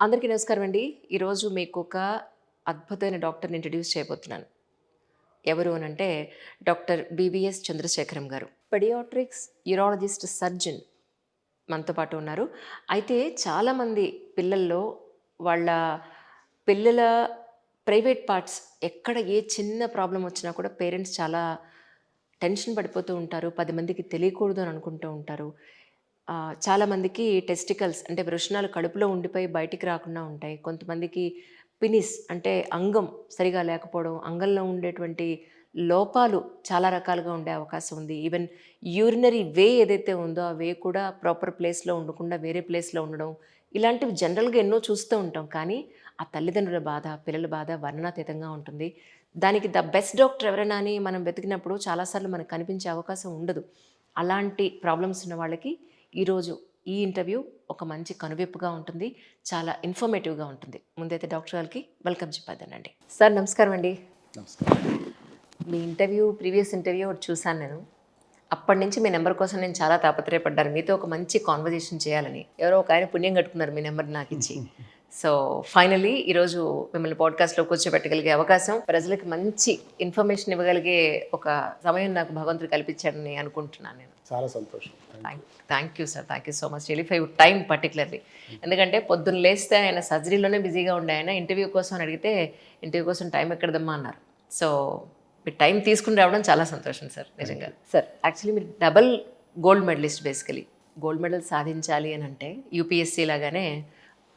అందరికీ నమస్కారం అండి. ఈరోజు మీకు ఒక అద్భుతమైన డాక్టర్ని ఇంట్రడ్యూస్ చేయబోతున్నాను. ఎవరు అనంటే డాక్టర్ బివిఎస్ చంద్రశేఖరం గారు. పెడియాట్రిక్స్ యూరాలజిస్ట్ సర్జన్ మనతో పాటు ఉన్నారు. అయితే చాలామంది పిల్లల్లో వాళ్ళ పిల్లల ప్రైవేట్ పార్ట్స్ ఎక్కడ ఏ చిన్న ప్రాబ్లమ్ వచ్చినా కూడా పేరెంట్స్ చాలా టెన్షన్ పడిపోతూ ఉంటారు. 10 మందికి తెలియకూడదు అని అనుకుంటూ ఉంటారు. చాలామందికి టెస్టికల్స్ అంటే వృషణాలు కడుపులో ఉండిపోయి బయటికి రాకుండా ఉంటాయి. కొంతమందికి పినిస్ అంటే అంగం సరిగా లేకపోవడం, అంగంలో ఉండేటువంటి లోపాలు చాలా రకాలుగా ఉండే అవకాశం ఉంది. ఈవెన్ యూరినరీ వే ఏదైతే ఉందో ఆ వే కూడా ప్రాపర్ ప్లేస్‌లో ఉండకుండా వేరే ప్లేస్‌లో ఉండడం. ఇలాంటివి జనరల్‌గా ఎన్నో చూస్తూ ఉంటాం. కానీ ఆ తల్లిదండ్రుల బాధ, పిల్లల బాధ వర్ణనాతీతంగా ఉంటుంది. దానికి ద బెస్ట్ డాక్టర్ ఎవరైనా అని మనం వెతికినప్పుడు చాలా సార్లు మనకు కనిపించే అవకాశం ఉండదు. అలాంటి ప్రాబ్లమ్స్ ఉన్న వాళ్ళకి ఈరోజు ఈ ఇంటర్వ్యూ ఒక మంచి కనువిప్పుగా ఉంటుంది. చాలా ఇన్ఫర్మేటివ్‌గా ఉంటుంది. ముందైతే డాక్టర్ గారికి వెల్కమ్ చెప్పేద్దానండి. సార్ నమస్కారం అండి. నమస్కారం. మీ ప్రీవియస్ ఇంటర్వ్యూ ఒకటి చూశాను నేను. అప్పటి నుంచి మీ నెంబర్ కోసం నేను చాలా తాపత్రయపడ్డాను. మీతో ఒక మంచి కాన్వర్జేషన్ చేయాలని. ఎవరో ఒక ఆయన పుణ్యం కట్టుకున్నారు మీ నెంబర్ నాకిచ్చి. సో ఫైనల్లీ ఈరోజు మిమ్మల్ని పాడ్కాస్ట్లో కూర్చోబెట్టగలిగే అవకాశం, ప్రజలకు మంచి ఇన్ఫర్మేషన్ ఇవ్వగలిగే ఒక సమయం నాకు భగవంతుడు కల్పించాడని అనుకుంటున్నాను నేను. చాలా సంతోషం. Thank you sir. Thank you so much really for your time particularly. ఎందుకంటే పొద్దున్న లేస్తే ఆయన సర్జరీలోనే బిజీగా ఉండే ఆయన ఇంటర్వ్యూ కోసం అని అడిగితే ఇంటర్వ్యూ కోసం టైం ఎక్కడదమ్మా అన్నారు. సో మీరు టైం తీసుకుని రావడం చాలా సంతోషం సార్ నిజంగా. సార్ యాక్చువల్లీ మీరు double gold medalist. Basically gold medal సాధించాలి అని అంటే యూపీఎస్సీ లాగానే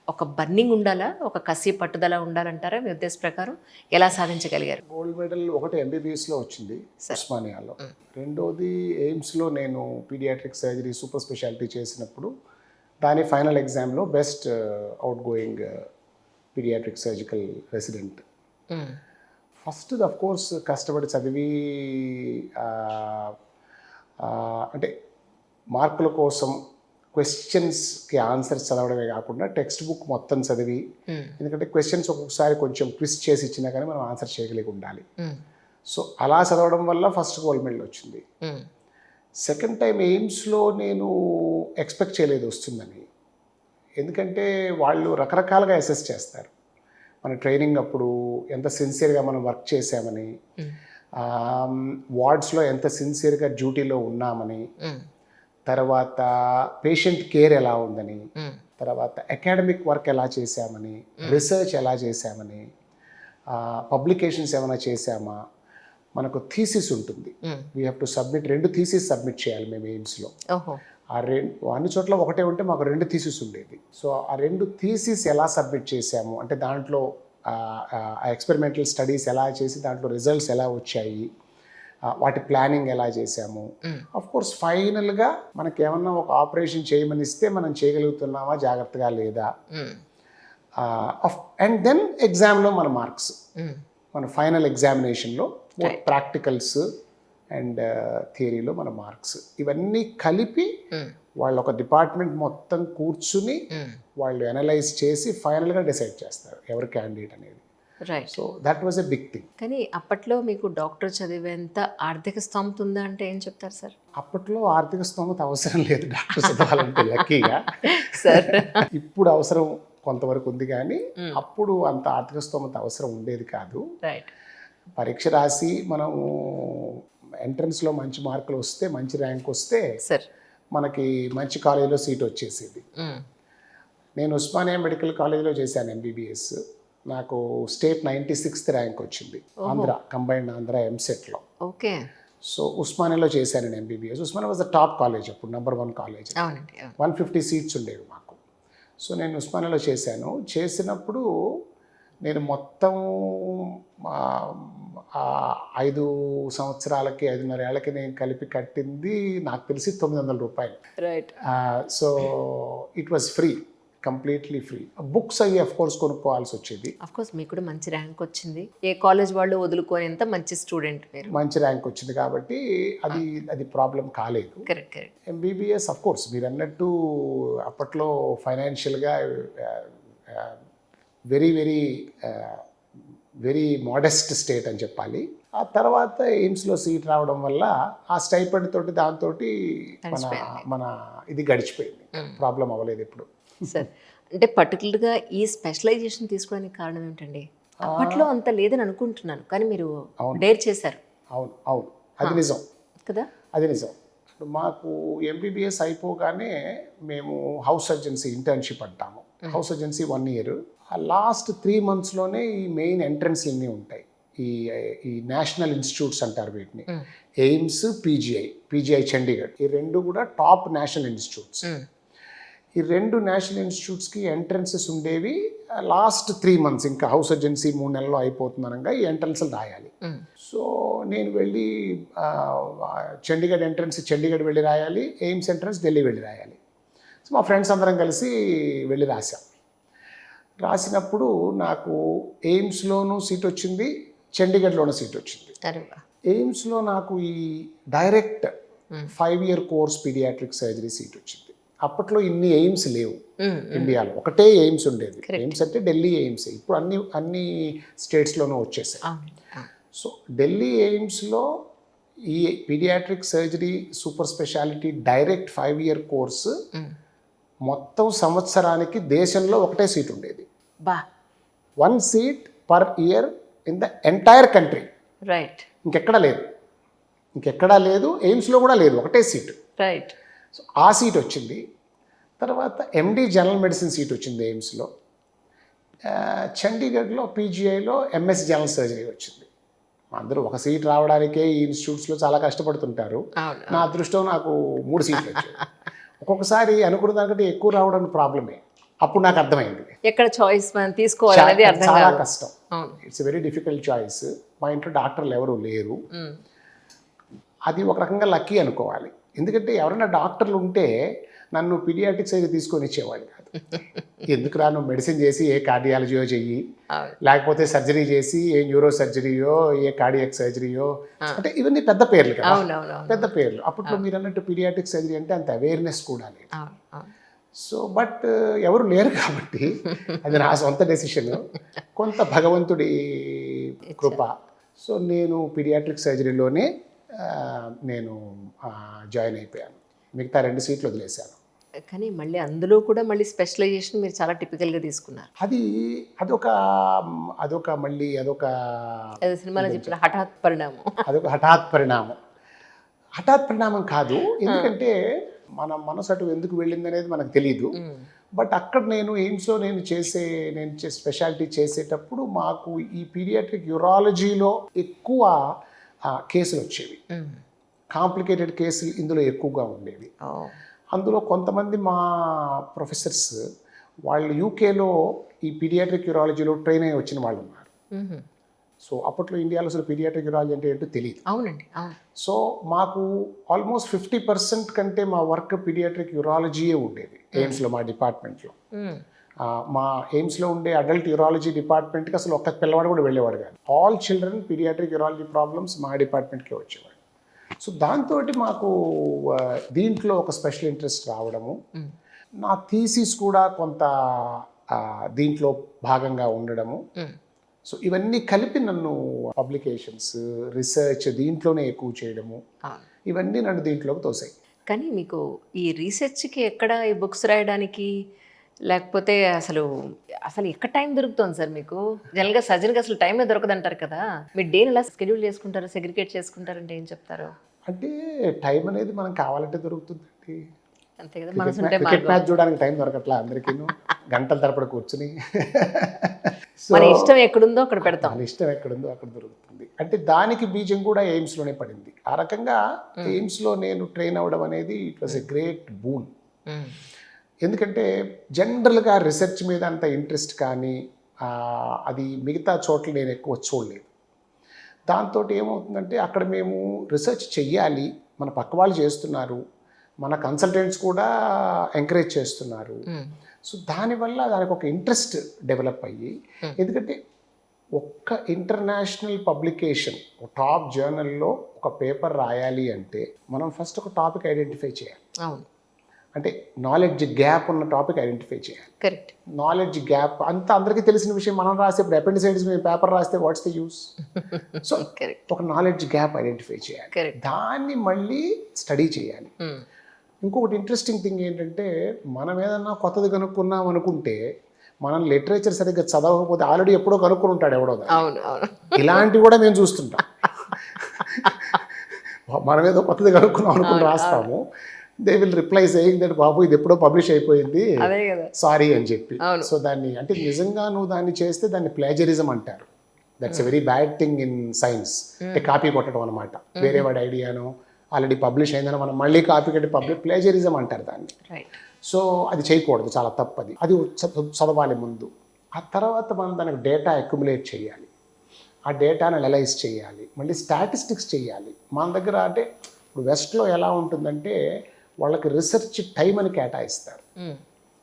ఒక బర్నింగ్ ఉండాలా, ఒక కసి పట్టుదల ఉండాలంటారా మీ ఉద్దేశ ప్రకారం? ఎలా సాధించగలిగారు? గోల్డ్ మెడల్ ఒకటి ఎంబీబీఎస్లో వచ్చింది ఉస్మానియాలో. రెండోది ఎయిమ్స్లో నేను పీడియాట్రిక్ సర్జరీ సూపర్ స్పెషాలిటీ చేసినప్పుడు దాని ఫైనల్ ఎగ్జామ్లో best outgoing paediatric surgical resident. First of course కష్టపడి చదివి అంటే మార్కుల కోసం క్వశ్చన్స్కి ఆన్సర్స్ చదవడమే కాకుండా టెక్స్ట్ బుక్ మొత్తం చదివి, ఎందుకంటే క్వశ్చన్స్ ఒక్కొక్కసారి కొంచెం ట్విస్ట్ చేసి ఇచ్చినా కానీ మనం ఆన్సర్ చేయగలిగి ఉండాలి. సో అలా చదవడం వల్ల ఫస్ట్ గోల్డ్ మెడల్ వచ్చింది. సెకండ్ టైం ఎయిమ్స్లో నేను ఎక్స్పెక్ట్ చేయలేదు వస్తుందని. ఎందుకంటే వాళ్ళు రకరకాలుగా అసెస్ చేస్తారు. మన ట్రైనింగ్ అప్పుడు ఎంత సిన్సియర్గా మనం వర్క్ చేసామని, వార్డ్స్లో ఎంత సిన్సియర్గా డ్యూటీలో ఉన్నామని, తర్వాత పేషెంట్ కేర్ ఎలా ఉందని, తర్వాత అకాడమిక్ వర్క్ ఎలా చేశామని, రీసెర్చ్ ఎలా చేశామని, పబ్లికేషన్స్ ఏమైనా చేశామా, మనకు థీసిస్ ఉంటుంది. We have to submit 2 thesis submit చేయాలి మేము ఎయిమ్స్లో. అన్ని చోట్ల ఒకటే ఉంటే మాకు 2 థీసిస్ ఉండేది. సో ఆ 2 థీసిస్ ఎలా సబ్మిట్ చేశాము అంటే దాంట్లో ఎక్స్పెరిమెంటల్ స్టడీస్ ఎలా చేసి దాంట్లో రిజల్ట్స్ ఎలా వచ్చాయి, వాటి ప్లానింగ్ ఎలా చేసాము. అఫ్ కోర్స్ ఫైనల్గా మనకేమన్నా ఒక ఆపరేషన్ చేయమని ఇస్తే మనం చేయగలుగుతున్నామా జాగ్రత్తగా లేదా, అండ్ దెన్ ఎగ్జామ్లో మన మార్క్స్, మన ఫైనల్ ఎగ్జామినేషన్లో ప్రాక్టికల్స్ అండ్ థియరీలో మన మార్క్స్, ఇవన్నీ కలిపి వాళ్ళు ఒక డిపార్ట్మెంట్ మొత్తం కూర్చుని వాళ్ళు అనలైజ్ చేసి ఫైనల్గా డిసైడ్ చేస్తారు ఎవరు క్యాండిడేట్ అనేది. Right. So that was a big thing. కానీ అప్పట్లో మీకు డాక్టర్ చదివేంత ఆర్థిక స్తోమత ఉందా అంటే ఏం చెప్తారు సార్? అప్పట్లో ఆర్థిక స్తోమత అవసరం లేదు డాక్టర్ చదవాలంటే లక్కీగా. సార్ ఇప్పుడు అవసరం కొంతవరకు ఉంది కానీ అప్పుడు అంత ఆర్థిక స్తోమత అవసరం ఉండేది కాదు. రైట్. పరీక్ష రాసి మనము ఎంట్రన్స్లో మంచి మార్కులు వస్తే, మంచి ర్యాంక్ వస్తే సార్ మనకి మంచి కాలేజీలో సీట్ వచ్చేసేది. నేను ఉస్మానియా మెడికల్ కాలేజీలో చేశాను ఎంబీబీఎస్. నాకు స్టేట్ 96th ర్యాంక్ వచ్చింది ఆంధ్ర, కంబైన్డ్ ఆంధ్ర ఎంసెట్లో. ఓకే. సో ఉస్మానియాలో చేశాను నేను MBBS. Osmania was the top college, అప్పుడు నెంబర్ 1 కాలేజ్. 150 సీట్స్ ఉండేవి మాకు. సో నేను ఉస్మానియాలో చేశాను. చేసినప్పుడు నేను మొత్తం 5 సంవత్సరాలకి 5.5 ఏళ్ళకి నేను కలిపి కట్టింది నాకు తెలిసి 900 రూపాయలు. Right. So it was free, completely free. Books అయ్యి అఫ్ కోర్స్ కొనుక్కోవాల్సి వచ్చేది. అఫ్ కోర్స్ మీకు కూడా మంచి ర్యాంక్ వచ్చింది. ఏ కాలేజ్ వాళ్ళు వదులుకోనేంత మంచి స్టూడెంట్ మీరు. మంచి ర్యాంక్ వచ్చింది కాబట్టి అది ప్రాబ్లం కాలేదు. Correct correct. MBBS of course మీరు అన్నట్టు అప్పట్లో ఫైనాన్షియల్గా very very very modest state అని చెప్పాలి. ఆ తర్వాత ఎయిమ్స్లో సీట్ రావడం వల్ల ఆ స్టైపెండ్ తోటి దాంతో మన ఇది గడిచిపోయింది. ప్రాబ్లం అవ్వలేదు ఇప్పుడు. సార్ అంటే పర్టికులర్గా ఈ స్పెషలైజేషన్ తీసుకోవడానికి కారణం ఏమిటండి? అప్పట్లో అంత లేదని అనుకుంటున్నాను, కానీ మీరు డేర్ చేశారు అవును అవును, అది నిజం, కదా. అది నిజం. ఇప్పుడు మాకు ఎంబీబీఎస్ అయిపోగానే మేము హౌస్ సర్జన్సీ ఇంటర్న్షిప్ అంటాము. House surgeoncy 1 year. ఆ లాస్ట్ 3 monthsలోనే ఈ మెయిన్ ఎంట్రన్స్ అన్నీ ఉంటాయి. ఈ ఈ నేషనల్ ఇన్స్టిట్యూట్స్ అంటారు వీటిని, ఎయిమ్స్, పీజీఐ చండీగఢ్. ఈ రెండు కూడా టాప్ నేషనల్ ఇన్స్టిట్యూట్స్. ఈ 2 నేషనల్ ఇన్స్టిట్యూట్స్కి ఎంట్రన్సెస్ ఉండేవి. లాస్ట్ 3 months, ఇంకా హౌస్ సర్జన్సీ 3 నెలల్లో అయిపోతుందనగా ఈ ఎంట్రన్స్లు రాయాలి. సో నేను వెళ్ళి చండీగఢ్ ఎంట్రన్స్ చండీగఢ్ వెళ్ళి రాయాలి, ఎయిమ్స్ ఎంట్రన్స్ ఢిల్లీ వెళ్ళి రాయాలి. సో మా ఫ్రెండ్స్ అందరం కలిసి వెళ్ళి రాసాం. రాసినప్పుడు నాకు ఎయిమ్స్లోనూ సీట్ వచ్చింది, చండీగఢ్లోనూ సీట్ వచ్చింది. అరే వా. ఎయిమ్స్లో నాకు ఈ direct 5-year course paediatric surgery seat వచ్చింది. అప్పట్లో ఇన్ని ఎయిమ్స్ లేవు ఇండియాలో, ఒకటే ఎయిమ్స్ ఉండేది. ఎయిమ్స్ అంటే ఢిల్లీ ఎయిమ్స్. ఇప్పుడు అన్ని స్టేట్స్లోనూ వచ్చేసాయి. సో ఢిల్లీ ఎయిమ్స్లో ఈ paediatric surgery super speciality direct 5-year course మొత్తం సంవత్సరానికి దేశంలో ఒకటే సీట్ ఉండేది. బా. 1 seat per year in the entire country. Right. ఇంకెక్కడా లేదు, ఎయిమ్స్లో కూడా లేదు, ఒకటే సీటు. రైట్. సో ఆ సీట్ వచ్చింది. తర్వాత ఎండి జనరల్ మెడిసిన్ సీట్ వచ్చింది ఎయిమ్స్లో. చండీగఢ్లో పీజీఐలో ఎంఎస్ జనరల్ సర్జరీ వచ్చింది. అందరూ ఒక సీట్ రావడానికే ఈ ఇన్స్టిట్యూట్స్లో చాలా కష్టపడుతుంటారు. నా అదృష్టం నాకు 3 సీట్లు వచ్చాయి. ఒక్కొక్కసారి అనుకున్న దానికంటే ఎక్కువ రావడం ప్రాబ్లమే. అప్పుడు నాకు అర్థమైంది ఎక్కడ చాయిస్ మనం తీసుకోవాలనేది అర్థం చాలా కాదు. కష్టం. It's very difficult choice. మా ఇంట్లో డాక్టర్లు ఎవరు లేరు. అది ఒక రకంగా లక్కీ అనుకోవాలి. ఎందుకంటే ఎవరైనా డాక్టర్లు ఉంటే నన్ను పీడియాట్రిక్స్ అయితే తీసుకొని ఇచ్చేవాళ్ళు కాదు. ఎందుకు రాను, మెడిసిన్ చేసి ఏ కార్డియాలజీయో చెయ్యి, లేకపోతే సర్జరీ చేసి ఏ న్యూరో సర్జరీయో ఏ కార్డియాక్ సర్జరీయో, అంటే ఇవన్నీ పెద్ద పేర్లు కదా, పెద్ద పేర్లు. అప్పట్లో మీరు అన్నట్టు పీడియాట్రిక్ సర్జరీ అంటే అంత అవేర్నెస్ కూడా లేదు. సో బట్ ఎవరు లేరు కాబట్టి అది నా సొంత డెసిషన్, కొంత భగవంతుడి కృప. సో నేను పీడియాట్రిక్ సర్జరీలోనే నేను జాయిన్ అయిపోయాను. మిగతా 2 సీట్లు వదిలేశాను. కానీ మళ్ళీ అందులో కూడా మళ్ళీ స్పెషలైజేషన్ మీరు చాలా టిపికల్గా తీసుకున్నారు. అదొక మళ్ళీ సినిమాలో చెప్పిన హఠాత్ పరిణామం. అదొక హఠాత్ పరిణామం కాదు. ఎందుకంటే మన మనసు అటు ఎందుకు వెళ్ళింది అనేది మనకు తెలియదు. బట్ అక్కడ నేను ఎయిమ్స్లో నేను స్పెషాలిటీ చేసేటప్పుడు మాకు ఈ పీడియాట్రిక్ యూరాలజీలో ఎక్కువ కేసులు వచ్చేవి. కాంప్లికేటెడ్ కేసులు ఇందులో ఎక్కువగా ఉండేవి. అందులో కొంతమంది మా ప్రొఫెసర్స్ వాళ్ళు యూకేలో ఈ పీడియాట్రిక్ యూరాలజీలో ట్రైన్ అయ్యి వచ్చిన వాళ్ళు ఉన్నారు. సో అప్పట్లో ఇండియాలో అసలు పీడియాట్రిక్ యూరాలజీ అంటే ఏంటో తెలియదు. అవునండి. సో మాకు ఆల్మోస్ట్ 50% కంటే మా వర్క్ పీడియాట్రిక్ యూరాలజీయే ఉండేది ఎయిమ్స్లో, మా డిపార్ట్మెంట్లో. మా ఎయిమ్స్లో ఉండే అడల్ట్ యూరాలజీ డిపార్ట్మెంట్కి అసలు ఒక్క పిల్లవాడు కూడా వెళ్ళేవాడు కాదు. All children paediatric urology problems మా డిపార్ట్మెంట్కే వచ్చేవాడు. సో దాంతో మాకు దీంట్లో ఒక స్పెషల్ ఇంట్రెస్ట్ రావడము, నా థీసిస్ కూడా కొంత దీంట్లో భాగంగా ఉండడము. సో ఇవన్నీ కలిపి నన్ను పబ్లికేషన్స్, రీసెర్చ్ దీంట్లోనే ఎక్కువ చేయడము, ఇవన్నీ నన్ను దీంట్లోకి తోసాయి. కానీ మీకు ఈ రీసెర్చ్కి ఎక్కడ ఈ బుక్స్ రాయడానికి, లేకపోతే అసలు ఎక్కడ టైం దొరుకుతుంది సార్ మీకు? జనరల్గా సర్జన్కి అసలు టైమే దొరకదు అంటారు కదా. మీరు డేని ఎలా స్కెడ్యూల్ చేసుకుంటారు, సెగ్రిగేట్ చేసుకుంటారంటే ఏం చెప్తారు? అంటే టైం అనేది మనం కావాలంటే దొరుకుతుందండి. అంతే కదా. మనసు ఉంటే క్రికెట్ మ్యాచ్ చూడడానికి టైం దొరకట్లా అందరికీ, గంటల తరబడి కూర్చుని. మన ఇష్టం ఎక్కడుందో అక్కడ పెడతాం. మన ఇష్టం ఎక్కడుందో అక్కడ దొరుకుతుంది. అంటే దానికి బీజం కూడా ఎయిమ్స్లోనే పడింది. ఆ రకంగా ఎయిమ్స్లో నేను ట్రైన్ అవ్వడం అనేది it was a great boon. ఎందుకంటే జనరల్గా రీసెర్చ్ మీద అంత ఇంట్రెస్ట్ కానీ అది మిగతా చోట్ల నేను ఎక్కువ చూడలేదు. దాంతో ఏమవుతుందంటే అక్కడ మేము రీసెర్చ్ చెయ్యాలి, మన పక్క వాళ్ళు చేస్తున్నారు, మన కన్సల్టెంట్స్ కూడా ఎంకరేజ్ చేస్తున్నారు. సో దానివల్ల దానికి ఒక ఇంట్రెస్ట్ డెవలప్ అయ్యి, ఎందుకంటే ఒక్క ఇంటర్నేషనల్ పబ్లికేషన్, టాప్ జర్నల్లో ఒక పేపర్ రాయాలి అంటే మనం ఫస్ట్ ఒక టాపిక్ ఐడెంటిఫై చేయాలి. అవును. అంటే నాలెడ్జ్ గ్యాప్ ఉన్న టాపిక్ ఐడెంటిఫై చేయాలి. కరెక్ట్. నాలెడ్జ్ గ్యాప్ అంతా అందరికీ తెలిసిన విషయం. మనం రాసేప్పుడు అపెండిసైటిస్ మీద పేపర్ రాస్తే వాట్స్ ద యూస్? సో ఒక నాలెడ్జ్ గ్యాప్ ఐడెంటిఫై చేయాలి, దాన్ని మళ్ళీ స్టడీ చేయాలి. ఇంకొకటి ఇంట్రెస్టింగ్ థింగ్ ఏంటంటే మనం ఏదన్నా కొత్తది కనుక్కున్నాం అనుకుంటే మనం లిటరేచర్ సరిగ్గా చదవకపోతే ఆల్రెడీ ఎప్పుడో కనుక్కుని ఉంటాడు ఎవడో దాన్ని. అవును అవును ఇలాంటివి కూడా మేము చూస్తుంటాం. మనం ఏదో కొత్తది కనుక్కున్నాం అనుకుని రాస్తాము, they will reply saying that బాబు ఇది ఎప్పుడో పబ్లిష్ అయిపోయింది, అదే కదా. సారీ అని చెప్పి. అవును. సో దాన్ని అంటే నిజంగా నువ్వు దాన్ని చేస్తే దాన్ని ప్లేజరిజం అంటారు. That's a very bad thing in science. అంటే కాపీ కొట్టడం అనమాట, వేరే వాడి ఐడియాను ఆల్రెడీ పబ్లిష్ అయిందని మనం మళ్ళీ కాపీ కట్టి ప్లేజరిజం అంటారు దాన్ని. రైట్. సో అది చేయకూడదు, చాలా తప్పది. అది చదవాలి ముందు. ఆ తర్వాత మనం దానికి డేటా అక్యుములేట్ చేయాలి, ఆ డేటాను అనలైజ్ చేయాలి, మళ్ళీ స్టాటిస్టిక్స్ చేయాలి. మన దగ్గర అంటే ఇప్పుడు వెస్ట్లో ఎలా ఉంటుందంటే వాళ్ళకి రీసెర్చ్ టైం అని కేటాయిస్తారు.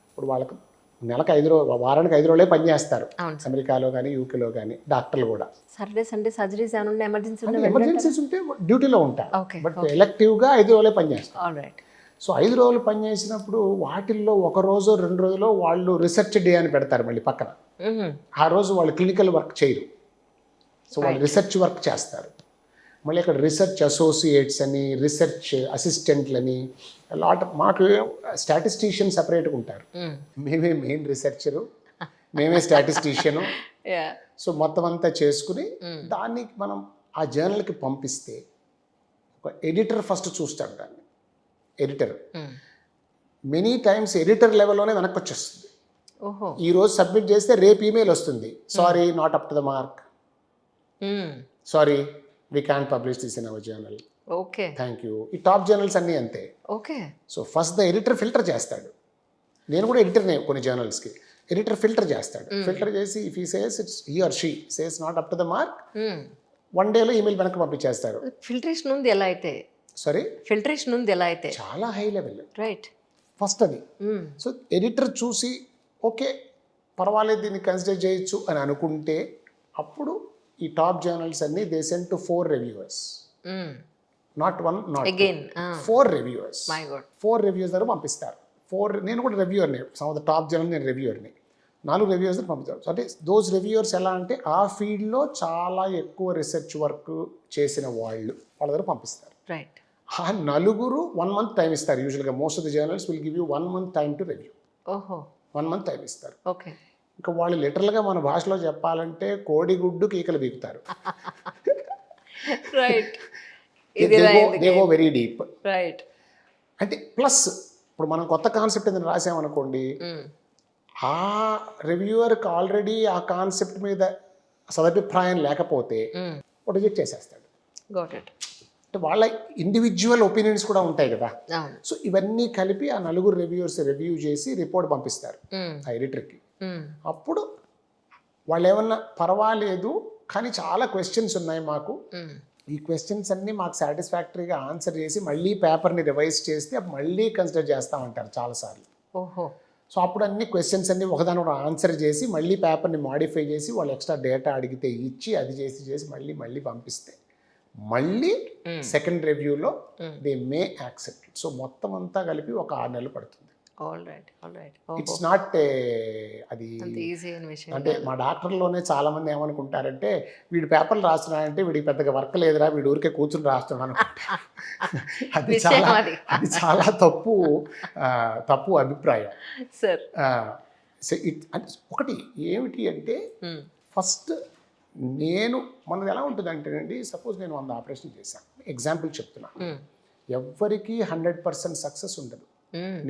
ఇప్పుడు వాళ్ళకి నెలకు 5 రోజులు, వారానికి 5 రోజులే పనిచేస్తారు అమెరికాలో కానీ యూకేలో కానీ. డాక్టర్లు కూడా సాటర్డే సండే సర్జరీస్ ఏమైనా ఎమర్జెన్సీ ఎమర్జెన్సీస్ ఉంటే డ్యూటీలో ఉంటారు, ఓకే. బట్ ఎలెక్టివ్గా 5 రోజులే పనిచేస్తారు. All right. సో 5 రోజులు పనిచేసినప్పుడు వాటిల్లో 1 రోజు 2 రోజులో వాళ్ళు రీసెర్చ్ డే అని పెడతారు మళ్ళీ పక్కన. ఆ రోజు వాళ్ళు క్లినికల్ వర్క్ చేయరు, సో వాళ్ళు రీసెర్చ్ వర్క్ చేస్తారు. మళ్ళీ అక్కడ రీసెర్చ్ అసోసియేట్స్ అని, రీసెర్చ్ అసిస్టెంట్లని, లాట్. మాకు స్టాటిస్టీషియన్ సపరేట్గా ఉంటారు. మేమే మెయిన్ రీసెర్చరు, మేమే స్టాటిస్టీషియను. సో మొత్తం అంతా చేసుకుని దాన్ని మనం ఆ జర్నల్కి పంపిస్తే ఒక ఎడిటర్ ఫస్ట్ చూస్తాడు దాన్ని. ఎడిటర్ మెనీ టైమ్స్ ఎడిటర్ లెవెల్లోనే వెనక్కి వచ్చేస్తుంది. ఈరోజు సబ్మిట్ చేస్తే రేపు ఈమెయిల్ వస్తుంది, sorry not up to the mark, sorry we can publish this in our journal, okay, thank you. ఈ టాప్ జర్నల్స్ అన్నీ అంతే. Okay. So first the editor filter చేస్తాడు. నేను కూడా ఎడిటర్నే కొన్ని జర్నల్స్కి. ఎడిటర్ ఫిల్టర్ చేస్తాడు, ఫిల్టర్ చేసి if he says it's he or she says not up to the mark, 1 డేలో ఈమెయిల్ వెనక్కి పంపించేస్తారు. ఫిల్టరేషన్ ఉంది ఎలా అయితే, సారీ ఫిల్టరేషన్ ఉంది ఎలా అయితే, చాలా హై లెవెల్. రైట్. ఫస్ట్ అది. సో ఎడిటర్ చూసి ఓకే పర్వాలేదు దీన్ని కన్సిడర్ చేయొచ్చు అని అనుకుంటే అప్పుడు ఈ టాప్ జర్నల్స్ అన్ని they send to 4 reviewers, not 1 not again 4 reviewers. My god. 4 reviews దగ్గర పంపిస్తారు. 4 నేను కూడా రివ్యూవర్ని, some of the top journal నేను రివ్యూవర్ని. 4 రివ్యూవర్స్ పంపిస్తారు. సో అంటే దోస్ రివ్యూవర్స్ ఎలా అంటే ఆ ఫీల్డ్లో చాలా ఎక్కువ రీసెర్చ్ వర్క్ చేసిన వాళ్ళ దగ్గర పంపిస్తారు. రైట్. ఆ 4 1 month టైం ఇస్తారు. యూజువల్గా most of the journals will give you 1 month time to review. ఓహో. 1 month టైం ఇస్తారు. ఓకే. ఇంకా వాళ్ళు లిటరల్గా మన భాషలో చెప్పాలంటే కోడిగుడ్డు కీకలు బీకుతారు. Right. They go very deep. Right. అంటే ప్లస్ ఇప్పుడు మనం కొత్త కాన్సెప్ట్ ఏదైనా రాసామనుకోండి, ఆ రివ్యూవర్కి ఆల్రెడీ ఆ కాన్సెప్ట్ మీద సదభిప్రాయం లేకపోతే రిజెక్ట్ చేసేస్తాడు. Got it. అంటే వాళ్ళ ఇండివిజువల్ ఒపీనియన్స్ కూడా ఉంటాయి కదా. అవును. సో ఇవన్నీ కలిపి ఆ 4 రివ్యూవర్స్ రివ్యూ చేసి రిపోర్ట్ పంపిస్తారు ఆ ఎడిటర్కి. అప్పుడు వాళ్ళు ఏమన్నా పర్వాలేదు కానీ చాలా క్వశ్చన్స్ ఉన్నాయి మాకు, ఈ క్వశ్చన్స్ అన్నీ మాకు సాటిస్ఫాక్టరీగా ఆన్సర్ చేసి మళ్ళీ పేపర్ని రివైజ్ చేస్తే మళ్ళీ కన్సిడర్ చేస్తామంటారు చాలాసార్లు. ఓహో. సో అప్పుడు అన్ని క్వశ్చన్స్ అన్ని ఒకదాని ఒక ఆన్సర్ చేసి మళ్ళీ పేపర్ని మాడిఫై చేసి వాళ్ళు ఎక్స్ట్రా డేటా అడిగితే ఇచ్చి అది చేసి మళ్ళీ పంపిస్తే మళ్ళీ సెకండ్ రివ్యూలో they may accept it. So మొత్తం అంతా కలిపి ఒక 6 నెలలు పడుతుంది. All right. All right. It's not అది ఈజీ అయిన విషయం. అంటే మా డాక్టర్లోనే చాలా మంది ఏమనుకుంటారంటే వీడు పేపర్లు రాస్తున్నాడంటే వీడికి పెద్దగా వర్క్ లేదురా, వీడు ఊరికే కూర్చుని రాస్తున్నాడు అనుకుంటారు. అది చాలా తప్పు అభిప్రాయం సార్. ఒకటి ఏమిటి అంటే ఫస్ట్ మనది ఎలా ఉంటుంది అంటేనండి, సపోజ్ నేను 100 ఆపరేషన్ చేశాను, ఎగ్జాంపుల్ చెప్తున్నాను. ఎవ్వరికీ 100% సక్సెస్ ఉండదు.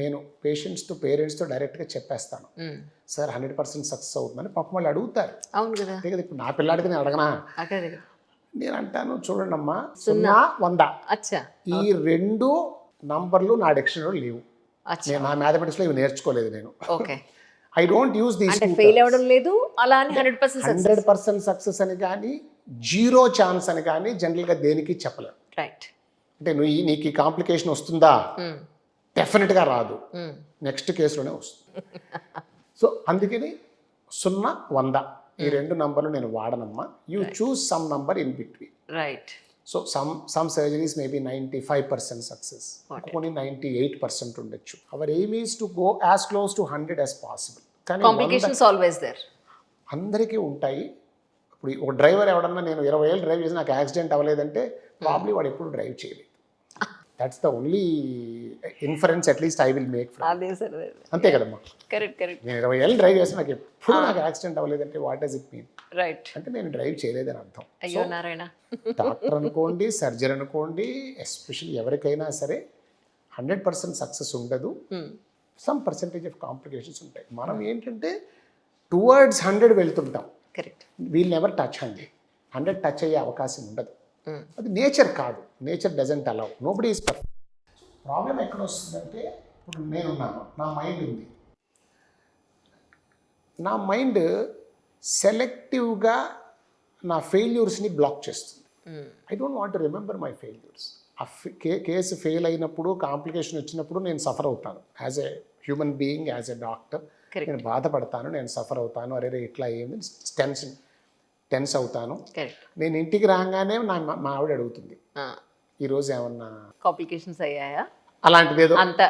నేను పేషెంట్స్తో పేరెంట్స్తో డైరెక్ట్గా చెప్పేస్తాను, సార్ 100% సక్సెస్ అవుతుందని. పాపం వాళ్ళు అడుగుతారు. అవును కదా. అంతే కదా. ఇప్పుడు నా పిల్లాడికి నేను అడగనా? నేను అంటాను చూడండి అమ్మా 0 100 ఈ 2 నంబర్లు నా డిక్షనరీలో లేవు. నేను నా మ్యాథమెటిక్స్లో ఇవి నేర్చుకోలేదు నేను. Okay. I don't use these. Fail అవ్వడం లేదు అలా అని 100% సక్సెస్ అని కానీ 0 ఛాన్స్ అని కానీ జనరల్గా దేనికి చెప్పలేము. రైట్. అంటే నీకు ఈ కాంప్లికేషన్ వస్తుందా? డెఫినెట్గా రాదు, నెక్స్ట్ కేసులోనే వస్తుంది. సో అందుకని 0 100 ఈ 2 నంబర్లు నేను వాడనమ్మా. You choose some number in between. Right. So some surgeries maybe 95% success, కొన్ని 98% ఉండొచ్చు. Our aim is to go as close to 100 as possible. కానీ కాంప్లికేషన్స్ ఆల్వేస్ దేర్, అందరికీ ఉంటాయి. ఇప్పుడు ఒక డ్రైవర్ ఎవడన్నా నేను 20 ఏళ్ళు డ్రైవ్ చేసి నాకు యాక్సిడెంట్ అవ్వలేదంటే ప్రాబ్లీ వాడు ఎప్పుడు డ్రైవ్ చేయలేదు. That's the only inference at least I will make from. అదే సార్, అంతే కదమ్మా. Correct correct. నేను 20 ఏళ్ళు డ్రైవ్ చేసి నాకు ఎప్పుడు నాకు యాక్సిడెంట్ అవ్వలేదంటే what does it mean? Right. అంటే నేను డ్రైవ్ చేయలేదని అర్థం. అయ్యో నారాయణ. డాక్టర్ అనుకోండి, సర్జన్ అనుకోండి, ఎస్పెషల్లీ ఎవరికైనా సరే 100% సక్సెస్ ఉండదు. సమ్ పర్సెంటేజ్ ఆఫ్ కాంప్లికేషన్స్ ఉంటాయి. మనం ఏంటంటే టువర్డ్స్ 100 వెళ్తుంటాం. Correct. We'll never touch 100 touch అయ్యే అవకాశం ఉండదు. అది నేచర్ కాదు. Nature doesn't allow. Nobody is perfect. Problem ఎక్కడ వస్తుందంటే, ఇప్పుడు నేనున్నాను, నా మైండ్ ఉంది. నా మైండ్ సెలెక్టివ్గా నా ఫెయిల్యూర్స్ని బ్లాక్ చేస్తుంది. I don't want to remember my failures. ఆ కేసు ఫెయిల్ అయినప్పుడు, కాంప్లికేషన్ వచ్చినప్పుడు నేను సఫర్ అవుతాను. As a human being, as a doctor నేను బాధపడతాను, నేను సఫర్ అవుతాను. అరే ఇట్లా ఏంది, టెన్స్ అవుతాను. నేను ఇంటికి రాగానే మా ఆవిడ అడుగుతుంది, ఈరోజు ఏమన్నా కాంప్లికేషన్స్ అయ్యాయా, అలాంటిది ఏదో అంత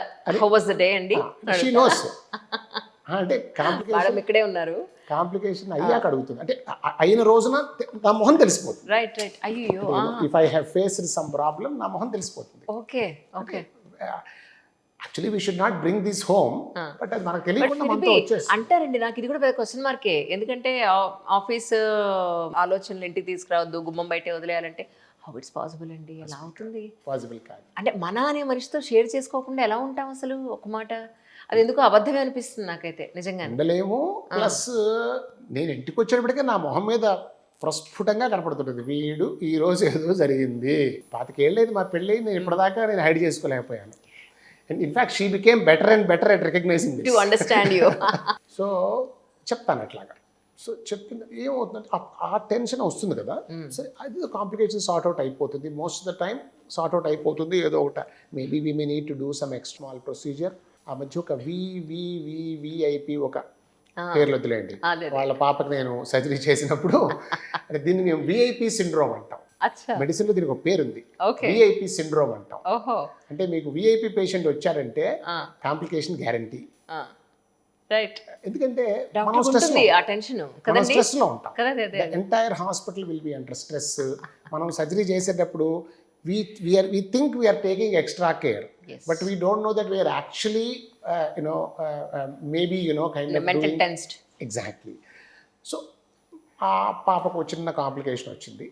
హౌ వాస్ ద డే అండి. She knows. అంటే ఇక్కడే ఉన్నారు, కాంప్లికేషన్ అయ్యాక అడుగుతుంది. అంటే అయిన రోజున నా మొహం తెలిసిపోతుంది. Right right. అయ్యో, if I have faced some problem నా మొహం తెలిసిపోతుంది. Okay okay. Actually we should not bring this home, but అది మనకు తెలియకుండా మనతో వచ్చేస్తుంది. అంటారండి. నాకు ఇది కూడా పెద్ద క్వశ్చన్ మార్కే. ఎందుకంటే ఆఫీస్ ఆలోచనలు ఇంటికి తీసుకురావద్దు, గుమ్మం బయటే వదిలేయాలంటే హౌ ఇట్స్ పాసిబుల్ అండి? ఎలా అవుతుంది? పాసిబుల్ కాదు. అంటే మన అనే మనిషితో షేర్ చేసుకోకుండా ఎలా ఉంటాం అసలు? ఒక మాట అది ఎందుకు అబద్ధమే అనిపిస్తుంది నాకైతే నిజంగా. ఉండలేము. ప్లస్ నేను ఇంటికి వచ్చేటప్పటికే నా మొహం మీద ప్రస్ఫుటంగా కనపడుతుంటుంది, వీడు ఈ రోజు ఏదో జరిగింది. 25 ఏళ్ళైంది మా పెళ్ళి, నేను ఇప్పటిదాకా నేను హైడ్ చేసుకోలేకపోయాను. And in fact she became better and better at recognising this. To understand you. So చెప్తాను అట్లాగా. సో చెప్పింది ఏమవుతుందంటే ఆ టెన్షన్ వస్తుంది కదా. సరే అది కాంప్లికేషన్ సార్ట్ అవుట్ అయిపోతుంది. Most of the time sort out అయిపోతుంది. ఏదో ఒకట maybe we may need to do some small procedure. ఆ మధ్య ఒక విఐపి ఒక పేర్లు వద్దులేండి, వాళ్ళ పాపకి నేను సర్జరీ చేసినప్పుడు అంటే దీన్ని మేము విఐపి సిండ్రోమ్ అంటాం. మెడిసిన్లో దీనికి ఒక పేరు ఉంది, విఐపి సిండ్రోమ్ అంటాం. అంటే మీకు విఐపి పేషెంట్ వచ్చారంటే కాంప్లికేషన్ గ్యారంటీ. ఎందుకంటే మనం స్ట్రెస్ లో ఉంటాం. Entire hospital will be under stress. మనం సర్జరీ చేసేటప్పుడు we think we are taking extra care, yes, but we don't know that we are actually maybe kind of mental doing tensed. Exactly. So ఆ పాపకు చిన్న complication వచ్చింది.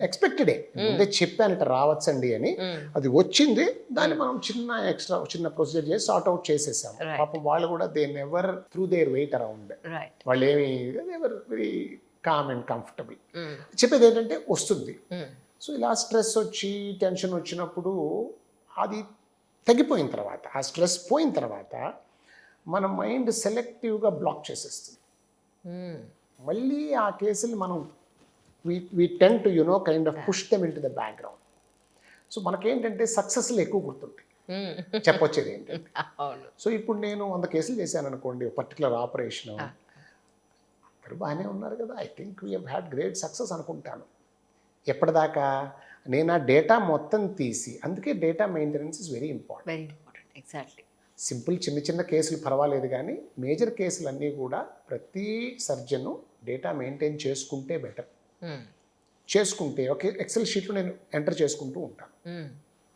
ఎక్స్పెక్టెడే, ముందే చెప్పానట రావచ్చండి అని. అది వచ్చింది, దాన్ని మనం చిన్న ప్రొసీజర్ చేసి సార్ట్ అవుట్ చేసేసాం. పాపం వాళ్ళు కూడా they never through there wait around. వాళ్ళు ఏమి వెరీ కామ్ అండ్ కంఫర్టబుల్. చెప్పేది ఏంటంటే వస్తుంది. సో ఇలా స్ట్రెస్ వచ్చి టెన్షన్ వచ్చినప్పుడు అది తగ్గిపోయిన తర్వాత, ఆ స్ట్రెస్ పోయిన తర్వాత మన మైండ్ సెలెక్టివ్గా బ్లాక్ చేసేస్తుంది. మళ్ళీ ఆ కేసులు మనం we tend to kind of push them into the background. So మనకేంటంటే సక్సెస్లు ఎక్కువ గుర్తుంటాయి. చెప్పొచ్చేది ఏంటంటే, సో ఇప్పుడు నేను 100 కేసులు చేశాను అనుకోండి, పర్టికులర్ ఆపరేషన్, అందరూ బాగానే ఉన్నారు కదా, I think we have had great success అనుకుంటాను. ఎప్పటిదాకా నేను ఆ డేటా మొత్తం తీసి, అందుకే data maintenance is very important. Exactly. Simple చిన్న కేసులు పర్వాలేదు, కానీ మేజర్ కేసులన్నీ కూడా ప్రతి సర్జను డేటా మెయింటైన్ చేసుకుంటే బెటర్. చేసుకుంటే ఓకే, ఎక్సెల్ షీట్లో నేను ఎంటర్ చేసుకుంటూ ఉంటాను.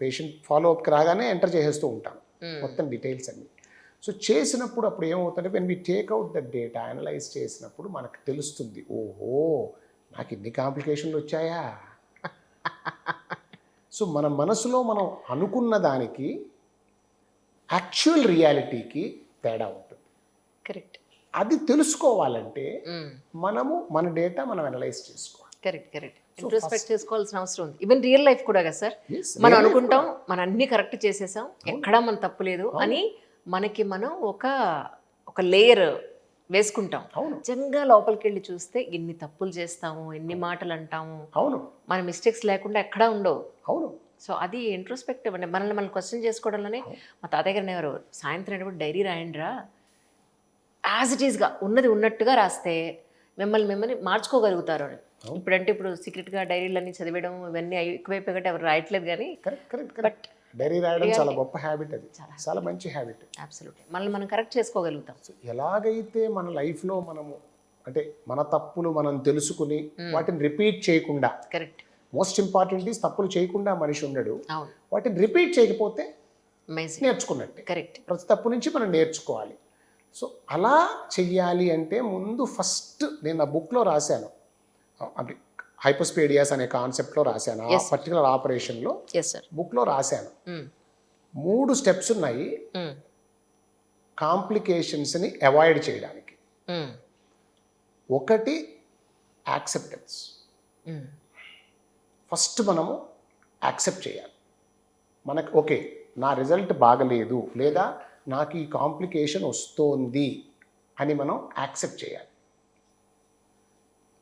పేషెంట్ ఫాలోఅప్కి రాగానే ఎంటర్ చేసేస్తూ ఉంటాను మొత్తం డీటెయిల్స్ అన్నీ. సో చేసినప్పుడు అప్పుడు ఏమవుతుందంటే, when we takeout the data analyse చేసినప్పుడు మనకు తెలుస్తుంది, ఓహో నాకు ఇన్ని కాంప్లికేషన్లు వచ్చాయా. సో మన మనసులో మనం అనుకున్న దానికి యాక్చువల్ రియాలిటీకి తేడా ఉంటుంది. కరెక్ట్. అది తెలుసుకోవాలంటే మనము మన డేటా మనం అనలైజ్ చేసుకోవాలి. కరెక్ట్. ఇంట్రోస్పెక్ట్ చేసుకోవాల్సిన అవసరం ఉంది. ఈవెన్ రియల్ లైఫ్ కూడా కదా సార్. మనం అనుకుంటాం మనం అన్ని కరెక్ట్ చేసేసాం, ఎక్కడా మన తప్పు లేదు అని మనకి మనం ఒక లేయర్ వేసుకుంటాం. నిజంగా లోపలికి వెళ్ళి చూస్తే ఎన్ని తప్పులు చేస్తాము, ఎన్ని మాటలు అంటాము, మన మిస్టేక్స్ లేకుండా ఎక్కడా ఉండవు. సో అది ఇంట్రోస్పెక్టివ్ అంటే మనల్ని మనం క్వశ్చన్ చేసుకోవడంలోనే. మా తాతయ్య గారిని ఎవరు సాయంత్రం అయినప్పుడు డైరీ రాయండిరా, యాజ్ ఇట్ ఈస్గా ఉన్నది ఉన్నట్టుగా రాస్తే మిమ్మల్ని మార్చుకోగలుగుతారు అని. ఇప్పుడు సీక్రెట్గా డైరీలన్నీ చదివేయడం ఇవన్నీ ఎక్కువైపోయి ఎవరు రాయట్లేదు, కానీ బట్ డైరీ రాయడం చాలా గొప్ప హ్యాబిట్, అది చాలా మంచి హ్యాబిట్. అబ్సల్యూట్లీ. మనల్ని మనం కరెక్ట్ చేసుకోగలుగుతాం. ఎలాగైతే మన లైఫ్లో మనము అంటే మన తప్పులు మనం తెలుసుకుని వాటిని రిపీట్ చేయకుండా, కరెక్ట్, మోస్ట్ ఇంపార్టెంట్ ఈజ్ తప్పులు చేయకుండా మనిషి ఉండడు, అవును, వాటిని రిపీట్ చేయకపోతే అమేజింగ్, నేర్చుకున్నట్టే. కరెక్ట్. ప్రతి తప్పు నుంచి మనం నేర్చుకోవాలి. సో అలా చెయ్యాలి అంటే ముందు ఫస్ట్ నేను ఆ బుక్లో రాశాను, అంటే హైపోస్పేడియాస్ అనే కాన్సెప్ట్లో రాశాను, ఆ Yes. పర్టికులర్ ఆపరేషన్లో ఎస్ సార్. బుక్లో రాశాను. 3 స్టెప్స్ ఉన్నాయి కాంప్లికేషన్స్ని అవాయిడ్ చేయడానికి. ఒకటి యాక్సెప్టెన్స్. ఫస్ట్ మనము యాక్సెప్ట్ చేయాలి. మనకు ఓకే నా రిజల్ట్ బాగలేదు లేదా నాకు ఈ కాంప్లికేషన్ వస్తోంది అని మనం యాక్సెప్ట్ చేయాలి.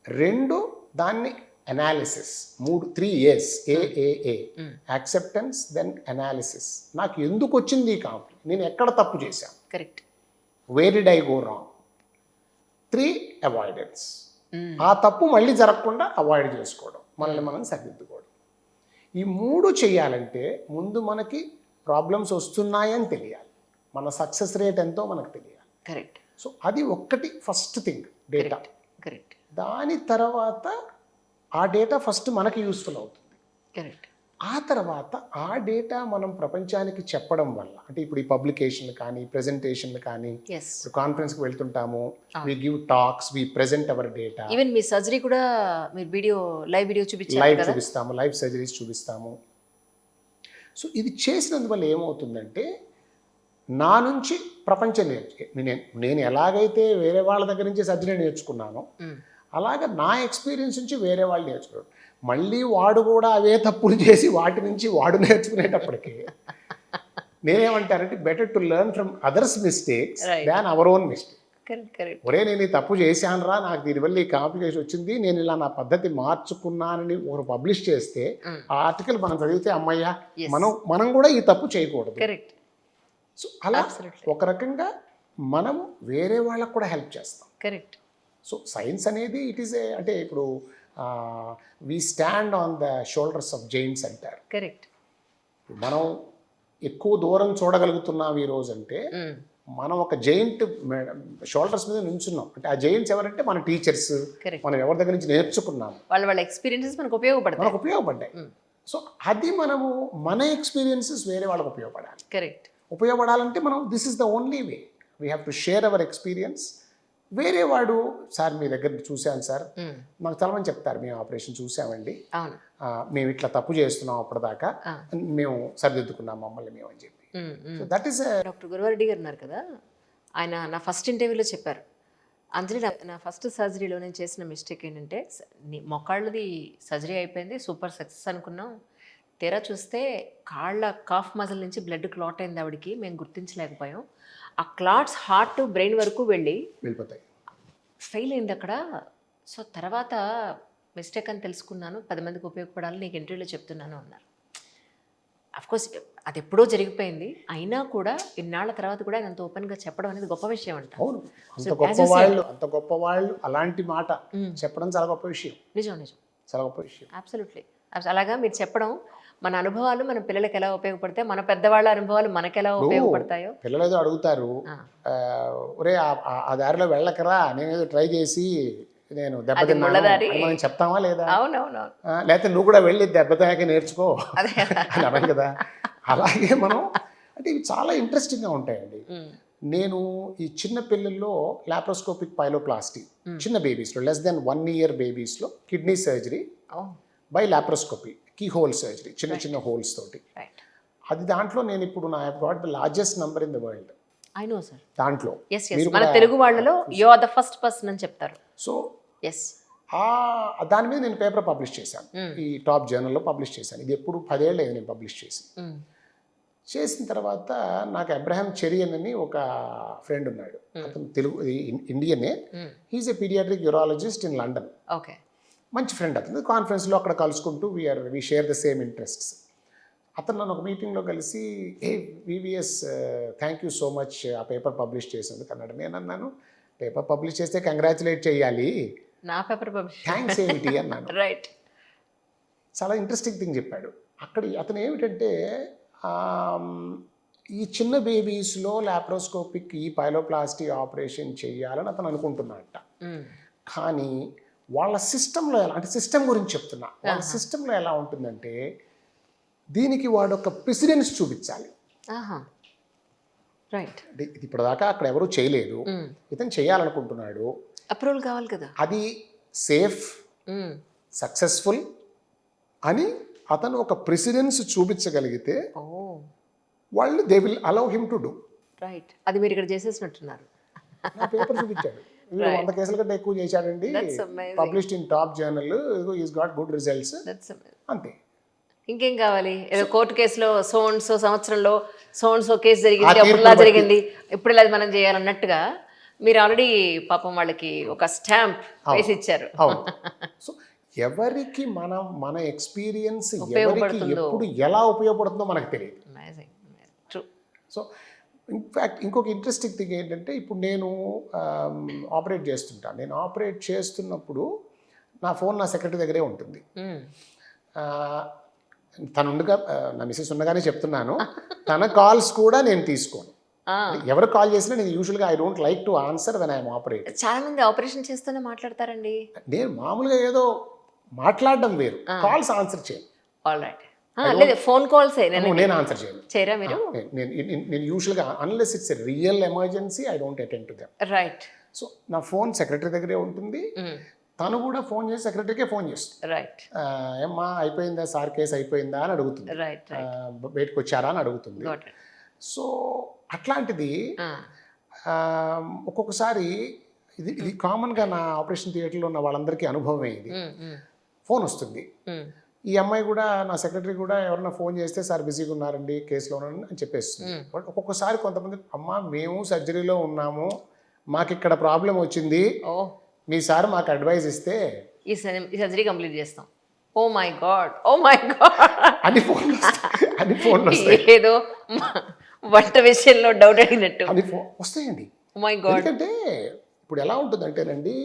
2 దాన్ని analysis. 3 A's, AAA, acceptance, then analysis. నాకు ఎందుకు వచ్చింది ఈ కాంప్లికేషన్, నేను ఎక్కడ తప్పు చేశాను, correct. Where did I go wrong. 3 avoidance. ఆ తప్పు మళ్ళీ జరగకుండా అవాయిడ్ చేసుకోవడం, మనల్ని మనం సరిదిద్దుకోవడం. ఈ 3 చేయాలంటే ముందు మనకి ప్రాబ్లమ్స్ వస్తున్నాయని తెలియాలి, మన సక్సెస్ రేట్ ఎంతో మనకు తెలియాలి. కరెక్ట్. సో అది ఒక్కటి ఫస్ట్ థింగ్, డేటా. కరెక్ట్. దాని తర్వాత ఆ డేటా ఫస్ట్ మనకి యూస్ఫుల్ అవుతుంది. కరెక్ట్. ఆ తర్వాత ఆ డేటా మనం ప్రపంచానికి చెప్పడం వల్ల, అంటే ఇప్పుడు ఈ పబ్లికేషన్లు కానీ ప్రెజెంటేషన్లు కానీ, ఎస్. ఇప్పుడు కాన్ఫరెన్స్కి వెళ్తుంటాము, we give talks, we present our data. Even మీ సర్జరీ కూడా మీరు లైవ్ వీడియో చూపించారు లైవ్ కదా. చూపిస్తాము, లైవ్ సర్జరీస్ చూపిస్తాము. సో ఇది చేసినందువల్ల ఏమవుతుందంటే నా నుంచి ప్రపంచం నేను ఎలాగైతే వేరే వాళ్ళ దగ్గర నుంచి సర్జరీ నేర్చుకున్నానో అలాగే నా ఎక్స్పీరియన్స్ నుంచి వేరే వాళ్ళు నేర్చుకున్నాడు. మళ్ళీ వాడు కూడా అవే తప్పులు చేసి వాటి నుంచి వాడు నేర్చుకునేటప్పటికీ నేనేమంటానంటే better to learn from others mistakes than our own mistake. Correct. Correct. ఒరే నేను ఈ తప్పు చేశానురా, నాకు దీనివల్ల ఈ కాంప్లికేషన్ వచ్చింది, నేను ఇలా నా పద్ధతి మార్చుకున్నానని ఒకరు పబ్లిష్ చేస్తే ఆ ఆర్టికల్ మనం చదివితే అమ్మయ్యా మనం కూడా ఈ తప్పు చేయకూడదు. కరెక్ట్. సో అలా ఒక రకంగా మనం వేరే వాళ్ళకు కూడా హెల్ప్ చేస్తాం. కరెక్ట్. సో సైన్స్ అనేది ఇట్ ఈస్ అంటే ఇప్పుడు we stand on the shoulders of giants అంటారు. కరెక్ట్. మనం ఎక్కువ దూరం చూడగలుగుతున్నాం ఈ రోజు అంటే మనం ఒక జైంట్ షోల్డర్స్ మీద నుంచున్నాం. అంటే ఆ జైంట్స్ ఎవరంటే మన టీచర్స్, మనం ఎవరి దగ్గర నుంచి నేర్చుకున్నాం, వాళ్ళ ఎక్స్పీరియన్సెస్ మనకు ఉపయోగపడ్డాయి. సో అది మనము మన ఎక్స్పీరియన్సెస్ వేరే వాళ్ళకి ఉపయోగపడాలి. కరెక్ట్. ఉపయోగపడాలంటే మనం this is the only way, we have to share our experience. వేరే వాడు సార్ మీ దగ్గర చూశాను సార్, మాకు చాలామంది చెప్తారు మేము ఆపరేషన్ చూసామండి, మేము ఇట్లా తప్పు చేస్తున్నాం అప్పటిదాకా, మేము సరిదిద్దుకున్నాం మమ్మల్ని మేము అని చెప్పి. So that is doctor Guruva Reddy గారు ఉన్నారు కదా, ఆయన నా ఫస్ట్ ఇంటర్వ్యూలో చెప్పారు, అంజలి నా ఫస్ట్ సర్జరీలో నేను చేసిన మిస్టేక్ ఏంటంటే మొకాళ్ళది సర్జరీ అయిపోయింది, సూపర్ సక్సెస్ అనుకున్నాం, తెర చూస్తే కాళ్ళ కాఫ్ మజిల్ నుంచి బ్లడ్ క్లాట్ అయింది ఆవిడకి, మేము గుర్తించలేకపోయాం, ఆ క్లాట్స్ హార్ట్ బ్రెయిన్ వరకు వెళ్ళిపోతాయి, ఫెయిల్ అయింది అక్కడ. సో తర్వాత మిస్టేక్ అని తెలుసుకున్నాను, 10 మందికి ఉపయోగపడాలని నీకు ఇంటర్వ్యూలో చెప్తున్నాను అన్నారు. అఫ్కోర్స్ అది ఎప్పుడో జరిగిపోయింది, అయినా కూడా ఇన్నాళ్ళ తర్వాత కూడా ఆయన అంత ఓపెన్గా చెప్పడం అనేది గొప్ప విషయం అంట. అవును, అంత గొప్ప వాళ్ళు అలాంటి మాట చెప్పడం చాలా గొప్ప విషయం. నిజం నిజం, చాలా గొప్ప విషయం. అబ్సల్యూట్లీ. అలాగా మీరు చెప్పడం, మన అనుభవాలు మన పిల్లలకి ఎలా ఉపయోగపడతాయి, మన పెద్దవాళ్ళ అనుభవాలు మనకు ఎలా ఉపయోగపడతాయో. పిల్లలు ఏదో అడుగుతారు, ఒరే ఆ దారిలో వెళ్ళకరా, నేనేదో ట్రై చేసి నేను దెబ్బతిన్నాను మనం చెప్తామా లేదా? అవునవును. లేకపోతే నువ్వు కూడా వెళ్ళి దెబ్బతాక నేర్చుకో అని అన్నాం కదా. అలాగే మనం అంటే ఇవి చాలా ఇంట్రెస్టింగ్గా ఉంటాయండి. నేను ఈ చిన్న పిల్లల్లో లాప్రోస్కోపిక్ పైలోప్లాస్టీ, చిన్న బేబీస్లో లెస్ దెన్ 1 year బేబీస్లో kidney surgery by laparoscopy, keyhole surgery, చిన్న చిన్న హోల్స్ తోటి. అది దాంట్లో నేను ఇప్పుడు I have got the largest number in the world. I know sir. దాంట్లో మన తెలుగు వాళ్ళలో you are the first person అని చెప్తారు. సో దాని మీద నేను పేపర్ పబ్లిష్ చేశాను, ఈ టాప్ జర్నల్లో పబ్లిష్ చేశాను. ఇది ఎప్పుడు 10 ఏళ్ళు నేను పబ్లిష్ చేసిన తర్వాత నాకు అబ్రహాం చెరియన్ అని ఒక ఫ్రెండ్ ఉన్నాడు, అతను తెలుగు ఇండియనే, he is a paediatric urologist in London. Okay, మంచి ఫ్రెండ్ అతను. కాన్ఫరెన్స్లో అక్కడ కలుసుకుంటూ we share the same interests. అతను నన్ను ఒక మీటింగ్లో కలిసి VVS thank you so much ఆ పేపర్ పబ్లిష్ చేసేందుకు అన్నాడు. నేను అన్నాను, పేపర్ పబ్లిష్ చేస్తే కంగ్రాచులేట్ చేయాలి, నా పేపర్ పబ్లిష్ థ్యాంక్స్ ఏమిటి అన్నాను. రైట్. చాలా ఇంట్రెస్టింగ్ థింగ్ చెప్పాడు. అక్కడ అతను ఏమిటంటే ఈ చిన్న బేబీస్లో లాప్రోస్కోపిక్ ఈ పైలోప్లాస్టీ ఆపరేషన్ చేయాలని అతను అనుకుంటున్నట్ట. కానీ వాళ్ళ సిస్టంలో ఎలా అంటే సిస్టమ్ గురించి చెప్తున్నా, వాళ్ళ సిస్టంలో ఎలా ఉంటుందంటే దీనికి వాడు ఒక ప్రెసిడెన్స్ చూపించాలి. ఆహా, రైట్. అంటే ఇది ఇప్పటిదాకా అక్కడ ఎవరూ చేయలేదు, ఇతను చేయాలనుకుంటున్నాడు, అప్రూవల్ కావాలి కదా. అది సేఫ్ సక్సెస్ఫుల్ అని అతను ఒక ప్రెసిడెన్స్ చూపించగలిగితే ఓ వాళ్ళు they will allow him to do. Right, అది మీరు ఇక్కడ చేసేసినట్టున్నారు. నా పేపర్ చూపించాడు, వీడు 100 కేసుల కంటే ఎక్కువ చేశాడండి, That's amazing. Published in top journal, is got good results, that's amazing. అంతే. ఇంకేం కావాలి? ఏదో కోర్టు కేసులో సో సంవత్సరంలో సో కేసు జరిగింది, ఆ తీర్పుని అప్పుడులా బట్టి. జరిగింది, ఇప్పుడు ఇలా మనం చేయాలన్నట్టుగా మీరు ఆల్రెడీ పాపం వాళ్ళకి ఒక స్టాంప్ వేసి ఇచ్చారు. అవును. సో ఎవరికి మన ఎక్స్పీరియన్స్ ఎవరికి ఉపయోగపడుతుందో. ఎప్పుడు ఎలా ఉపయోగపడుతుందో మనకు తెలియదు. Amazing, true. సో ఇన్ఫ్యాక్ట్ ఇంకొక ఇంట్రెస్టింగ్ థింగ్ ఏంటంటే ఇప్పుడు నేను ఆపరేట్ చేస్తుంటాను. నేను ఆపరేట్ చేస్తున్నప్పుడు నా ఫోన్ నా సెక్రటరీ దగ్గరే ఉంటుంది. ఆ, తను ఉండగా నా మిస్సెస్ ఉండగానే చెప్తున్నాను, తన కాల్స్ కూడా నేను తీసుకోను. ఎవరు కాల్ చేసినా నేను యూజువల్గా I don't like to answer when I'm operate. చాలా మంది ఆపరేషన్ చేస్తూనే మాట్లాడతారండి. నేను మామూలుగా ఏదో మాట్లాడడం వేరు, కాల్స్ ఆన్సర్ చేయను. All right. లేదు, ఫోన్ కాల్స్ నేను ఆన్సర్ చేయను. చేయరా మీరు? నేను యూజువల్గా unless it's a real emergency I don't attend to them. Right. So నా ఫోన్ సెక్రటరీ దగ్గరే ఉంటుంది. తను కూడా ఫోన్ చేసి సెక్రటరీకే ఫోన్ చేస్తుంది. రైట్, ఏమ్మా అయిపోయిందా సార్, కేసు అయిపోయిందా అని అడుగుతుంది, రైట్, బయటకు వచ్చారా అని అడుగుతుంది. Got it. సో అట్లాంటిది ఒక్కొక్కసారి ఇది కామన్గా నా ఆపరేషన్ థియేటర్లో ఉన్న వాళ్ళందరికీ అనుభవమే. ఇది ఫోన్ వస్తుంది, ఈ అమ్మాయి కూడా నా సెక్రటరీ కూడా ఎవరైనా ఫోన్ చేస్తే సార్ బిజీగా ఉన్నారండి కేసులో అని చెప్పేస్తుంది. బట్ ఒక్కొక్కసారి కొంతమంది అమ్మ మేము సర్జరీలో ఉన్నాము, మాకు ఇక్కడ ప్రాబ్లం వచ్చింది, ఓ మీ సార్ మాకు అడ్వైస్ ఇస్తే ఈ సర్జరీ కంప్లీట్ చేస్తాం. Oh my God, oh my God అని ఫోన్ వస్తాయి. ఏదో వంట విషయంలో డౌట్ అడిగినట్టు అని ఫోన్ వస్తాయండి. Oh my God. ఎందుకంటే ఇప్పుడు ఎలా ఉంటుందంటేనండి,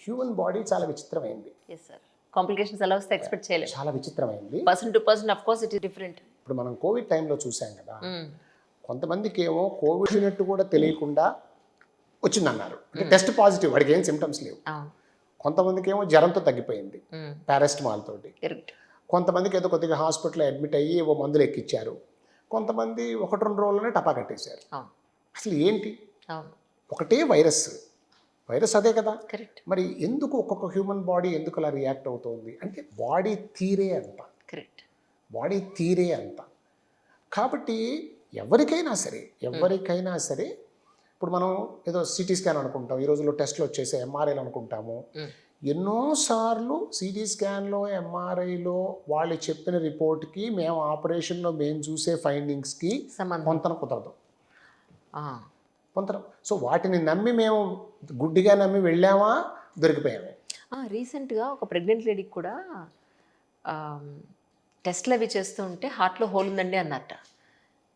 హ్యూమన్ బాడీ చాలా విచిత్రమైంది. ఎస్ సార్, కాంప్లికేషన్స్ ఎలా వస్తే ఎక్స్పెక్ట్ చేయలేము. చాలా విచిత్రమైంది. Person to person of course it is different. ఇప్పుడు మనం కోవిడ్ టైంలో చూసాం కదా, కొంతమందికి ఏమో కోవిడ్ వచ్చినట్టు కూడా తెలియకుండా వచ్చిందన్నారు, అంటే టెస్ట్ పాజిటివ్, వాడికి ఏం సిమ్టమ్స్ లేవు. కొంతమందికి ఏమో జ్వరంతో తగ్గిపోయింది పారాసిటమాల్ తోటి, కొంతమందికి ఏదో కొద్దిగా హాస్పిటల్లో అడ్మిట్ అయ్యి ఏవో మందులు ఎక్కిచ్చారు, కొంతమంది 1-2 రోజుల్లోనే టపా కట్టేశారు. అసలు ఏంటి? ఒకటే వైరస్ అదే కదా. కరెక్ట్. మరి ఎందుకు ఒక్కొక్క హ్యూమన్ బాడీ ఎందుకు అలా రియాక్ట్ అవుతుంది అంటే బాడీ తీరే అంత. కరెక్ట్. బాడీ తీరే అంత. కాబట్టి ఎవరికైనా సరే ఇప్పుడు మనం ఏదో సిటీ స్కాన్ అనుకుంటాం, ఈ రోజుల్లో టెస్ట్లు వచ్చేసి ఎంఆర్ఐలు అనుకుంటాము. ఎన్నోసార్లు సిటీ స్కాన్లో ఎంఆర్ఐలో వాళ్ళు చెప్పిన రిపోర్ట్కి మేము ఆపరేషన్లో మేము చూసే ఫైండింగ్స్కి పొంతన కుదరదు. పొంతన. సో వాటిని నమ్మి మేము గుడ్డిగా నమ్మి వెళ్ళామా, దొరికిపోయాము. రీసెంట్గా ఒక ప్రెగ్నెంట్ లేడీకి కూడా టెస్ట్లు అవి చేస్తూ ఉంటే హార్ట్లో హోల్ ఉందండి అన్నట్ట.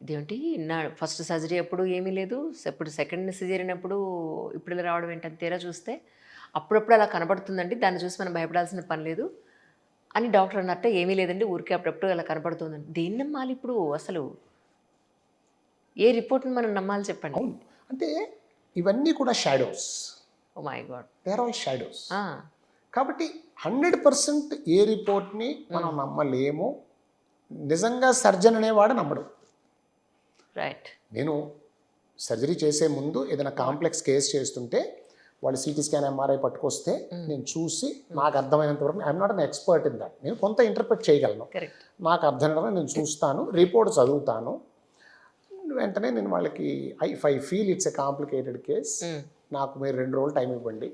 ఇదేంటి నా ఫస్ట్ సర్జరీ అప్పుడు ఏమీ లేదు, ఇప్పుడు సెకండ్ సిజేరియన్ అప్పుడు ఇప్పుడు ఇలా రావడం ఏంటని తీరా చూస్తే అప్పుడప్పుడు అలా కనబడుతుందండి, దాన్ని చూసి మనం భయపడాల్సిన పని లేదు అని డాక్టర్ అన్నట్ట. ఏమీ లేదండి, ఊరికే అప్పుడప్పుడు అలా కనబడుతుందండి. దేన్ని నమ్మాలి ఇప్పుడు? అసలు ఏ రిపోర్ట్ని మనం నమ్మాలి చెప్పండి? అవును, అంటే ఇవన్నీ కూడా shadows. Oh my God, they are all shadows. కాబట్టి 100% ఏ రిపోర్ట్ని మనం నమ్మలేము. నిజంగా సర్జన్ అనేవాడు నమ్మడు. రైట్. నేను సర్జరీ చేసే ముందు ఏదైనా కాంప్లెక్స్ కేసు చేస్తుంటే వాళ్ళు సిటీ స్కాన్ ఎంఆర్ఐ పట్టుకొస్తే నేను చూసి నాకు అర్థమైనంత వరకు, I'm not an expert in that, నేను కొంత ఇంటర్ప్రెట్ చేయగలను, నాకు అర్థమైనంత నేను చూస్తాను, రిపోర్ట్ చదువుతాను, వెంటనే నేను వాళ్ళకి if I feel it's a complicated case, నాకు మీరు 2 రోజులు టైం ఇవ్వండి,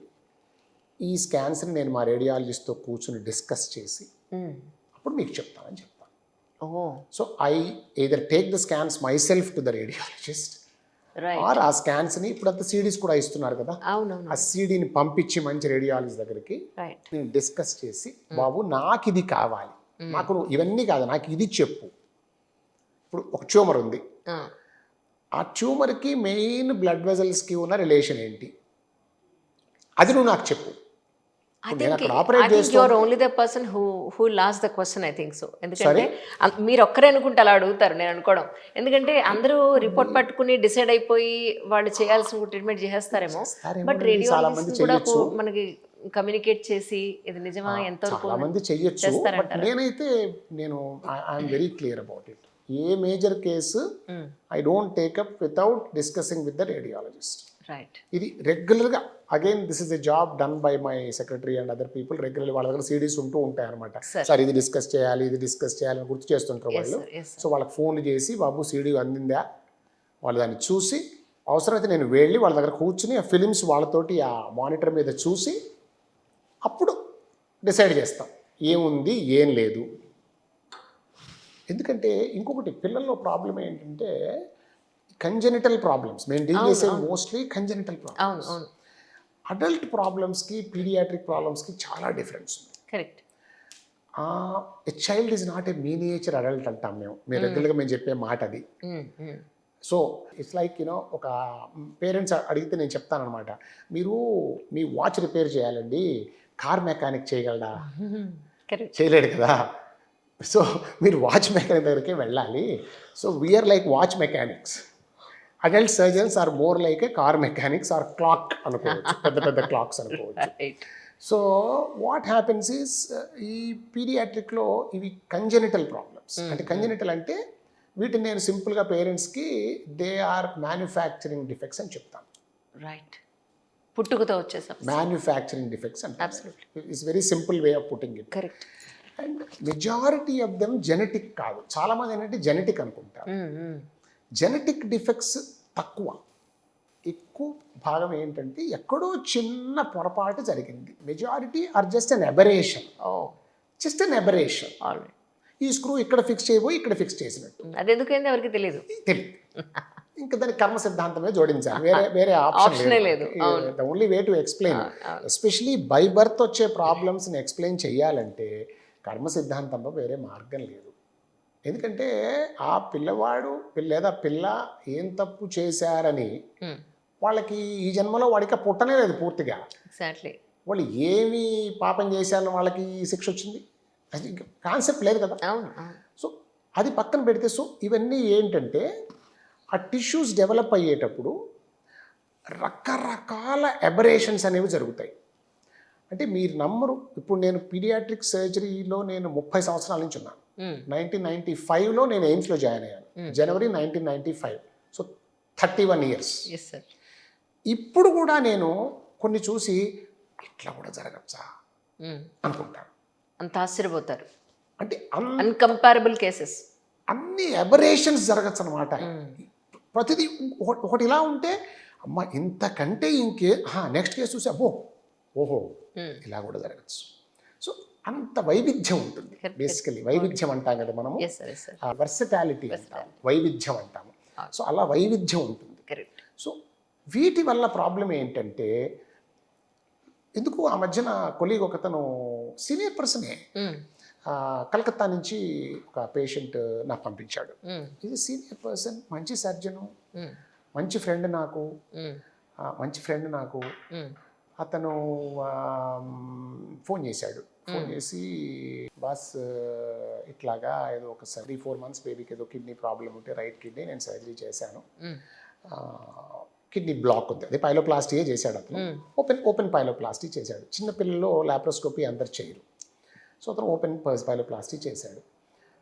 ఈ స్కాన్స్ని నేను మా రేడియాలజిస్ట్తో కూర్చుని డిస్కస్ చేసి అప్పుడు మీకు చెప్తానని చెప్తాను. So I either take the scans myself to the radiologist, or ఆ స్కాన్స్ని ఇప్పుడు అంతా సీడీస్ కూడా ఇస్తున్నారు కదా, ఆ సీడీని పంపించి మంచి రేడియాలజిస్ట్ దగ్గరికి నేను డిస్కస్ చేసి, బాబు నాకు ఇది కావాలి, నాకు ఇవన్నీ కాదు, నాకు ఇది చెప్పు. ఇప్పుడు ఒక ట్యూమర్ ఉంది, ఆ ట్యూమర్కి మెయిన్ బ్లడ్ వెజల్స్కి ఉన్న రిలేషన్ ఏంటి, అది నువ్వు నాకు చెప్పు. Only the person who last the question, I think so. ఎందుకంటే మీరు ఒక్కరే అనుకుంటే అలా అడుగుతారు, నేను అనుకోవడం. ఎందుకంటే అందరూ రిపోర్ట్ పట్టుకుని డిసైడ్ అయిపోయి వాళ్ళు చేయాల్సిన ట్రీట్మెంట్ చేసేస్తారేమో, బట్ రేడియాలజిస్ట్ కూడా మనకి కమ్యూనికేట్ చేసి ఇది నిజమా ఎంతవరకు చాలా మంది చెయ్యొచ్చు, బట్ చేస్తారంటారా? నేనైతే I'm very clear about it. A major case I don't take up without discussing with the radiologist. Right. ఇది రెగ్యులర్గా, again this is a job done by my secretary and other people. Regularly వాళ్ళ దగ్గర CDs ఉంటూ ఉంటాయి అనమాట. Sir ఇది discuss చేయాలి, ఇది డిస్కస్ చేయాలని గుర్తు చేస్తుంటారు వాళ్ళు. సో వాళ్ళకి ఫోన్లు చేసి, బాబు సిడీ అందిందా, వాళ్ళు దాన్ని చూసి, అవసరమైతే నేను వెళ్ళి వాళ్ళ దగ్గర కూర్చుని ఆ ఫిలిమ్స్ వాళ్ళతోటి ఆ మానిటర్ మీద చూసి అప్పుడు డిసైడ్ చేస్తాం ఏముంది ఏం లేదు. ఎందుకంటే ఇంకొకటి, పిల్లల్లో ప్రాబ్లం ఏంటంటే కంజెనిటల్ ప్రాబ్లమ్స్. మేము డీల్ చేసే మోస్ట్లీ కంజెనిటల్ ప్రాబ్లమ్స్. అడల్ట్ ప్రాబ్లమ్స్కి పీడియాట్రిక్ ప్రాబ్లమ్స్కి చాలా డిఫరెన్స్ ఉంది. Correct. A child is not a miniature adult అంటాం మేము రెగ్యులర్గా మేము చెప్పే మాట అది. సో ఇట్స్ లైక్ యూనో, ఒక పేరెంట్స్ అడిగితే నేను చెప్తానమాట, మీరు మీ వాచ్ రిపేర్ చేయాలండి, కార్ మెకానిక్ చేయగలడా? చేయలేడు కదా. సో మీరు వాచ్ మెకానిక్ దగ్గరికి వెళ్ళాలి. So we are like watch mechanics. Adult surgeons are more like A car mechanics are clock అనుకోవచ్చు, పెద్ద పెద్ద క్లాక్స్ అనుకోవచ్చు. సో వాట్ హ్యాపెన్స్ ఈస్, ఈ పీడియాట్రిక్లో ఇవి కంజెనిటల్ ప్రాబ్లమ్స్. అంటే కంజెనిటల్ అంటే వీటిని నేను సింపుల్గా పేరెంట్స్కి దే ఆర్ మ్యానుఫ్యాక్చరింగ్ డిఫెక్ట్స్ అని చెప్తాను. రైట్. పుట్టుకతో వచ్చేసాం. మ్యానుఫ్యాక్చరింగ్ డిఫెక్ట్స్ అంటే it's very simple way of putting it. Correct. And majority of them genetic కాదు. చాలామంది ఏంటంటే జెనెటిక్ అనుకుంటారు. జెనెటిక్ డిఫెక్ట్స్ తక్కువ. ఎక్కువ భాగం ఏంటంటే ఎక్కడో చిన్న పొరపాటు జరిగింది. Majority are just an aberration. Just an aberration. ఈ స్క్రూ ఇక్కడ ఫిక్స్ చేయబోయి ఇక్కడ ఫిక్స్ చేసినట్టు. అది ఎందుకైంది ఎవరికి తెలియదు. ఇంకా దాని కర్మ సిద్ధాంతమే జోడించాలి, వేరే ఆప్షన్ లేదు. The only way to explain, especially by birth వచ్చే ప్రాబ్లమ్స్ని ఎక్స్ప్లెయిన్ చేయాలంటే కర్మ సిద్ధాంతంలో వేరే మార్గం లేదు. ఎందుకంటే ఆ పిల్లవాడు లేదా పిల్ల ఏం తప్పు చేశారని వాళ్ళకి ఈ జన్మలో వాడికి పుట్టనే లేదు పూర్తిగా. ఎగ్జాక్ట్లీ. వాళ్ళు ఏమి పాపం చేశారని వాళ్ళకి శిక్ష వచ్చింది, అది కాన్సెప్ట్ లేదు కదా. సో అది పక్కన పెడితే, సో ఇవన్నీ ఏంటంటే ఆ టిష్యూస్ డెవలప్ అయ్యేటప్పుడు రకరకాల అబరేషన్స్ అనేవి జరుగుతాయి. అంటే మీరు నమ్మరు, ఇప్పుడు నేను పీడియాట్రిక్ సర్జరీలో నేను 30 సంవత్సరాల నుంచి ఉన్నాను. 1995లో నేను ఎయిమ్స్లో జాయిన్ అయ్యాను, జనవరి 1995. So 31 years. ఇప్పుడు కూడా నేను కొన్ని చూసి ఇట్లా కూడా జరగచ్చా అనుకుంటాను. అంత ఆశ్చర్యపోతారు. అంటే అన్కంపారబుల్ కేసెస్, అన్ని అబరేషన్స్ జరగచ్చు అనమాట. ప్రతిదీ ఒకటి ఇలా ఉంటే అమ్మ ఇంతకంటే నెక్స్ట్ కేసు చూసి ఓహో ఇలా కూడా జరగచ్చు. సో అంత వైవిధ్యం ఉంటుంది. బేసికలీ వైవిధ్యం అంటాం కదా మనము, వర్సటాలిటీ అంటాం, వైవిధ్యం అంటాము. సో అలా వైవిధ్యం ఉంటుంది. సో వీటి వల్ల ప్రాబ్లం ఏంటంటే, ఎందుకు ఆ మధ్యన కొలీగ్ ఒకతను సీనియర్ పర్సనే కలకత్తా నుంచి ఒక పేషెంట్ నాకు పంపించాడు. ఇది సీనియర్ పర్సన్, మంచి సర్జను, మంచి ఫ్రెండ్ నాకు. అతను ఫోన్ చేశాడు. ఫోన్ చేసి, బాస్ ఇట్లాగా ఏదో ఒక 3-4 months బేబీకి ఏదో కిడ్నీ ప్రాబ్లం ఉంటే, రైట్ కిడ్నీ, నేను సర్జరీ చేశాను, కిడ్నీ బ్లాక్ ఉంది, అదే పైలోప్లాస్టీ చేశాడు అతను. ఓపెన్ పైలోప్లాస్టీ చేశాడు. చిన్నపిల్లల్లో లాప్రోస్కోపీ అందరు చేయరు. సో అతను ఓపెన్ పైలోప్లాస్టీ చేశాడు.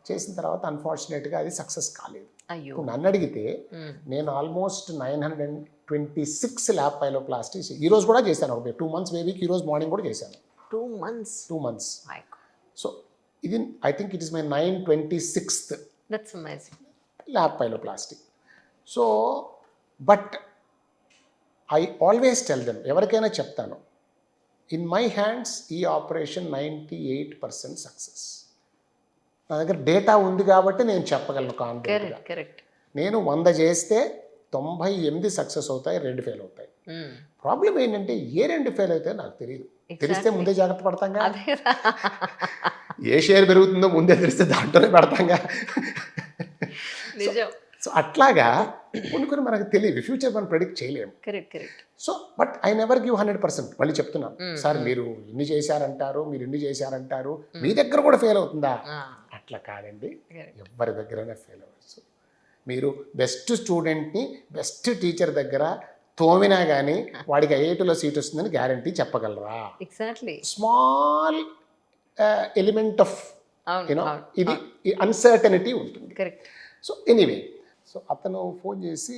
చేసిన తర్వాత అన్ఫార్చునేట్గా అది సక్సెస్ కాలేదు. నన్ను అడిగితే నేను ఆల్మోస్ట్ 926 ల్యాబ్ పైలోప్లాస్టీ ఈరోజు కూడా చేశాను. 2 months బేబీకి ఈరోజు మార్నింగ్ కూడా చేశాను. 2 months. సో ఇది I think it is my 926th lab pyeloplasty. So but I always tell them, ఎవరికైనా చెప్తాను, ఇన్ మై హ్యాండ్స్ ఈ ఆపరేషన్ 98% సక్సెస్. నా దగ్గర డేటా ఉంది కాబట్టి నేను చెప్పగలను కాన్ఫిడెంట్గా. నేను 100 చేస్తే 98 సక్సెస్ అవుతాయి, 2 ఫెయిల్ అవుతాయి. ప్రాబ్లం ఏంటంటే ఏ 2 ఫెయిల్ అవుతాయో నాకు తెలియదు. తెలిస్తే ముందే జాగ్రత్త పడతాంగా. ఏ షేర్ పెరుగుతుందో ముందే తెలిస్తే దాంట్లోనే పడతాంగా. సో అట్లాగా కొన్ని మనకు తెలియదు, ఫ్యూచర్ మనం ప్రెడిక్ట్ చేయలేము. So but I never give 100%. మళ్ళీ చెప్తున్నాను, సార్ మీరు ఇన్ని చేశారంటారు, మీ దగ్గర కూడా ఫెయిల్ అవుతుందా? అట్లా కాదండి, ఎవరి దగ్గరైనా ఫెయిల్ అవ్వచ్చు. మీరు బెస్ట్ స్టూడెంట్ని బెస్ట్ టీచర్ దగ్గర తోమినా కానీ వాడికి ఐఐటీలో సీట్ వస్తుందని గ్యారంటీ చెప్పగలరా? ఎగ్జాక్ట్లీ. స్మాల్ ఎలిమెంట్ ఆఫ్ అవును, యూనో అవును, ఇది అన్సర్టనిటీ ఉంటుంది. కరెక్ట్. సో ఎనీవే, సో అతను ఫోన్ చేసి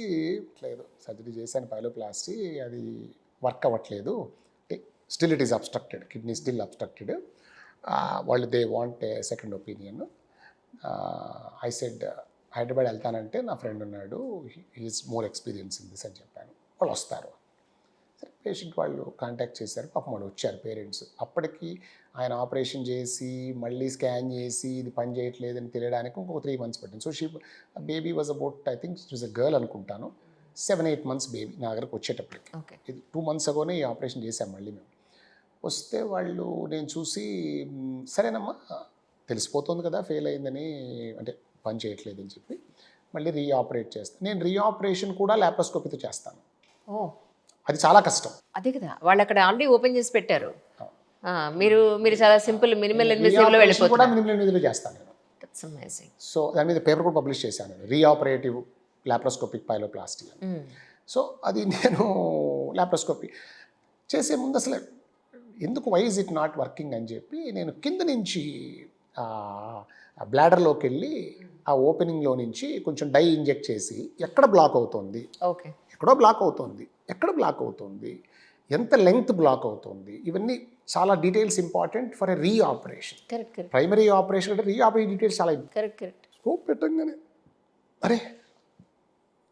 ఇట్లా ఏదో సర్జరీ చేశాను పైలోప్లాస్టీ, అది వర్క్ అవ్వట్లేదు, still it is obstructed, kidney still obstructed, వాళ్ళు they want a second opinion. I said Hyderabad వెళ్తానంటే నా ఫ్రెండ్ ఉన్నాడు, he is more experience in this అని చెప్పాను. వాళ్ళు వస్తారు. సరే పేషెంట్ వాళ్ళు కాంటాక్ట్ చేశారు, పాపం వాళ్ళు వచ్చారు పేరెంట్స్. అప్పటికి ఆయన ఆపరేషన్ చేసి మళ్ళీ స్కాన్ చేసి ఇది పని చేయట్లేదని తెలియడానికి ఇంకొక 3 months పట్టింది. So baby was about, I think it was a girl అనుకుంటాను, 7-8 months బేబీ నా దగ్గరకు వచ్చేటప్పటికి. ఓకే. ఇది 2 months అగోనే ఈ ఆపరేషన్ చేశాం మళ్ళీ మేము. వస్తే వాళ్ళు నేను చూసి సరేనమ్మా తెలిసిపోతుంది కదా ఫెయిల్ అయిందని, అంటే పని చేయట్లేదు అని చెప్పి మళ్ళీ రీఆపరేట్ చేస్తాను. నేను రీఆపరేషన్ కూడా ల్యాప్రోస్కోపీతో చేస్తాను. ఓ, అది చాలా కష్టం. అదే కదా, వాళ్ళు అక్కడ ఆల్రెడీ ఓపెన్ చేసి పెట్టారు. మీరు మీరు చాలా సింపుల్ మినిమల్ ఇన్వెసివ్లో కూడా వెళ్ళిపోతున్నారు. మినిమం నిధులు చేస్తాను నేను. That's amazing. సో దాని మీద పేపర్ కూడా పబ్లిష్ చేశాను నేను, రీఆపరేటివ్ లాప్రోస్కోపిక్ పైలోప్లాస్టీ అని. సో అది నేను లాప్రోస్కోపీ చేసే ముందు అసలు ఎందుకు why is it not working అని చెప్పి నేను కింద నుంచి బ్లాడర్లోకి వెళ్ళి ఆ ఓపెనింగ్లో నుంచి కొంచెం డై ఇంజెక్ట్ చేసి ఎక్కడ బ్లాక్ అవుతుంది, ఓకే, ఎక్కడో బ్లాక్ అవుతుంది, ఎక్కడ బ్లాక్ అవుతుంది, ఎంత లెంగ్త్ బ్లాక్ అవుతుంది, ఇవన్నీ చాలా details important for a reoperation. Correct correct primary operation అంటే రీఆపరేషన్ డీటెయిల్స్ చాలా కరెక్ట్ కరెక్ట్. స్కోప్ పెట్టంగానే అరే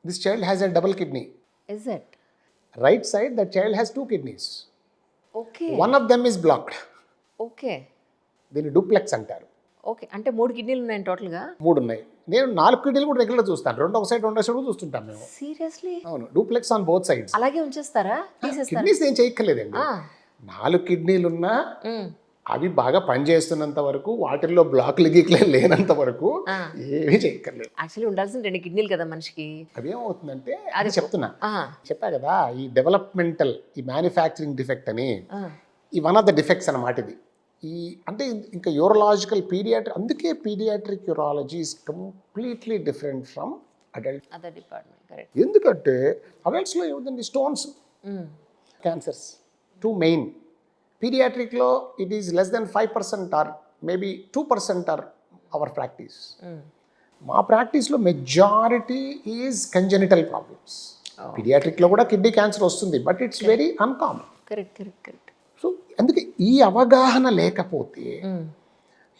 this child has a double kidney, is it? Right side that child has 2 kidneys, okay one of them is blocked. Okay దీన్ని duplex అంటారు. Okay, అంటే 3 కిడ్నీలు ఉన్నాయి టోటల్గా? 3 ఉన్నాయి. నేను 4 కిడ్నీలు కూడా రెగ్యులర్ చూస్తాను, రెండు ఒక సైడ్ కూడా చూస్తుంటాం మేము. సీరియస్లీ? అవును, డూప్లెక్స్ ఆన్ బోత్ సైడ్స్. అలాగే ఉంచేస్తారా? తీసేస్తారా? కిడ్నీస్ నేను చేయక్కర్లేదండి. 4 కిడ్నీలు ఉన్నా అవి బాగా పనిచేస్తున్నంత వరకు, వాటిల్లో బ్లాక్లు గీక్లే లేనంత వరకు ఏమీ చేయక్కర్లేదు. యాక్చువల్లీ ఉండాల్సిన 2 కిడ్నీలు కదా మనిషికి. అవి ఏమవుతుందంటే అది చెప్పా కదా, ఈ డెవలప్మెంటల్, ఈ మ్యానుఫ్యాక్చరింగ్ డిఫెక్ట్ అని, ఈ వన్ ఆఫ్ ద డిఫెక్ట్స్ అన్నమాట ఇది. ఈ అంటే ఇంకా యూరలాజికల్ అందుకే paediatric urology is completely different from adult other department. Correct. ఎందుకంటే అడల్ట్స్లో ఏముందండి, స్టోన్స్, క్యాన్సర్స్ 2 మెయిన్. పీడియాట్రిక్లో it is less than 5% or maybe 2% or our practice. మా ప్రాక్టీస్లో మెజారిటీ ఈజ్ కంజెనిటల్ ప్రాబ్లమ్స్. పీడియాట్రిక్లో కూడా కిడ్నీ క్యాన్సర్ వస్తుంది, but it's very uncommon. Correct correct correct. So అందుకే ఈ అవగాహన లేకపోతే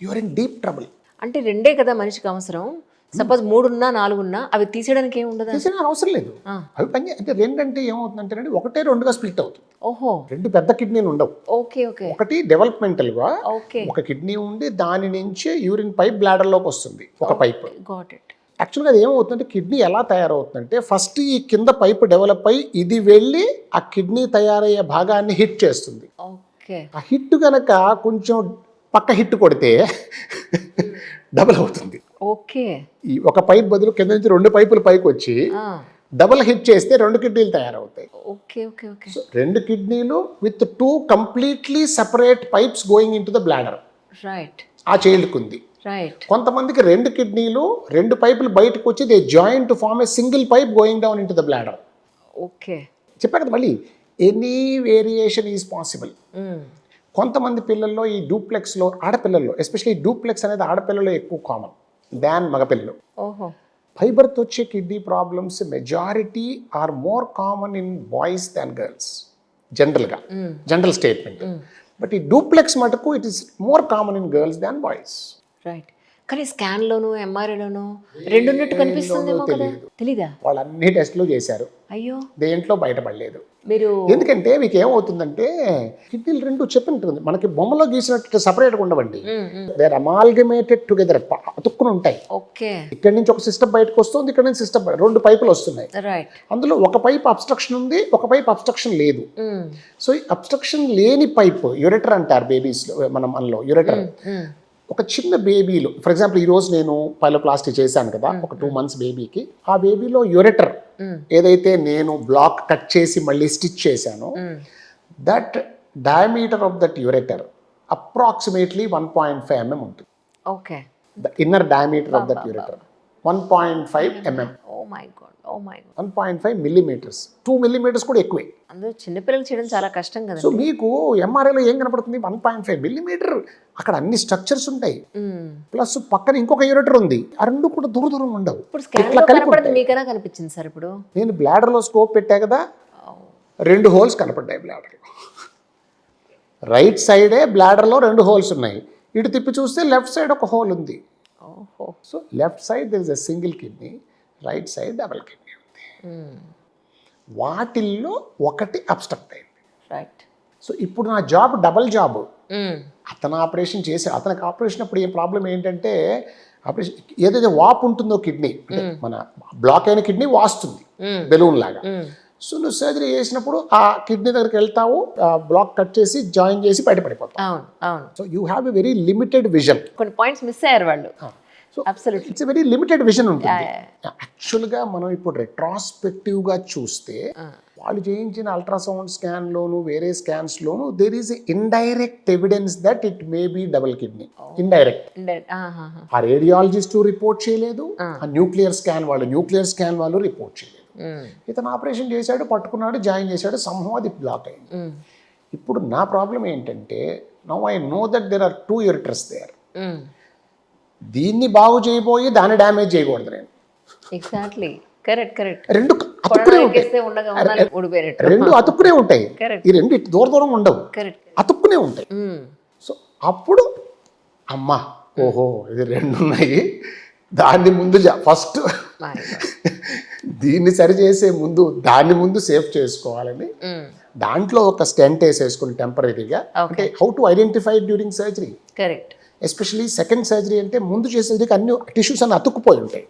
యూఆర్ ఇన్ డీప్ ట్రబుల్. అంటే 2 కదా మనిషికి అవసరం. సపోజ్ 3 ఉన్నా 4 ఉన్నా అవి తీసేయడానికి ఏమి ఉండదు. తీసిన అవసరం లేదు. అవి పని అంటే 2 అంటే ఏమవుతుందంటే 1 2గా స్ప్లిట్ అవుతుంది. ఓహో, 2 పెద్ద కిడ్నీలు ఉండవు. Okay okay. ఒకటి డెవలప్మెంటల్గా ఓకే, ఒక కిడ్నీ ఉండి దాని నుంచి యూరిన్ పైప్ బ్లాడర్లోకి వస్తుంది ఒక పైప్. Got it. యాక్చువల్గా అది ఏమవుతుందంటే కిడ్నీ ఎలా తయారవుతుందంటే ఫస్ట్ ఈ కింద పైప్ డెవలప్ అయ్యి ఇది వెళ్ళి ఆ కిడ్నీ తయారయ్యే భాగాన్ని హిట్ చేస్తుంది. ఓకే, ఆ హిట్ కనుక కొంచెం పక్క హిట్ కొడితే డబుల్ అవుతుంది. ఓకే, ఈ ఒక పైప్ బదులు కింద నుంచి 2 పైపులు పైకి వచ్చి డబుల్ హిట్ చేస్తే 2 కిడ్నీలు తయారవుతాయి. Okay okay okay. సో 2 కిడ్నీలు with 2 completely separate pipes going in to the bladder. Right. ఆ చైల్డ్కి ఉంది. రైట్. కొంతమందికి 2 కిడ్నీలు 2 పైపులు బయటకు వచ్చి they join to form a single pipe going down into the bladder. Okay, చెప్పా కదా మళ్ళీ ఎనీ వేరియేషన్ ఈజ్ పాసిబుల్. కొంతమంది పిల్లల్లో ఈ డూప్లెక్స్లో, ఆడపిల్లల్లో ఎస్పెషల్లీ డూప్లెక్స్ అనేది ఆడపిల్లల్లో ఎక్కువ కామన్ దాన్ మగపిల్లలు. ఓహో, ఫైబర్తో వచ్చే kidney problems majority are more common in boys than girls జనరల్గా, జనరల్ స్టేట్మెంట్. బట్ ఈ డూప్లెక్స్ మటుకు it is more common in girls than boys. Right. కానీ స్కాన్లోను ఎంఆర్ఐలోను 2 ఉన్నట్టు కనిపిస్తుందేమో కదా, తెలీదా? వాళ్ళు అన్ని టెస్టులు చేశారు, అయ్యో దేంట్లో బయటపడలేదు. మీరు ఎందుకంటే మీకు ఏమవుతుందంటే కిడ్నీలు 2 చెప్పినట్టుంది, మనకి బొమ్మలో గీసినట్టు సపరేట్గా ఉండవండి. దే ఆర్ అమాల్గమేటెడ్ టుగెదర్, అతుక్కుని ఉంటాయి. ఓకే, ఇక్కడ నుంచి ఒక సిస్టమ్ బయటకు వస్తుంది, ఇక్కడ నుంచి సిస్టమ్ 2 పైపులు వస్తున్నాయి. రైట్. అందులో ఒక పైప్ అబ్స్ట్రక్షన్ ఉంది, ఒక పైప్ అబ్స్ట్రక్షన్ లేదు. సో ఈ అబ్స్ట్రక్షన్ లేని పైప్ యురెటర్ అంటారు బేబీస్లో, మనలో యురెటర్. ఒక చిన్న బేబీలో ఫర్ ఎగ్జాంపుల్ ఈరోజు నేను పైలోప్లాస్టీ చేశాను కదా ఒక 2 months బేబీకి, ఆ బేబీలో యురెటర్ ఏదైతే నేను బ్లాక్ కట్ చేసి మళ్ళీ స్టిచ్ చేశానో that diameter of that ureter approximately 1.5 mm ఉంటుంది. Okay, the inner diameter of that ureter 1.5 mm. Oh my God. Oh my God. 1.5 millimetres, 2 millimetres కూడా ఎక్కువే. అందులో చిన్నపిల్లలు చేయడం చాలా కష్టం కదా. సో మీకు ఎంఆర్ఐలో ఏం కనపడుతుంది? 1.5 మిల్లీమీటర్, అక్కడ అన్ని స్ట్రక్చర్స్ ఉంటాయి, ప్లస్ పక్కన ఇంకొక యూనిటర్ ఉంది, ఆ రెండు కూడా దూరం దూరం ఉండవు. ఇప్పుడు స్కాన్ ఇట్లా లో కలిపి కనపడదు, ఉంటాయి. మీకైనా కనిపించింది సార్ ఇప్పుడు? నేను బ్లాడర్లో స్కోప్ పెట్టా కదా, 2 హోల్స్ కనపడ్డాయి బ్లాడర్లో. రైట్ సైడే బ్లాడర్లో 2 హోల్స్ ఉన్నాయి, ఇటు తిప్పి చూస్తే లెఫ్ట్ సైడ్ ఒక హోల్ ఉంది. ఓహో. So left side there is a single kidney, right side double kidney ఉంది. వాటిల్లో ఒకటి అబ్స్ట్రక్ట్ అయింది. రైట్. సో ఇప్పుడు నా జాబ్ డబల్ జాబ్. అతను ఆపరేషన్ చేసి, అతనికి ఆపరేషన్ అప్పుడు ఏం ప్రాబ్లం ఏంటంటే, ఆపరేషన్ ఏదైతే వాపు ఉంటుందో కిడ్నీ, అంటే మన బ్లాక్ అయిన కిడ్నీ వాస్తుంది బెలూన్ లాగా. సో నువ్వు సర్జరీ చేసినప్పుడు ఆ కిడ్నీ దగ్గరికి వెళ్తావు, బ్లాక్ కట్ చేసి జాయిన్ చేసి బయటపడిపోతావు. అవును అవును. So you have a very limited vision. కొన్ని పాయింట్స్ మిస్ అయ్యారు వాళ్ళు. So absolutely. It's very limited vision ఉంటుంది. యాక్చువల్గా మనం ఇప్పుడు రెట్రాస్పెక్టివ్గా చూస్తే వాళ్ళు చేయించిన అల్ట్రాసౌండ్ స్కాన్లోను వేరే స్కాన్స్లోను there is indirect evidence that it may be double kidney. Indirect. ఆ రేడియాలజిస్టు రిపోర్ట్ చేయలేదు, ఆ న్యూక్లియర్ స్కాన్ వాళ్ళు రిపోర్ట్ చేయలేదు. ఇతను ఆపరేషన్ చేశాడు, పట్టుకున్నాడు, జాయిన్ చేశాడు, సంభవం అది బ్లాక్ అయింది. ఇప్పుడు నా ప్రాబ్లం ఏంటంటే, now I know that there are 2 ureters there. దీన్ని బాగు చేయబోయి దాన్ని డ్యామేజ్ చేయకూడదు నేను. ఎగ్జాక్ట్లీ. Correct correct. రెండు అతుక్కునే ఉంటాయి, రెండు అతుక్కునే ఉంటాయి. ఈ రెండు దూర దూరం ఉండవు, అతుక్కునే ఉంటాయి. సో అప్పుడు అమ్మా, ఓహో ఇది 2 ఉన్నాయి, దాన్ని ముందు ఫస్ట్ దీన్ని సరి చేసే ముందు దాన్ని ముందు సేఫ్ చేసుకోవాలని దాంట్లో ఒక స్టెంట్ వేసేసుకుని టెంపరీగా. అంటే how to identify during surgery. Correct. Especially second surgery అంటే ముందు చేసేసరికి అన్ని టిష్యూస్ అన్ని అతుక్కుపోయి ఉంటాయి.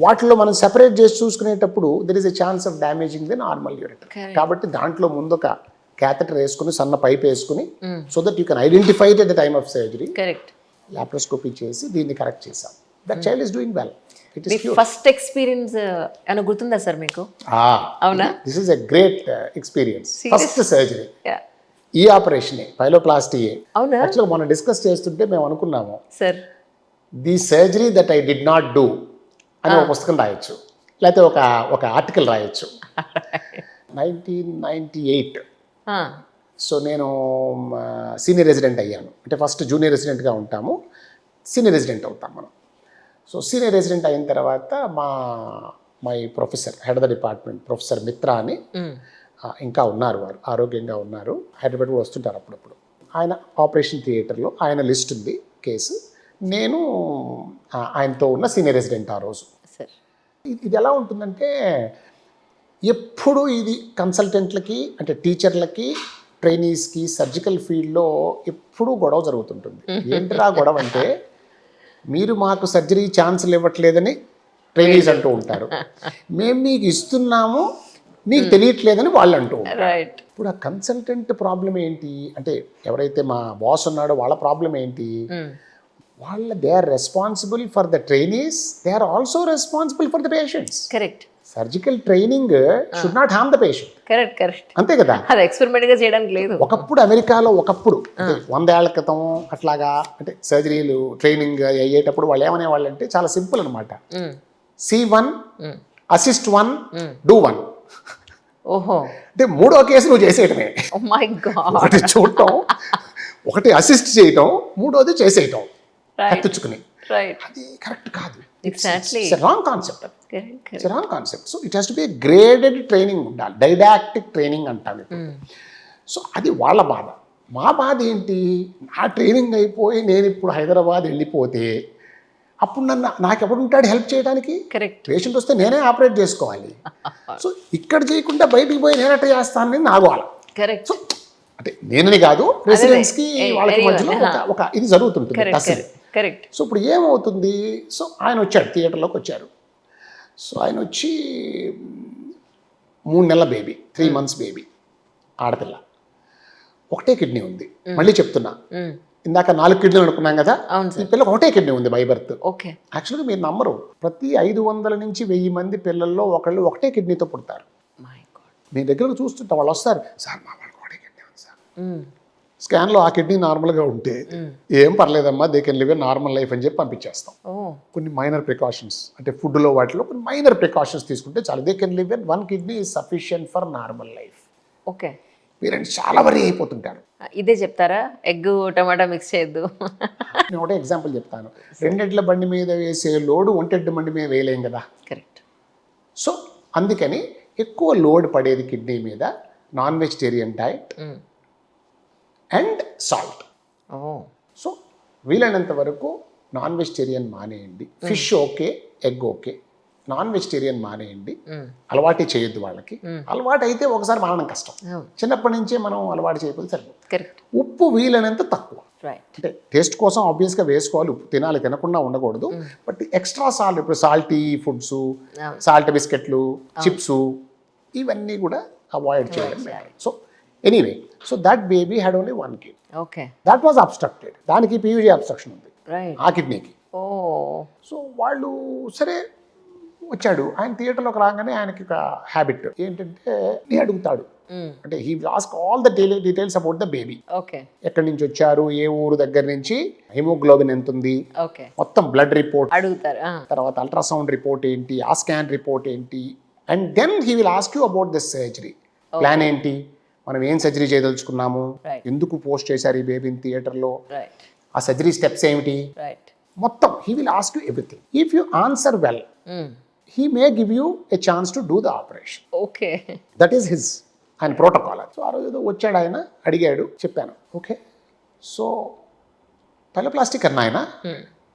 వాటిలో మనం సెపరేట్ చేసి చూసుకునేటప్పుడు there is a chance of damaging the normal ureter. కాబట్టి దాంట్లో ముందు ఒక క్యాథెటర్ వేసుకుని, సన్న పైప్ వేసుకుని, so that you can identify it at the time of surgery. Correct. Laparoscopy చేసి దీన్ని కరెక్ట్ చేసాం. That child is doing well. It is first experience అని గుర్తుందా సార్ మీకు? అవునా? This is a great experience. First surgery ఈ ఆపరేషనే, పైలోప్లాస్టీయే. అవునా? యాక్చువల్గా మనం డిస్కస్ చేస్తుంటే మేము అనుకున్నాము, sir the surgery that I did not do అని ఒక పుస్తకం రాయొచ్చు, లేకపోతే ఒక ఆర్టికల్ రాయొచ్చు. 1998 సో నేను సీనియర్ రెసిడెంట్ అయ్యాను. అంటే ఫస్ట్ జూనియర్ రెసిడెంట్గా ఉంటాము, సీనియర్ రెసిడెంట్ అవుతాం మనం. సో సీనియర్ రెసిడెంట్ అయిన తర్వాత my professor, head of the department, professor Mitra అని ఇంకా ఉన్నారు, వారు ఆరోగ్యంగా ఉన్నారు, హైదరాబాద్ కూడా వస్తుంటారు అప్పుడప్పుడు. ఆయన ఆపరేషన్ థియేటర్లో ఆయన లిస్ట్ ఉంది, కేసు. నేను ఆయనతో ఉన్న సీనియర్ రెసిడెంట్ ఆ రోజు. ఇది ఎలా ఉంటుందంటే, ఎప్పుడు ఇది కన్సల్టెంట్లకి, అంటే టీచర్లకి, ట్రైనీస్కి సర్జికల్ ఫీల్డ్లో ఎప్పుడూ గొడవ జరుగుతుంటుంది. ఏంటిరా గొడవ అంటే, మీరు మాకు సర్జరీ ఛాన్సులు ఇవ్వట్లేదని ట్రైనీస్ అంటూ ఉంటారు, మేము మీకు ఇస్తున్నాము మీకు తెలియట్లేదని వాళ్ళు అంటూ ఉంటారు. ఇప్పుడు ఆ కన్సల్టెంట్ ప్రాబ్లం ఏంటి అంటే, ఎవరైతే మా బాస్ ఉన్నాడో వాళ్ళ ప్రాబ్లం ఏంటి, they are responsible for the trainees, they are also responsible for the patients. Correct. Surgical training should not harm the patient. Correct correct. అంతే కదా? అది ఎక్స్పెరిమెంట్ గా చేయడానికి లేదు. ఒకప్పుడు అమెరికాలో, ఒకప్పుడు 100 ఏళ్ల క్రితం అట్లాగా, అంటే సర్జరీలు ట్రైనింగ్ అయ్యేటప్పుడు వాళ్ళు ఏమనేవాళ్ళు అంటే, చాలా సింపుల్ అనమాట, C1 అసిస్ట్ 1 డూ 1. ఓహో. అంటే 3వ కేసు నువ్వు చేసేయటమే. ఓ మై గాడ్. ఒకటి చూడటం, ఒకటి అసిస్ట్ చేయటం, 3వది చేసేయటం కత్తించుకుని. అది కరెక్ట్ కాదు. Wrong concept. Wrong concept. So it has to be graded training ఉండాలి, డైడాక్టిక్ ట్రైనింగ్ అంటాను. సో అది వాళ్ళ బాధ. మా బాధ ఏంటి, నా ట్రైనింగ్ అయిపోయి నేను ఇప్పుడు హైదరాబాద్ వెళ్ళిపోతే అప్పుడు నాకెవడు ఉంటాడు హెల్ప్ చేయడానికి? కరెక్ట్. పేషెంట్ వస్తే నేనే ఆపరేట్ చేసుకోవాలి. సో ఇక్కడ చేయకుండా బయటికి పోయి నేనట్టు చేస్తానని నా గోల. కరెక్ట్. సో అంటే నేనని కాదు, రెసిడెంట్స్కి వాళ్ళకి మధ్యలో ఒక ఇది జరుగుతుంటుంది. కరెక్ట్. సో ఇప్పుడు ఏమవుతుంది, సో ఆయన వచ్చాడు, థియేటర్లోకి వచ్చారు. సో ఆయన వచ్చి 3 నెలల బేబీ, 3 months బేబీ, ఆడపిల్ల, ఒకటే కిడ్నీ ఉంది. మళ్ళీ చెప్తున్నా, ఇందాక 4 కిడ్నీలు అనుకున్నాం కదా, ఈ పిల్లకి ఒకటే కిడ్నీ ఉంది బై బర్త్. ఓకే. యాక్చువల్గా మీరు నమ్మరు, ప్రతి 500 నుంచి 1000 మంది పిల్లల్లో ఒకళ్ళు ఒకటే కిడ్నీతో పుడతారు. మీ దగ్గరకు చూస్తుంటే వాళ్ళు వస్తారు, సార్ మా వాళ్ళకి ఒకటే కిడ్నీ ఉంది సార్, స్కాన్లో ఆ కిడ్నీ నార్మల్గా ఉంటే ఏం పర్లేదమ్మా, they can live a normal life అని చెప్పి పంపించేస్తాం. ఓ కొన్ని మైనర్ ప్రికాషన్స్ అంటే ఫుడ్లో వాటిలో కొన్ని మైనర్ ప్రికాషన్స్ తీసుకుంటే చాలు, they can live on 1 kidney is sufficient for normal life. Okay. Parents చాలా వరీ అయిపోతుంటారు. ఇదే చెప్తారా, ఎగ్ టమాటా మిక్స్ చేయొద్దు? నేను ఒకటే ఎగ్జాంపుల్ చెప్తాను. 2 ఎడ్ల బండి మీద వేసే లోడు 1 ఎడ్ల బండి మీద వేయలేం కదా. కరెక్ట్. సో అందుకని ఎక్కువ లోడ్ పడేది కిడ్నీ మీద non vegetarian diet and salt. Oh so వీలైనంత వరకు నాన్ వెజిటేరియన్ మానేయండి. Fish okay, egg okay, non vegetarian మానేయండి. అలవాటు చేయొద్దు వాళ్ళకి. అలవాటు అయితే ఒకసారి మానడం కష్టం. చిన్నప్పటి నుంచే మనం అలవాటు చేయకపోతే సరిపోదు. కరెక్ట్. ఉప్పు వీలైనంత తక్కువ. రైట్. అంటే టేస్ట్ కోసం ఆబ్వియస్గా వేసుకోవాలి, ఉప్పు తినాలి, తినకుండా ఉండకూడదు. బట్ ఎక్స్ట్రా సాల్ట్, ఇప్పుడు సాల్టీ ఫుడ్స్, సాల్ట్ బిస్కెట్లు, చిప్స్, ఇవన్నీ కూడా అవాయిడ్ చేయడం. So anyway, so that baby had only 1 kid. Okay. That was obstructed. దానికి పీయూజీ అబ్స్ట్రక్షన్ ఉంది రైట్. ఆ కిడ్నీకి. ఓ సో వాళ్ళు సరే వచ్చాడు. ఆయన థియేటర్లోకి రాగానే ఆయనకి ఒక హ్యాబిట్ ఏంటంటే నీ అడుగుతాడు. అంటే he will ask all the details about the baby. Okay. ఎక్కడి నుంచి వచ్చారు, ఏ ఊరు దగ్గర నుంచి, హిమోగ్లోబిన్ ఎంత ఉంది, ఓకే, మొత్తం బ్లడ్ రిపోర్ట్ అడుగుతారు. తర్వాత అల్ట్రాసౌండ్ రిపోర్ట్ ఏంటి, ఆ స్కాన్ రిపోర్ట్ ఏంటి, and then he will ask you about this surgery plan ఏంటి, మనం ఏం సర్జరీ చేయదలుచుకున్నాము, ఎందుకు పోస్ట్ చేశారు ఈ బేబీని థియేటర్లో, రైట్, ఆ సర్జరీ స్టెప్స్ ఏమిటి, రైట్, మొత్తం he will ask you everything. If you answer well, he may give you a chance to do the operation. Okay. That is his ఆయన ప్రోటోకాల్. సో ఆ రోజు ఏదో వచ్చాడు, ఆయన అడిగాడు, చెప్పాను ఓకే. సో పहले ప్లాస్టిక్ అన్నా ఆయన,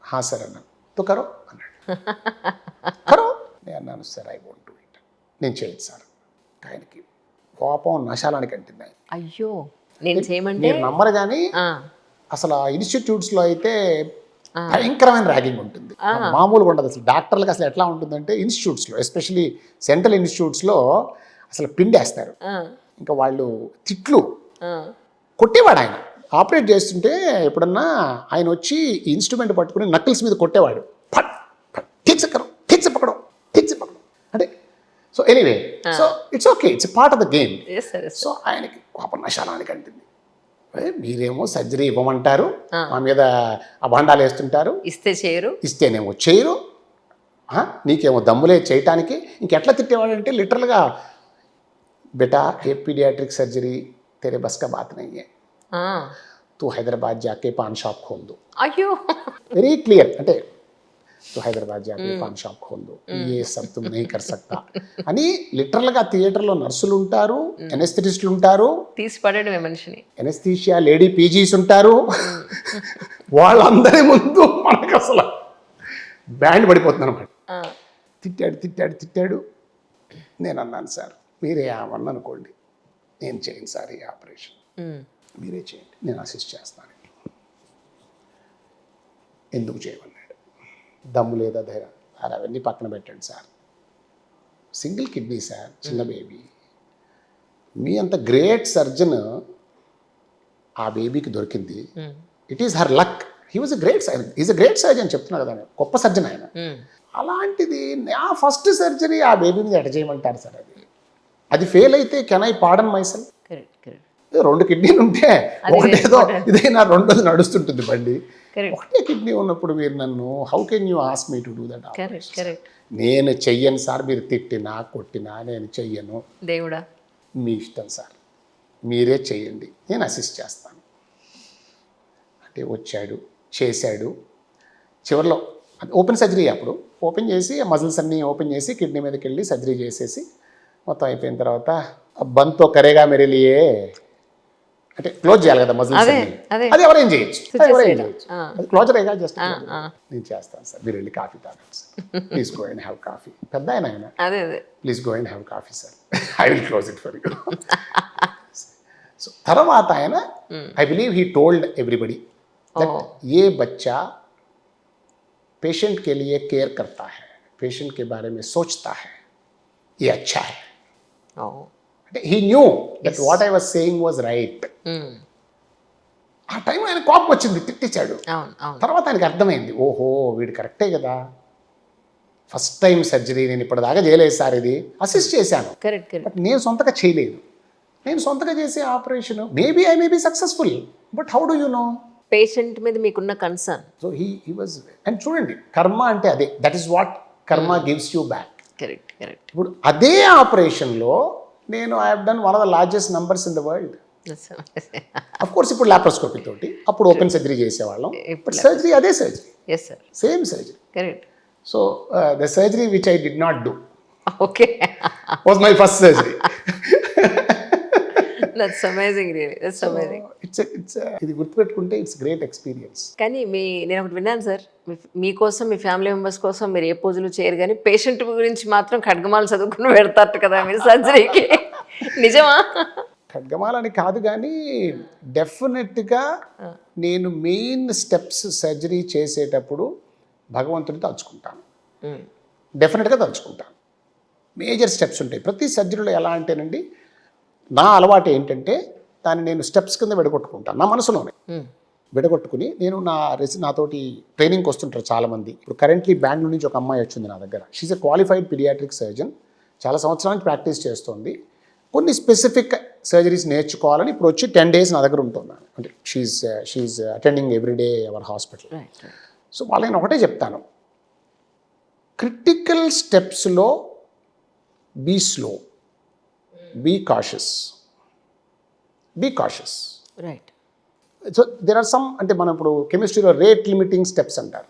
హా సార్ అన్నాను. తో కరో అన్నాడు. కరో నేను అన్నాను, sir I want to it, నేను చేయను సార్. ఆయనకి కోపం నశాలానికి అంటుంది. అయ్యో, నేను చేయమంటే మీరు నమ్మరు కానీ అసలు ఆ ఇన్స్టిట్యూట్స్లో అయితే భయంకరమైన ర్యాగింగ్ ఉంటుంది, మామూలుగా ఉండదు. అసలు డాక్టర్లకు అసలు ఎట్లా ఉంటుందంటే ఇన్స్టిట్యూట్స్లో, ఎస్పెషల్లీ సెంట్రల్ ఇన్స్టిట్యూట్స్లో అసలు పిండేస్తారు. ఇంకా వాళ్ళు తిట్లు కొట్టేవాడు. ఆయన ఆపరేట్ చేస్తుంటే ఎప్పుడన్నా ఆయన వచ్చి ఇన్స్ట్రుమెంట్ పట్టుకుని నకిల్స్ మీద కొట్టేవాడు. ఫట్ ఫట్ ఠీక్ సే కరో, ఠీక్ సే పకడో, ఠీక్ సే పకడో అంటే. So anyway, so it's okay, it's part of the game. So ఆయనకి కోపం నశాలానికి అంటుంది. మీరేమో సర్జరీ ఇవ్వమంటారు, మా మీద అభాండాలు వేస్తుంటారు, ఇస్తే చేయరు, ఇస్తేనేమో చేయరు, నీకేమో దమ్ములే చేయటానికి. ఇంకెట్లా తిట్టేవాడంటే లిటరల్గా, బేటా ఏ పీడియాట్రిక్ सर्जरी तेरे बस का बात नहीं है, तू हैदराबाद जाके पान शॉप खोल दो. అయ్యో, వెరీ క్లియర్. అంటే तो हैदराबाद जाके पान शॉप खोल दो, ये सब तुम नहीं कर सकता అని లిటరల్గా థియేటర్లో నర్సులు ఉంటారు, ఎనెస్థెటిస్టులు ఉంటారు, తీసి పడేయడమే మనిషిని, ఎనెస్థీషియా లేడీ పీజీస్ ఉంటారు. వాళ్ళందరి ముందు మనకు అసలు బ్యాండ్ పడిపోతుంది అనమాట. తిట్టాడు తిట్టాడు తిట్టాడు. నేను అన్నాను, సార్ మీరే ఏమన్నా అనుకోండి, నేను చేయను సార్ ఈ ఆపరేషన్, మీరే చేయండి, నేను అసిస్ట్ చేస్తాను. ఎందుకు చేయమన్నాడు. దమ్ము లేదా ధైర్యం, సార్ అవన్నీ పక్కన పెట్టండి సార్, సింగిల్ కిడ్నీ సార్, చిన్న బేబీ, మీ అంత గ్రేట్ సర్జన్ ఆ బేబీకి దొరికింది. It is her luck. He was a great surgeon, is a great surgeon చెప్తున్నా కదా, గొప్ప సర్జన్ ఆయన. అలాంటిది నా ఫస్ట్ సర్జరీ ఆ బేబీ మీద ఎట చేయమంటారు సార్? అది ఫెయిల్ అయితే can I pardon my self? 2 కిడ్నీలు ఉంటే ఒకటేదో ఇదైనా రెండోది నడుస్తుంటుంది బండి. ఒకటే కిడ్నీ ఉన్నప్పుడు మీరు నన్ను how can you ask me to do that? నేను చెయ్యను సార్, మీరు తిట్టినా కొట్టినా నేను చెయ్యను, దేవుడా మీ ఇష్టం సార్, మీరే చెయ్యండి, నేను అసిస్ట్ చేస్తాను అంటే వచ్చాడు, చేశాడు. చివరిలో ఓపెన్ సర్జరీ, అప్పుడు ఓపెన్ చేసి మజిల్స్ అన్నీ ఓపెన్ చేసి కిడ్నీ మీదకి వెళ్ళి సర్జరీ చేసేసి మొత్తం అయిపోయిన తర్వాత బంతో కరేగా మెరే లియే అంటే క్లోజ్ చేయాలి కదా మజిల్స్, అది ఎవరేం చేయొచ్చు, అది క్లోజర్ అయ్యా జస్ట్ నేను చేస్తాను సార్, మీరు వెళ్ళి కాఫీ తాగండి sir, please go and have coffee. పెద్ద ఆయన please go and have coffee sir, I will close it for you. So తర్వాత ఆయన I believe he told everybody that ये बच्चा पेशेंट के लिए केयर करता है, पेशेंट के बारे में सोचता है, ये अच्छा है. He knew that what I was saying was right. ఆ టైం ఆయన కోపం వచ్చింది, తిట్టించాడు. తర్వాత ఆయనకి అర్థమైంది, ఓహో వీడు కరెక్టే కదా, ఫస్ట్ టైం సర్జరీ నేను ఇప్పటిదాకా చేయలేదు సార్, ఇది అసిస్ట్ చేశాను, బట్ నేను సొంతగా చేయలేదు. నేను సొంతగా చేసే operation maybe I may be successful, but how do you know? Patient మీద మీకున్న concern. So he was, and చూడండి కర్మ అంటే అదే, that is what karma gives you back. Correct correct. ఇప్పుడు అదే ఆపరేషన్లో నేను I have done one of the largest numbers in the world. Of course ఇప్పుడు లాప్రోస్కోపీ తోటి, అప్పుడు ఓపెన్ సర్జరీ చేసేవాళ్ళం, బట్ సర్జరీ అదే surgery, yes sir, same surgery. Correct. So the surgery which I did not do okay, was my first surgery. That's amazing, really that's amazing. ఇది గుర్తుపెట్టుకుంటే it's great experience. కానీ నేను ఒకటి విన్నాను sir, మీకోసం మీ family members కోసం మీరు ఏ పూజలు చేయరు, కానీ పేషెంట్ గురించి మాత్రం ఖడ్గమాలు చదువుకుని పెడతారు కదా మీరు సర్జరీకి, నిజమా? ఖడ్గమాలని కాదు కానీ డెఫినెట్గా నేను మెయిన్ స్టెప్స్ సర్జరీ చేసేటప్పుడు భగవంతుని తలుచుకుంటాను, డెఫినెట్గా తలుచుకుంటాను. మేజర్ స్టెప్స్ ఉంటాయి ప్రతి సర్జరీలో. ఎలా అంటేనండి, నా అలవాటు ఏంటంటే దాన్ని నేను స్టెప్స్ కింద విడగొట్టుకుంటాను నా మనసులోనే. విడగొట్టుకుని నేను నాతోటి ట్రైనింగ్కి వస్తుంటారు చాలామంది. ఇప్పుడు కరెంట్లీ బెంగళూరు నుంచి ఒక అమ్మాయి వచ్చింది నా దగ్గర. She's a qualified paediatric surgeon, చాలా సంవత్సరాల నుంచి ప్రాక్టీస్ చేస్తుంది. కొన్ని స్పెసిఫిక్ సర్జరీస్ నేర్చుకోవాలని ఇప్పుడు వచ్చి 10 days నా దగ్గర ఉంటున్నాను. అంటే she is attending everyday our hospital. So వాళ్ళని ఒకటే చెప్తాను, క్రిటికల్ స్టెప్స్లో be slow, be cautious, right. So there are some, అంటే మనం ఇప్పుడు కెమిస్ట్రీలో రేట్ లిమిటింగ్ స్టెప్స్ అంటారు.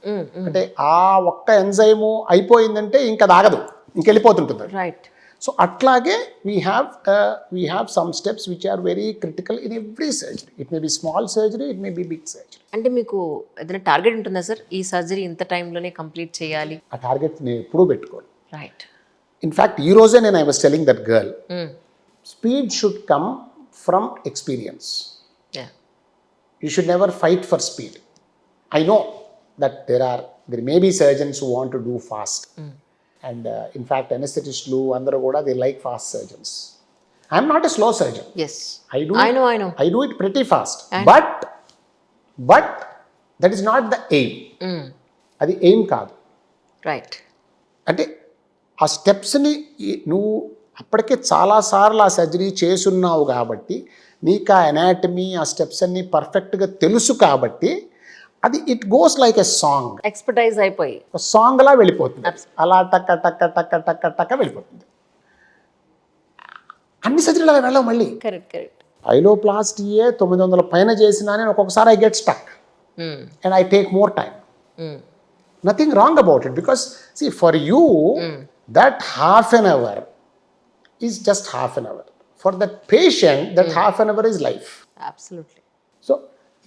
అంటే ఆ ఒక్క ఎంజైము అయిపోయిందంటే ఇంకా అది ఆగదు, ఇంకెళ్ళిపోతుంటుంది. రైట్. సో అట్లాగే we have some steps which are very critical in every surgery. It may be small surgery, it may be big surgery. అంటే మీకు ఏదైనా టార్గెట్ ఉంటుందా సార్, ఈ సర్జరీ ఇంత టైంలోనే కంప్లీట్ చేయాలి? ఆ టార్గెట్ నేను ఎప్పుడూ పెట్టుకోను. రైట్. ఇన్ఫ్యాక్ట్ ఈ రోజే నేను I was telling that girl, speed should come from experience. You should never fight for speed. I know that there may be surgeons who want to do fast. And in fact, anesthetists andaru kuda they like fast surgeons. I am not a slow surgeon. Yes. I know. I do it pretty fast. But that is not the aim. Adi aim kaadu. Right. అంటే ఆ స్టెప్స్ని నువ్వు అప్పటికే చాలాసార్లు ఆ surgery చేసున్నావు కాబట్టి నీకు ఆ anatomy, ఆ స్టెప్స్ అన్ని పర్ఫెక్ట్గా తెలుసు కాబట్టి అది it goes like a song. Expertise అయిపోయి సాంగ్లా వెళ్ళిపోతుంది, అలా టక్క టక్క టక్క టక్క టక్క వెళ్ళిపోతుంది. అన్ని సర్జరీలు అలా వెళ్ళవు మళ్ళీ. Correct correct. పైలోప్లాస్టీయే 900 పైన చేసినా నేను ఒక్కొక్కసారి I get stuck and I take more time. Nothing wrong about it, because see, for you that half an hour is just half an hour. For that patient that half an hour is life. Absolutely. So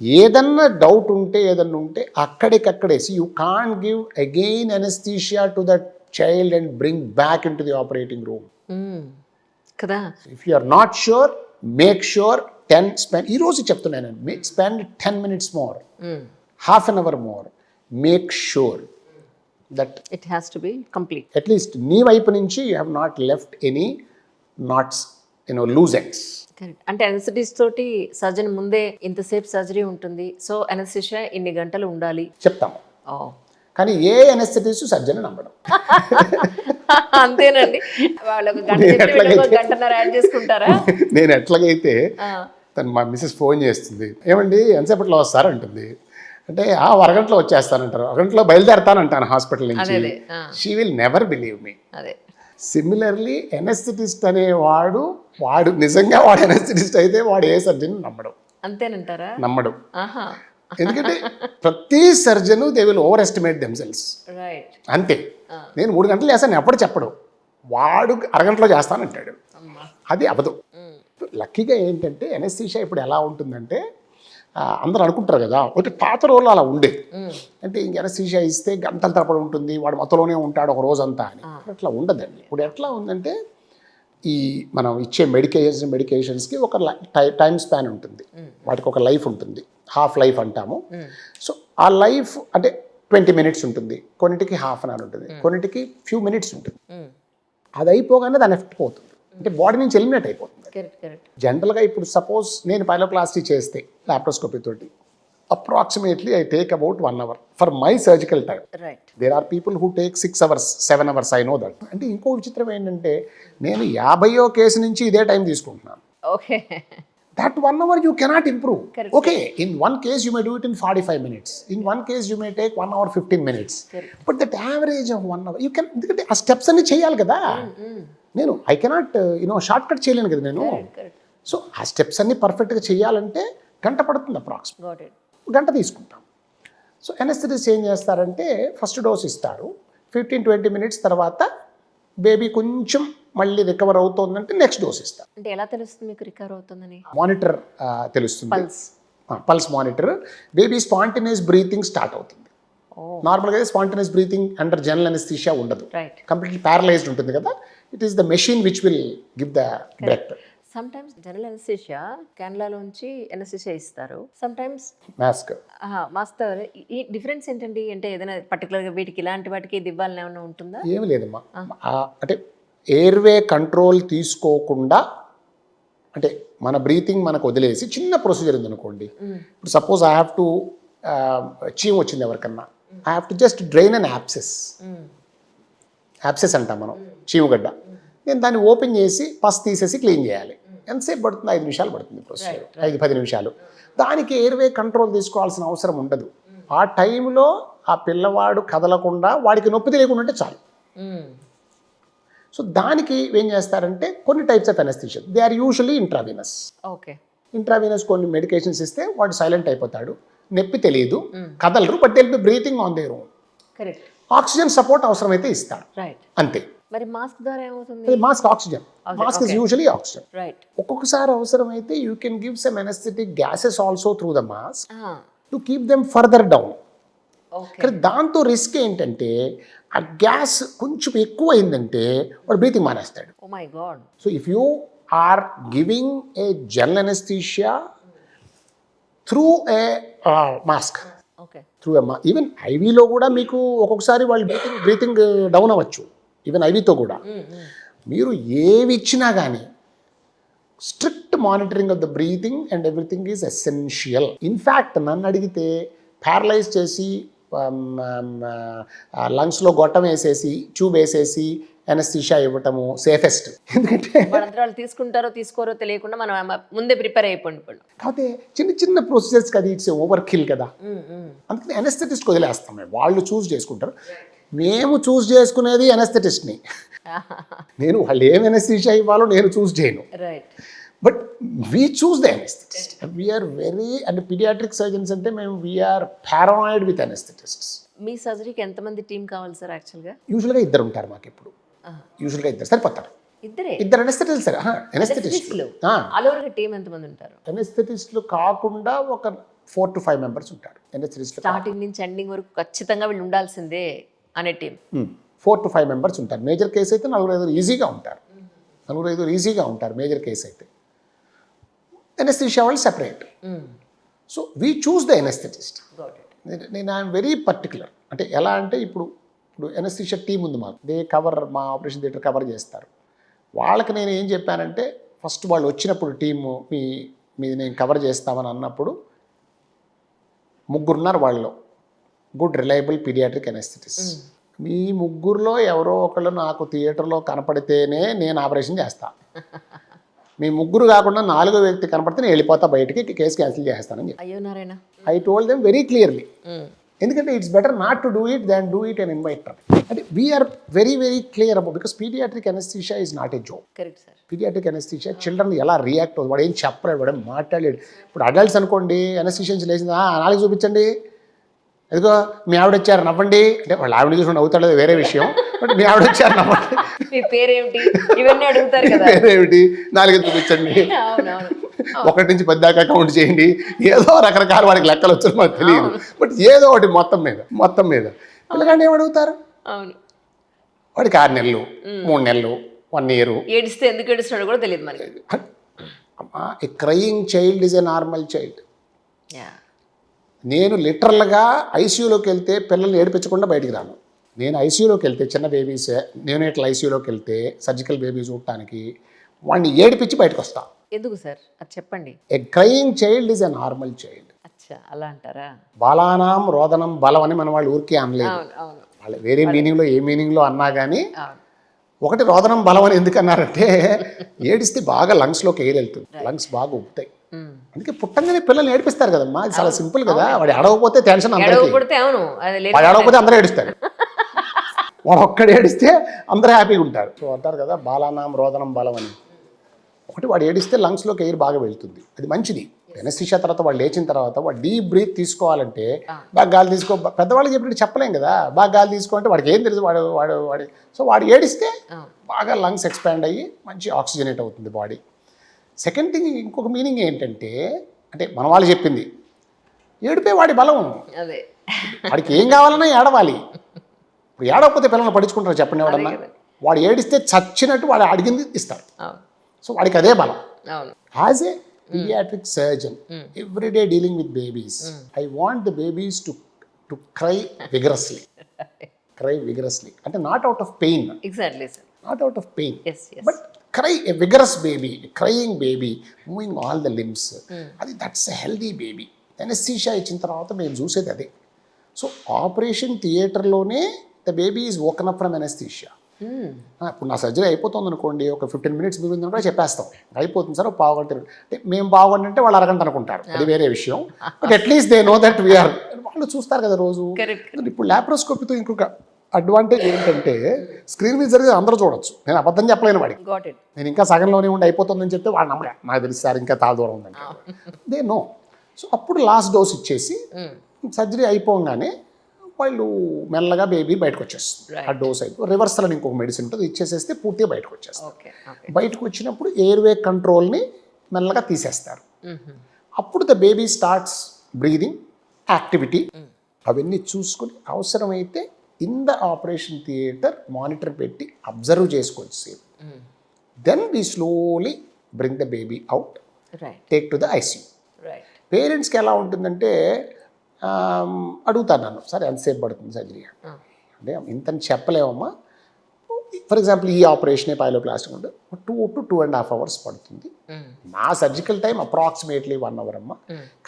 ఏదన్నా doubt ఉంటే ఏదన్నా ఉంటే అక్కడికక్కడే, see, you can't give again anesthesia to that child and bring back into the operating room. కదా. If you are not sure, make sure ఈ రోజు చెప్తున్నాను, spend 10 minutes more, half an hour more. Make sure that it has to be complete. At least నీ వైపు నుంచి you have not left any knots, loose ends. Correct. అంటే anaesthetist తోటి surgeon ముందే ఇంతసేపు సర్జరీ ఉంటుంది, సో అనస్థెషియా ఇన్ని గంటలు ఉండాలి చెప్తాము. కానీ ఏ అనస్థెటిస్ట్ సర్జన్ నమ్మడం. అంతేనండి, వాళ్ళకు గంటన్నర యాడ్ చేసుకుంటారా. నేను ఎట్లాగైతే తను మా మిస్సెస్ ఫోన్ చేస్తుంది, ఏమండి ఎంతసేపట్లో వస్తారంటుంది. అంటే అరగంటలో వచ్చేస్తానంటారు, అరగంటలో బయలుదేరతానంటాను హాస్పిటల్ నుంచి. She will never believe me. Similarly anaesthetist అనేవాడు నిజంగా వాడు ఎనస్థెటిస్ట్ అయితే వాడు ఏ సర్జన్ నమ్మడు. అంతేనంటారా? నమ్మడు. ఎందుకంటే ప్రతి surgeon they will over estimate themselves. అంతే. నేను 3 గంటలు చేస్తాను ఎప్పుడు చెప్పడు, వాడు అరగంటలో చేస్తానంటాడు. అది అబద్ధం. లక్కీగా ఏంటంటే ఎనస్థీషియా ఇప్పుడు ఎలా ఉంటుందంటే, అందరూ అనుకుంటారు కదా, ఒకటి పాత రోజులు అలా ఉండేది. అంటే ఇంక ఎనస్థీషియా ఇస్తే గంటల తరబడి ఉంటుంది, వాడు మొత్తలోనే ఉంటాడు ఒక రోజంతా అని. అట్లా ఉండదండి. ఇప్పుడు ఎట్లా ఉందంటే, ఈ మనం ఇచ్చే మెడికేషన్స్కి ఒక టైం స్పాన్ ఉంటుంది, వాటికి ఒక లైఫ్ ఉంటుంది, హాఫ్ లైఫ్ అంటాము. సో ఆ లైఫ్ అంటే 20 minutes ఉంటుంది, కొన్నిటికి హాఫ్ అన్ అవర్ ఉంటుంది, కొన్నిటికి ఫ్యూ మినిట్స్ ఉంటుంది. అది అయిపోగానే దాని ఎఫెక్ట్ పోతుంది, అంటే బాడీ నుంచి ఎలిమినేట్ అయిపోతుంది. జనరల్గా ఇప్పుడు సపోజ్ నేను పైలోప్లాస్టీ చేస్తే లాప్రోస్కోపీ తోటి approximately I take about 1 hour for my surgical time. There are people who take 6 hours 7 hours, I know that. అంటే ఇంకో విచిత్రం ఏంటంటే, నేను 50వ కేసు నుంచి ఇదే టైం తీసుకుంటున్నాను. that 1 hour you cannot improve. Correct. Okay, in one case you may do it in 45 minutes. In one case you may take 1 hour 15 minutes. Correct. But that average of 1 hour, you can, ఎందుకంటే ఆ steps అన్ని చేయాలి కదా. నేను I cannot short cut చేయలేను కదా నేను. Correct. So ఆ స్టెప్స్ అన్ని పర్ఫెక్ట్గా చేయాలంటే గంట పడుతుంది అప్రాక్సిమేట్. Got it. గంట తీసుకుంటాం. సో ఎనస్థెటిస్ట్ ఏం చేస్తారంటే ఫస్ట్ డోస్ ఇస్తారు, 15-20 మినిట్స్ తర్వాత బేబీ కొంచెం మళ్ళీ రికవర్ అవుతుందంటే నెక్స్ట్ డోస్ ఇస్తారు. అంటే ఎలా తెలుస్తుంది మీకు రికవర్ అవుతుందని? మానిటర్ తెలుస్తుంది, pulse. Pulse monitor. Baby spontaneous breathing start అవుతుంది. నార్మల్గా అయితే spontaneous breathing under general anaesthesia ఉండదు, రైట్. కంప్లీట్లీ ప్యారలైజ్డ్ ఉంటుంది కదా. It is the machine which will give the breath. Sometimes general anaesthesia క్యాన్లాలోంచి ఎనస్థీషియా ఇస్తారు, సమ్ టైమ్స్ మాస్క్. మాస్టర్ ఈ difference ఏంటండి? అంటే ఏదైనా పర్టికులర్గా వీటికి ఇలాంటి వాటికి ఇది ఇవ్వాలని ఏమైనా ఉంటుందా? ఏమి లేదమ్మా, అంటే ఎయిర్వే కంట్రోల్ తీసుకోకుండా, అంటే మన బ్రీతింగ్ మనకు వదిలేసి చిన్న ప్రొసీజర్ ఉంది అనుకోండి. ఇప్పుడు సపోజ్ ఐ హ్యావ్ టు చీమ్ వచ్చింది ఎవరికన్నా, I have to just drain an apses. Apses అంటాం మనం, చీమగడ్డ. నేను దాన్ని ఓపెన్ చేసి పస్ తీసేసి క్లీన్ చేయాలి. ఎంతసేపు పడుతుంది? 5 నిమిషాలు పడుతుంది ప్రొసీజర్, 5-10 నిమిషాలు. దానికి ఎయిర్వే కంట్రోల్ తీసుకోవాల్సిన అవసరం ఉండదు. ఆ టైంలో ఆ పిల్లవాడు కదలకుండా, వాడికి నొప్పి తెలియకుండా ఉంటే చాలు. సో దానికి ఏం చేస్తారంటే కొన్ని types of anaesthesia, they are usually intravenous. Okay. Intravenous కొన్ని మెడికేషన్స్ ఇస్తే వాడు సైలెంట్ అయిపోతాడు, నొప్పి తెలియదు, కదలరు, but they will be breathing on their own. Correct. Oxygen support అవసరమైతే ఇస్తారు, రైట్. అంతే. మరి మాస్క్ ద్వారా ఏమవుతుంది? అది mask oxygen, mask is usually oxygen. Right. ఒక్కొక్కసారి అవసరమైతే you can give some anaesthetic gases also through the mask to keep them further down. Okay. కానీ దాంతో రిస్క్ ఏంటంటే ఆ గ్యాస్ కొంచెం ఎక్కువ అయిందంటే వాడు బ్రీతింగ్ మానేస్తాడు. Oh my God. So if you are giving a general anaesthesia through a mask, okay, through even ఐవీలో కూడా మీకు ఒక్కొక్కసారి వాళ్ళు బ్రీతింగ్ డౌన్ అవ్వచ్చు, ఈవెన్ ఐవీతో కూడా. మీరు ఏవి ఇచ్చినా కానీ strict monitoring of the breathing and everything is essential. In fact నన్ను అడిగితే ప్యారలైజ్ చేసి లంగ్స్లో గొట్టం వేసేసి ట్యూబ్ వేసేసి ఎనస్థీషియా ఇవ్వటము సేఫెస్ట్. ఎందుకంటే వాళ్ళు తీసుకుంటారో తీసుకోరో తెలియకుండా మనం ముందే ప్రిపేర్ అయిపోండి. కాకపోతే చిన్న చిన్న ప్రొసీజర్స్ కదా, ఇట్స్ ఓవర్ కిల్ కదా. అందుకని ఎనస్థెటిస్ట్ వదిలేస్తాం మేము, వాళ్ళు చూస్ చేసుకుంటారు. మేము చూస్ చేసుకునేది ఎనస్థెటిస్ట్ని. నేను వాళ్ళు ఏం ఎనస్థీషియా ఇవ్వాలో నేను చూస్ చేయను, right. But we choose the anaesthetist. We're very, అంటే పీడియాట్రిక్ సర్జన్స్ అంటే మేము వీఆర్ పారానాయిడ్ విత్ ఎనస్థెటిస్ట్స్. మీ సర్జరీకి ఎంతమంది టీం కావాలి సార్? యాక్చువల్గా యూజువల్గా 2 ఉంటారు మాకు ఎప్పుడు, యూజువల్గా 2 సరిపోతారు. ఇద్దరే? 2 ఎనస్థెటిస్ట్ సార్, ఎనస్థెటిస్టులు. ఆల్ ఓవర్ టీం ఎంతమంది ఉంటారు? ఎనస్థెటిస్టులు కాకుండా ఒక 4 to 5 మెంబర్స్ ఉంటారు ఎనస్థెటిస్టులు. స్టార్టింగ్ నుంచి ఎండింగ్ వరకు ఖచ్చితంగా వీళ్ళు ఉండాల్సిందే అనే టీం 4 to 5 మెంబర్స్ ఉంటారు. మేజర్ కేసు అయితే 4-5 ఈజీగా ఉంటారు, 4-5 ఈజీగా ఉంటారు మేజర్ కేసు అయితే. ఎనస్థీషియా వాళ్ళు separate. So we choose the anaesthetist. నేను ఐఎమ్ వెరీ పర్టికులర్. అంటే ఎలా అంటే ఇప్పుడు ఎనస్థీషియా టీం ఉంది మాకు, దే కవర్, మా ఆపరేషన్ థియేటర్ కవర్ చేస్తారు. వాళ్ళకి నేను ఏం చెప్పానంటే ఫస్ట్ వాళ్ళు వచ్చినప్పుడు టీము మీ నేను కవర్ చేస్తామని అన్నప్పుడు 3 ఉన్నారు వాళ్ళు, గుడ్ రిలయబుల్ పీడియాట్రిక్ ఎనస్థెటిస్ట్. మీ 3లో ఎవరో ఒకళ్ళు నాకు థియేటర్లో కనపడితేనే నేను ఆపరేషన్ చేస్తాను. మీ 3 కాకుండా 4వ వ్యక్తి కనపడితే నేను వెళ్ళిపోతా బయటికి, కేసు క్యాన్సిల్ చేస్తానని చెప్పి అయ్యో Narayana. I told them very clearly. ఎందుకంటే it's better not to do it than do it and invite. అంటే we are very very clear about, because paediatric anaesthesia is not a joke. Correct sir. Paediatric anaesthesia children ఎలా react అవుతుంది, వాడు ఏం చెప్పలేడు, వాడు ఏం మాట్లాడలేడు. ఇప్పుడు అడల్ట్స్ అనుకోండి, ఎనస్థీషియన్స్ లేచింది, నాలుగు చూపించండి, ఎదుగో మీ ఆవిడ వచ్చారు నవ్వండి అంటే వాళ్ళు ఆవిడ చూసి అవుతాడు వేరే విషయం, బట్ మీ ఆవిడ వచ్చారు నవ్వండి, మీ పేరేమిటి, ఇవన్నీ అడుగుతారు కదా, పేరేమిటి, 4 చూపించండి, 1 నుంచి 10 దాకా కౌంట్ చేయండి, ఏదో రకరకాల వాడికి లెక్కలు వచ్చారు మాకు తెలియదు, బట్ ఏదో ఒకటి మొత్తం మీద పిల్లగాడిని ఏమడుగుతారు. అవును, వాడికి 6 నెలలు, 3 నెలలు, 1 year. ఏడిస్తే ఎందుకు ఏడుస్తున్నాడు కూడా తెలియదు మనకి. A crying child is a normal child. నేను లిటరల్గా ఐసీయూలోకి వెళ్తే పిల్లల్ని ఏడిపించకుండా బయటికి రాను. నేను ఐసీయూలోకి వెళ్తే చిన్న బేబీస్, నేను ఇట్లా ఐసీయూలోకి వెళ్తే సర్జికల్ బేబీ చూడటానికి వాడిని ఏడిపించి బయటకు వస్తా. ఎందుకు సార్ అది చెప్పండి. A crying child is a normal child. అచ్చా, అలా అంటారా? బాలానాం రోదనం బలం అని మన వాళ్ళు ఊరికే అనలేదు. అవును, వాళ్ళు వేరే మీనింగ్లో ఏ మీనింగ్లో అన్నా కానీ ఒకటి రోదనం బలం అని ఎందుకు అన్నారంటే ఏడిస్తే బాగా లంగ్స్లోకి ఎయిర్ వెళ్తుంది, లంగ్స్ బాగా ఉబ్బుతాయి. అందుకే పుట్టంగానే పిల్లల్ని ఏడిపిస్తారు కదమ్మా, అది చాలా సింపుల్ కదా. వాడు ఏడవకపోతే టెన్షన్ అందరికీ, ఎడవకూడితే అవును అది వాడు ఏడవకపోతే అందరూ ఏడుస్తారు. వాడు ఒక్కడు ఏడిస్తే అందరూ హ్యాపీగా ఉంటారు. సో అంటారు కదా బాలానాం రోదనం బలం అని. ఒకటి వాడు ఏడిస్తే లంగ్స్లోకి ఎయిర్ బాగా వెళ్తుంది, అది మంచిది. ఎనస్థీషియా తర్వాత వాడు లేచిన తర్వాత వాడు డీప్ బ్రీత్ తీసుకోవాలంటే బాగా గాలి తీసుకో, పెద్దవాళ్ళకి చెప్పినట్టు చెప్పలేం కదా, బాగా గాలి తీసుకోవాలంటే వాడికి ఏం తెలుసు, వాడి సో వాడు ఏడిస్తే బాగా లంగ్స్ ఎక్స్పాండ్ అయ్యి మంచి ఆక్సిజనేట్ అవుతుంది బాడీ. సెకండ్ థింగ్, ఇంకొక మీనింగ్ ఏంటంటే, అంటే మన వాళ్ళు చెప్పింది, ఏడిపే వాడి బలం. అదే వాడికి ఏం కావాలన్నా ఏడవాలి. ఇప్పుడు ఏడవకపోతే పిల్లల్ని పట్టించుకుంటారు చెప్పండి ఎవడన్నా. వాడు ఏడిస్తే చచ్చినట్టు వాడు అడిగింది ఇస్తారు. సో వాడికి అదే బలం. As a pediatric surgeon, every day dealing with babies, I want the babies to cry vigorously. Cry vigorously. And not out of pain. Exactly, sir. Not out of pain. Yes. But cry, a vigorous baby, a crying baby, moving all the limbs. That's a healthy baby. Anesthesia ఇచ్చిన తర్వాత మేము చూసేది అదే. So operation థియేటర్లోనే the baby is woken up from anesthesia. ఇప్పుడు నా surgery అయిపోతుంది అనుకోండి, ఒక 15 minutes మిగిలింది కూడా చెప్పేస్తాం, అయిపోతుంది సార్, పావుగంట. అంటే మేము పావుగంట అంటే వాళ్ళు అరగంట అనుకుంటారు, అది వేరే విషయం. But at least they know that we're, వాళ్ళు చూస్తారు కదా రోజు. ఇప్పుడు లాప్రోస్కోపీతో ఇంకొక అడ్వాంటేజ్ ఏంటంటే, స్క్రీన్ మీద జరిగేది అందరూ చూడొచ్చు. నేను అబద్ధం చెప్పలేను వాడికి, నేను ఇంకా సగంలోనే ఉండి అయిపోతుందని చెప్తే వాడు నమ్మలే, నాకు తెలుసు సార్ ఇంకా తాళ దూరం ఉందంటే. They know. సో అప్పుడు లాస్ట్ డోస్ ఇచ్చేసి సర్జరీ అయిపోగానే వాళ్ళు మెల్లగా బేబీ బయటకు వచ్చేస్తుంది. ఆ డోస్ అయిపో రివర్సల్ అని ఇంకొక మెడిసిన్ ఉంటుంది, ఇచ్చేసేస్తే పూర్తిగా బయటకు వచ్చేస్తారు. బయటకు వచ్చినప్పుడు ఎయిర్వే కంట్రోల్ని మెల్లగా తీసేస్తారు. అప్పుడు the baby starts breathing activity, అవన్నీ చూసుకొని అవసరమైతే in the operation theatre monitor పెట్టి అబ్జర్వ్ చేసుకోవచ్చు. Then we slowly bring the baby out, take to the ICU. పేరెంట్స్కి ఎలా ఉంటుందంటే, అడుగుతాను నన్ను, సార్ ఎంతసేపు పడుతుంది సర్జరీ అంటే, ఇంతని చెప్పలేమమ్మా. ఫర్ ఎగ్జాంపుల్ ఈ ఆపరేషన్ పైలోప్లాస్టిక్ ఉంటే 2 to 2.5 hours పడుతుంది. నా సర్జికల్ టైం అప్రాక్సిమేట్లీ 1 hour అమ్మా.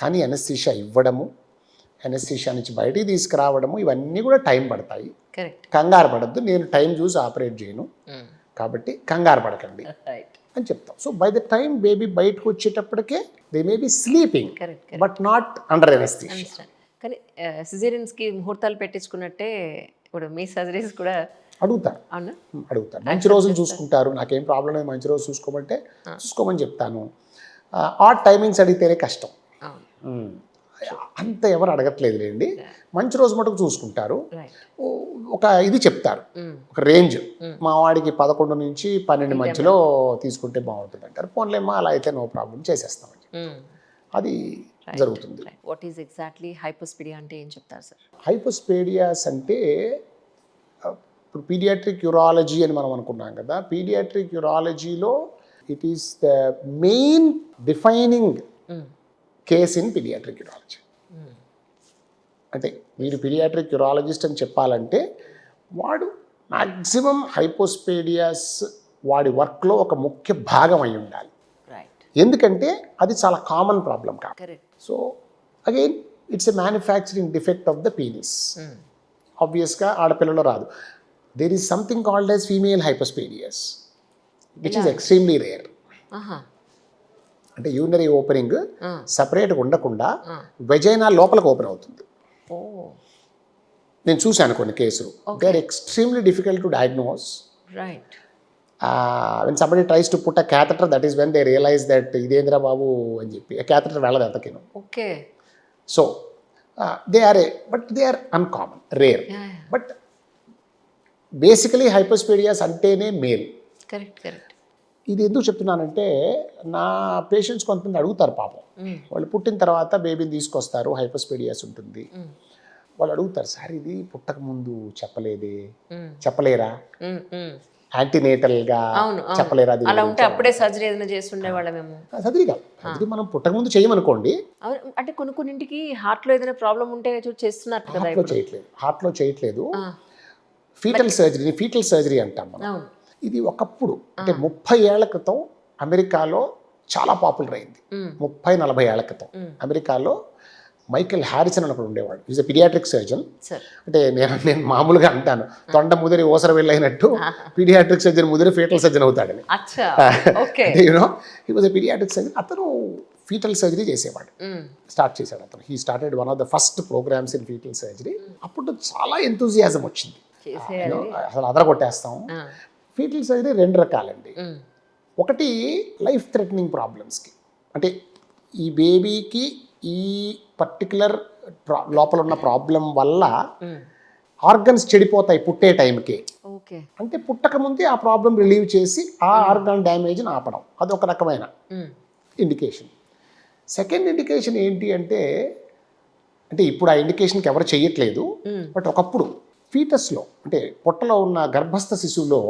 కానీ ఎనస్థీషియా ఇవ్వడము, ఎనస్థీషియా నుంచి బయటికి తీసుకురావడము, ఇవన్నీ కూడా టైం పడతాయి. కంగారు పడద్దు, నేను టైం చూసి ఆపరేట్ చేయను, కాబట్టి కంగారు పడకండి అని చెప్తాం. So by the time baby బయటకు వచ్చేటప్పటికే they may be sleeping but not under anaesthesia. కానీ సిజేరియన్స్కి ముహూర్తాలు పెట్టించుకున్నట్టే ఇప్పుడు మీ సర్జరీస్ కూడా అడుగుతారు. మంచి రోజులు చూసుకుంటారు, నాకేం ప్రాబ్లం లేదు, మంచి రోజు చూసుకోమంటే చూసుకోమని చెప్తాను. ఆడ్ టైమింగ్స్ అడిగితేనే కష్టం, అంత ఎవరు అడగట్లేదు లేండి. మంచి రోజు మటుకు చూసుకుంటారు. ఒక ఇది చెప్తారు, ఒక రేంజ్, మా వాడికి 11 నుంచి 12 మధ్యలో తీసుకుంటే బాగుంటుంది అంటారు. పోన్లేమ్మా అలా అయితే నో ప్రాబ్లం, చేసేస్తామని అది జరుగుతుంది. వాట్ ఈజ్ ఎగ్జాక్ట్లీ హైపోస్పీడియా అంటే ఏం చెప్తారు సార్? హైపోస్పేడియాస్ అంటే, ఇప్పుడు పీడియాట్రిక్ యూరాలజీ అని మనం అనుకున్నాం కదా, పీడియాట్రిక్ యూరాలజీలో it is the main defining case in paediatric urology. అంటే మీరు పీడియాట్రిక్ యూరాలజిస్ట్ అని చెప్పాలంటే వాడు మ్యాక్సిమం హైపోస్పేడియాస్ వాడి వర్క్లో ఒక ముఖ్య భాగం అయి ఉండాలి. ఎందుకంటే అది చాలా కామన్ ప్రాబ్లం కాదు. So again it's a manufacturing defect of the penis. ఆబ్వియస్గా ఆడపిల్లలో రాదు. There is something called as female hypospadias which is extremely rare. అంటే యూరినరీ ఓపెనింగ్ సపరేట్గా ఉండకుండా వెజైనా లోపలికి ఓపెన్ అవుతుంది. నేను చూశాను కొన్ని కేసులు. They are extremely difficult to diagnose. when somebody tries to put a catheter, that is when they realize that idendra babu అని చెప్పి a catheter వెళ్ళదు అంతకేను. So they are uncommon, rare. But basically hypospadias అంటేనే male. ఇది ఎందుకు చెప్తున్నానంటే, నా patients కొంతమంది అడుగుతారు పాపం, వాళ్ళు పుట్టిన తర్వాత బేబీని తీసుకొస్తారు, హైపోస్పేడియాస్ ఉంటుంది. వాళ్ళు అడుగుతారు, సార్ ఇది పుట్టక ముందు చెప్పలేరా, యాంటీనేటల్గా చెప్పలేరా? సర్జరీ కాదు, సర్జరీ మనం పుట్టక ముందు చేయమనుకోండి. అంటే కొన్నింటికి హార్ట్లో ఏదైనా ప్రాబ్లం ఉంటే చేస్తున్నారు కదా. హార్ట్లో చేయట్లేదు, ఫీటల్ సర్జరీ అంటాం మనం. ఇది ఒకప్పుడు అంటే 30 ఏళ్ల క్రితం అమెరికాలో చాలా పాపులర్ అయింది. 30-40 ఏళ్ల క్రితం అమెరికాలో మైకెల్ హ్యారిసన్ అని ఒకడు ఉండేవాడు. Is a paediatric surgeon. అంటే నేను మామూలుగా అంటాను, తొండ ముదిరి ఓసర వెళ్ళైనట్టు పీడియాట్రిక్ సర్జన్ ముదిరి ఫీటల్ సర్జన్ అవుతాడని. You know he was a paediatric surgeon. అతను ఫీటల్ సర్జరీ చేసేవాడు. స్టార్ట్ చేశాడు అతను. He started one of the first programmes in fetal surgery. అప్పుడు చాలా ఎంతూజియాజం వచ్చింది. అసలు అదరగొట్టేస్తాం. Foetal surgery 2 రకాలండి. ఒకటి లైఫ్ థ్రెటనింగ్ ప్రాబ్లమ్స్కి, అంటే ఈ బేబీకి ఈ పర్టికులర్ లోపల ఉన్న ప్రాబ్లం వల్ల ఆర్గన్స్ చెడిపోతాయి పుట్టే టైంకి. అంటే పుట్టక ముందే ఆ ప్రాబ్లం రిలీవ్ చేసి ఆ ఆర్గాన్ డ్యామేజ్ని ఆపడం, అదొక రకమైన ఇండికేషన్. సెకండ్ ఇండికేషన్ ఏంటి అంటే ఇప్పుడు ఆ ఇండికేషన్కి ఎవరు చేయట్లేదు, బట్ ఒకప్పుడు ఫీటస్లో అంటే పొట్టలో ఉన్న గర్భస్థ శిశువులో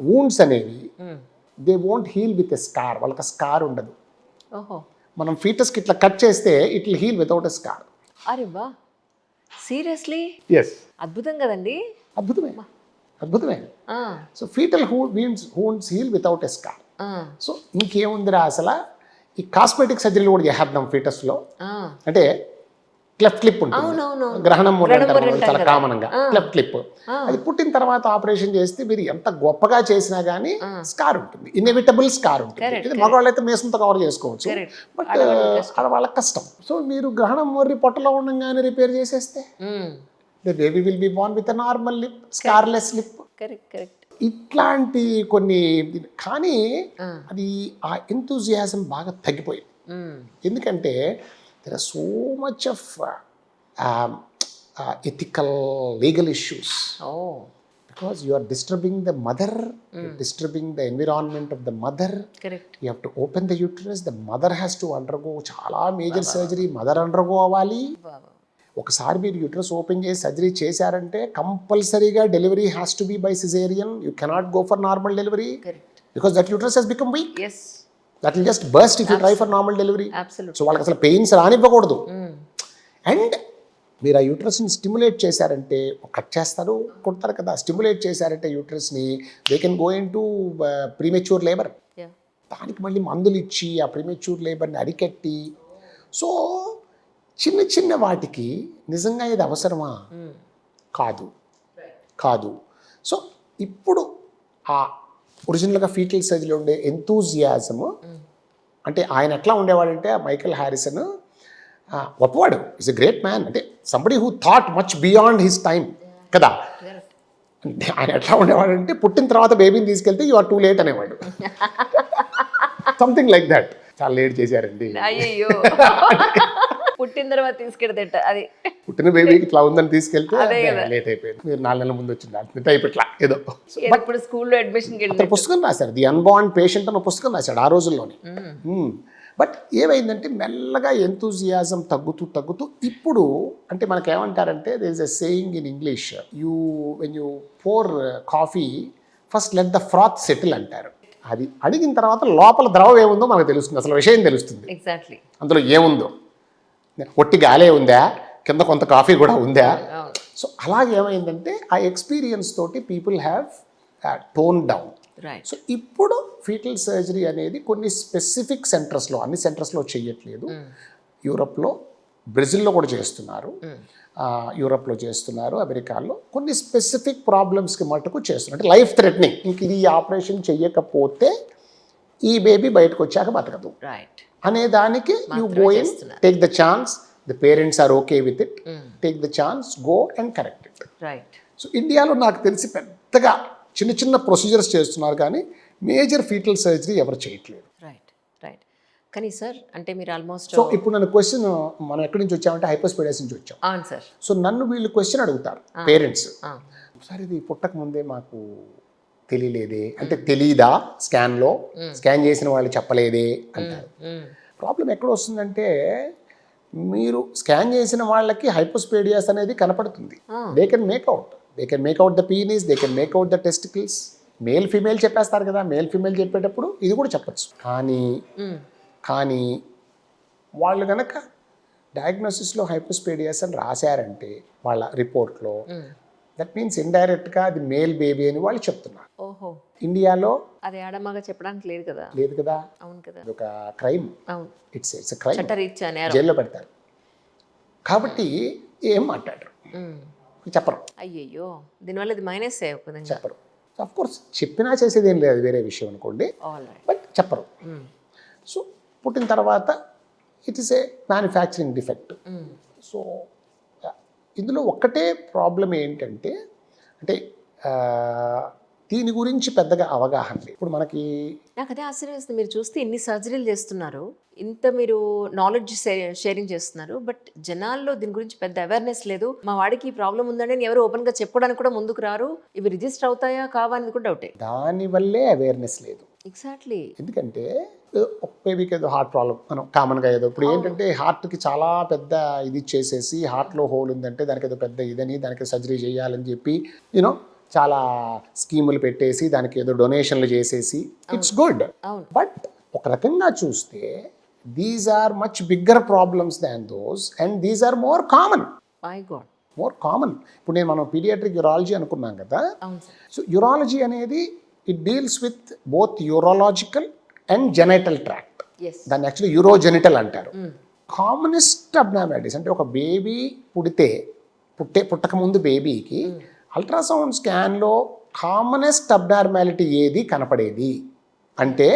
వూండ్స్ అనేవి they won't heal with a scar. వాళ్ళకి స్కార్ ఉండదు. మనం ఫీటస్కి ఇట్లా కట్ చేస్తే it will heal without a scar. అరే బా, సీరియస్లీ? ఎస్, అద్భుతం కదండి. అద్భుతమే. So fetal wounds heal without a scar. So ఇంకేముందిరా అసలు, ఈ కాస్మెటిక్ సర్జరీలు కూడా చేద్దాం ఫీటస్లో. అంటే క్లెఫ్ట్ క్లిప్ ఉంటుంది, గ్రహణం చాలా కామన్గా క్లెఫ్ట్ క్లిప్. అది పుట్టిన తర్వాత ఆపరేషన్ చేస్తే మీరు ఎంత గొప్పగా చేసినా కానీ స్కార్ ఉంటుంది, ఇన్ఎవిటబుల్ స్కార్ ఉంటుంది. ఇది మగవాళ్ళు అయితే మేసంతో కవర్ చేసుకోవచ్చు, బట్ ఆడవాళ్ళకి కష్టం. సో మీరు గ్రహణం మొర్రి పొట్టలో ఉండగానే రిపేర్ చేసేస్తే the baby will be born with normal lip, scarless lip. ఇట్లాంటి కొన్ని, కానీ అది ఆ ఎంతూజియాజం బాగా తగ్గిపోయింది. ఎందుకంటే there are so much of ethical, legal issues. Because you are disturbing the mother, you're disturbing the environment of the mother. Correct. You have to open the uterus. The mother has to undergo చాలా major surgery. Mother undergo అవ్వాలి. ఒకసారి మీరు uterus open చేసి surgery చేశారంటే కంపల్సరీగా delivery has to be by caesarean. You cannot go for normal delivery because that uterus has become weak. That will just burst if you try for normal delivery. Absolutely. So వాళ్ళకి అసలు pains రానివ్వకూడదు. And మీరు ఆ యూట్రస్ని stimulate చేశారంటే, cut చేస్తారు కొడతారు కదా, stimulate చేశారంటే యూట్రస్ని, they can go into premature labour. దానికి మళ్ళీ మందులు ఇచ్చి ఆ ప్రీమెచ్యూర్ లేబర్ని అరికట్టి, సో చిన్న చిన్న వాటికి నిజంగా ఇది అవసరమా? కాదు. సో ఇప్పుడు ఆ ఒరిజినల్గా ఫీటల్ సర్జరీలో ఉండే ఎంతూజియాజము, అంటే ఆయన ఎట్లా ఉండేవాడంటే మైకేల్ హారిసన్ గొప్పవాడు, ఈజ్ ఎ గ్రేట్ మ్యాన్, అంటే somebody who thought much beyond his time కదా. అంటే ఆయన ఎట్లా ఉండేవాడంటే పుట్టిన తర్వాత బేబీని తీసుకెళ్తే యు ఆర్ టూ లేట్ అనేవాడు. Something like that. చాలా లేట్ చేశారండి. అయ్యో, పుట్టిన తర్వాత తీసుకెళ్తే అది పుట్టిన బేబీకి ఇట్లా ఉందని తీసుకెళ్తే లేట్ అయిపోయింది, మీరు 4 నెలల ముందు వచ్చింది టైప్ ఇట్లా ఏదో. ఇప్పుడు స్కూల్లో అడ్మిషన్కి అతను పుస్తకం రాశారు, ది అన్బార్న్ పేషెంట్ అని పుస్తకం రాశాడు ఆ రోజుల్లోనే. బట్ ఏమైందంటే మెల్లగా ఎంతూజియాజం తగ్గుతూ ఇప్పుడు అంటే మనకేమంటారంటే there is a saying in English, when you pour coffee first let the froth settle అంటారు. అది అడిగిన తర్వాత లోపల ద్రవం ఏముందో మనకు తెలుస్తుంది, అసలు విషయం తెలుస్తుంది. ఎగ్జాక్ట్లీ అందులో ఏముందో, ఒట్టి గాలే ఉందా, కింద కొంత కాఫీ కూడా ఉందా. సో అలాగే ఏమైందంటే ఆ ఎక్స్పీరియన్స్ తోటి people have tone down. So ఇప్పుడు ఫీటల్ సర్జరీ అనేది కొన్ని స్పెసిఫిక్ సెంటర్స్లో, అన్ని సెంటర్స్లో చేయట్లేదు. యూరోప్లో, బ్రెజిల్లో కూడా చేస్తున్నారు, యూరోప్లో చేస్తున్నారు, అమెరికాలో కొన్ని స్పెసిఫిక్ ప్రాబ్లమ్స్కి మటుకు చేస్తున్నారు. అంటే లైఫ్ థ్రెటనింగ్, ఇంక ఇది ఆపరేషన్ చెయ్యకపోతే ఈ బేబీ బయటకు వచ్చాక బతకదు అనే దానికి you go in, take the chance, the parents are okay with it, take the chance, go and correct it. So ఇండియాలో నాకు తెలిసి పెద్దగా చిన్న ప్రొసీజర్స్ చేస్తున్నారు, కానీ మేజర్ ఫీటల్ సర్జరీ ఎవరు చేయట్లేదు. రైట్. కానీ సార్ అంటే మీరు ఆల్మోస్ట్, సో ఇప్పుడు నన్ను క్వశ్చన్, మనం ఎక్కడి నుంచి వచ్చామంటే హైపోస్పీడియాస్ నుంచి వచ్చాం. అవును సార్. సో నన్ను వీళ్ళు క్వశ్చన్ అడుగుతారు పేరెంట్స్, సార్ ఇది పుట్టక ముందే మాకు తెలియలేదే, అంటే తెలీదా, స్కాన్ చేసిన వాళ్ళు చెప్పలేదే అంటారు. ప్రాబ్లం ఎక్కడ వస్తుందంటే మీరు స్కాన్ చేసిన వాళ్ళకి హైపోస్పీడియాస్ అనేది కనపడుతుంది. They can make out the penis, they can make out the testicles. Male female చెప్పేస్తారు కదా, మేల్ ఫీమేల్ చెప్పేటప్పుడు ఇది కూడా చెప్పచ్చు. కానీ వాళ్ళు కనుక డయాగ్నోసిస్లో హైపోస్పీడియాస్ అని రాశారంటే వాళ్ళ రిపోర్ట్లో, దట్ మీన్స్ ఇండైరెక్ట్గా అది మేల్ బేబీ అని వాళ్ళు చెప్తున్నారు. ఓహో, ఇండియాలో అది ఆడమగా చెప్పడానికి లేదు కదా. అవును కదా, ఇది ఒక క్రైమ్. అవును, ఇట్స్ క్రైమ్, చట్టరీత్యా నేరం, జైల్లో పెడతారు. కాబట్టి ఏం మాట్లాడరు, చెప్పరు. అయ్యయ్యో, దీనివల్ల ఇది మైనస్ చెప్పరు. ఆఫ్ కోర్స్ చెప్పినా చేసేది ఏం లేదు, వేరే విషయం అనుకోండి, బట్ చెప్పరు. సో పుట్టిన తర్వాత it is a manufacturing defect. So ఇందులో ఒక్కటే ప్రాబ్లం ఏంటంటే అంటే దీని గురించి పెద్దగా అవగాహన లేదు. ఇప్పుడు మనకి నాకు అదే ఆశ్చర్యం వేస్తుంది. మీరు చూస్తే ఇన్ని సర్జరీలు చేస్తున్నారు, ఇంత మీరు నాలెడ్జ్ షేరింగ్ చేస్తున్నారు, బట్ జనాల్లో దీని గురించి పెద్ద అవేర్నెస్ లేదు. మా వాడికి ఈ ప్రాబ్లం ఉందని ఎవరు ఓపెన్గా చెప్పడానికి కూడా ముందుకు రారు. ఇవి రిజిస్టర్ అవుతాయా కావా అనేది కూడా డౌటే. దానివల్లే అవేర్నెస్ లేదు. ఎగ్జాక్ట్లీ. ఎందుకంటే ఒక బేబీకి ఏదో హార్ట్ ప్రాబ్లం మనం కామన్గా ఏదో ఇప్పుడు ఏంటంటే హార్ట్కి చాలా పెద్ద ఇది చేసేసి హార్ట్లో హోల్ ఉందంటే దానికి ఏదో పెద్ద ఇదని దానికి సర్జరీ చేయాలని చెప్పి యూనో చాలా స్కీములు పెట్టేసి దానికి ఏదో డొనేషన్లు చేసేసి ఇట్స్ గుడ్. బట్ ఒక రకంగా చూస్తే these are much bigger problems than those and these are more common. My God, more common. ఇప్పుడు మనం పీడియాట్రిక్ యూరాలజీ అనుకున్నాం కదా. అవును సార్. సో యూరాలజీ అనేది it deals with both urological and genital tract. దాన్ని యాక్చువల్లీ యూరోజెనిటల్ అంటారు. Commonest abnormalities అంటే ఒక బేబీ పుట్టక ముందు బేబీకి అల్ట్రాసౌండ్ స్కాన్లో కామనెస్ట్ అబ్నార్మాలిటీ ఏది కనపడేది అంటే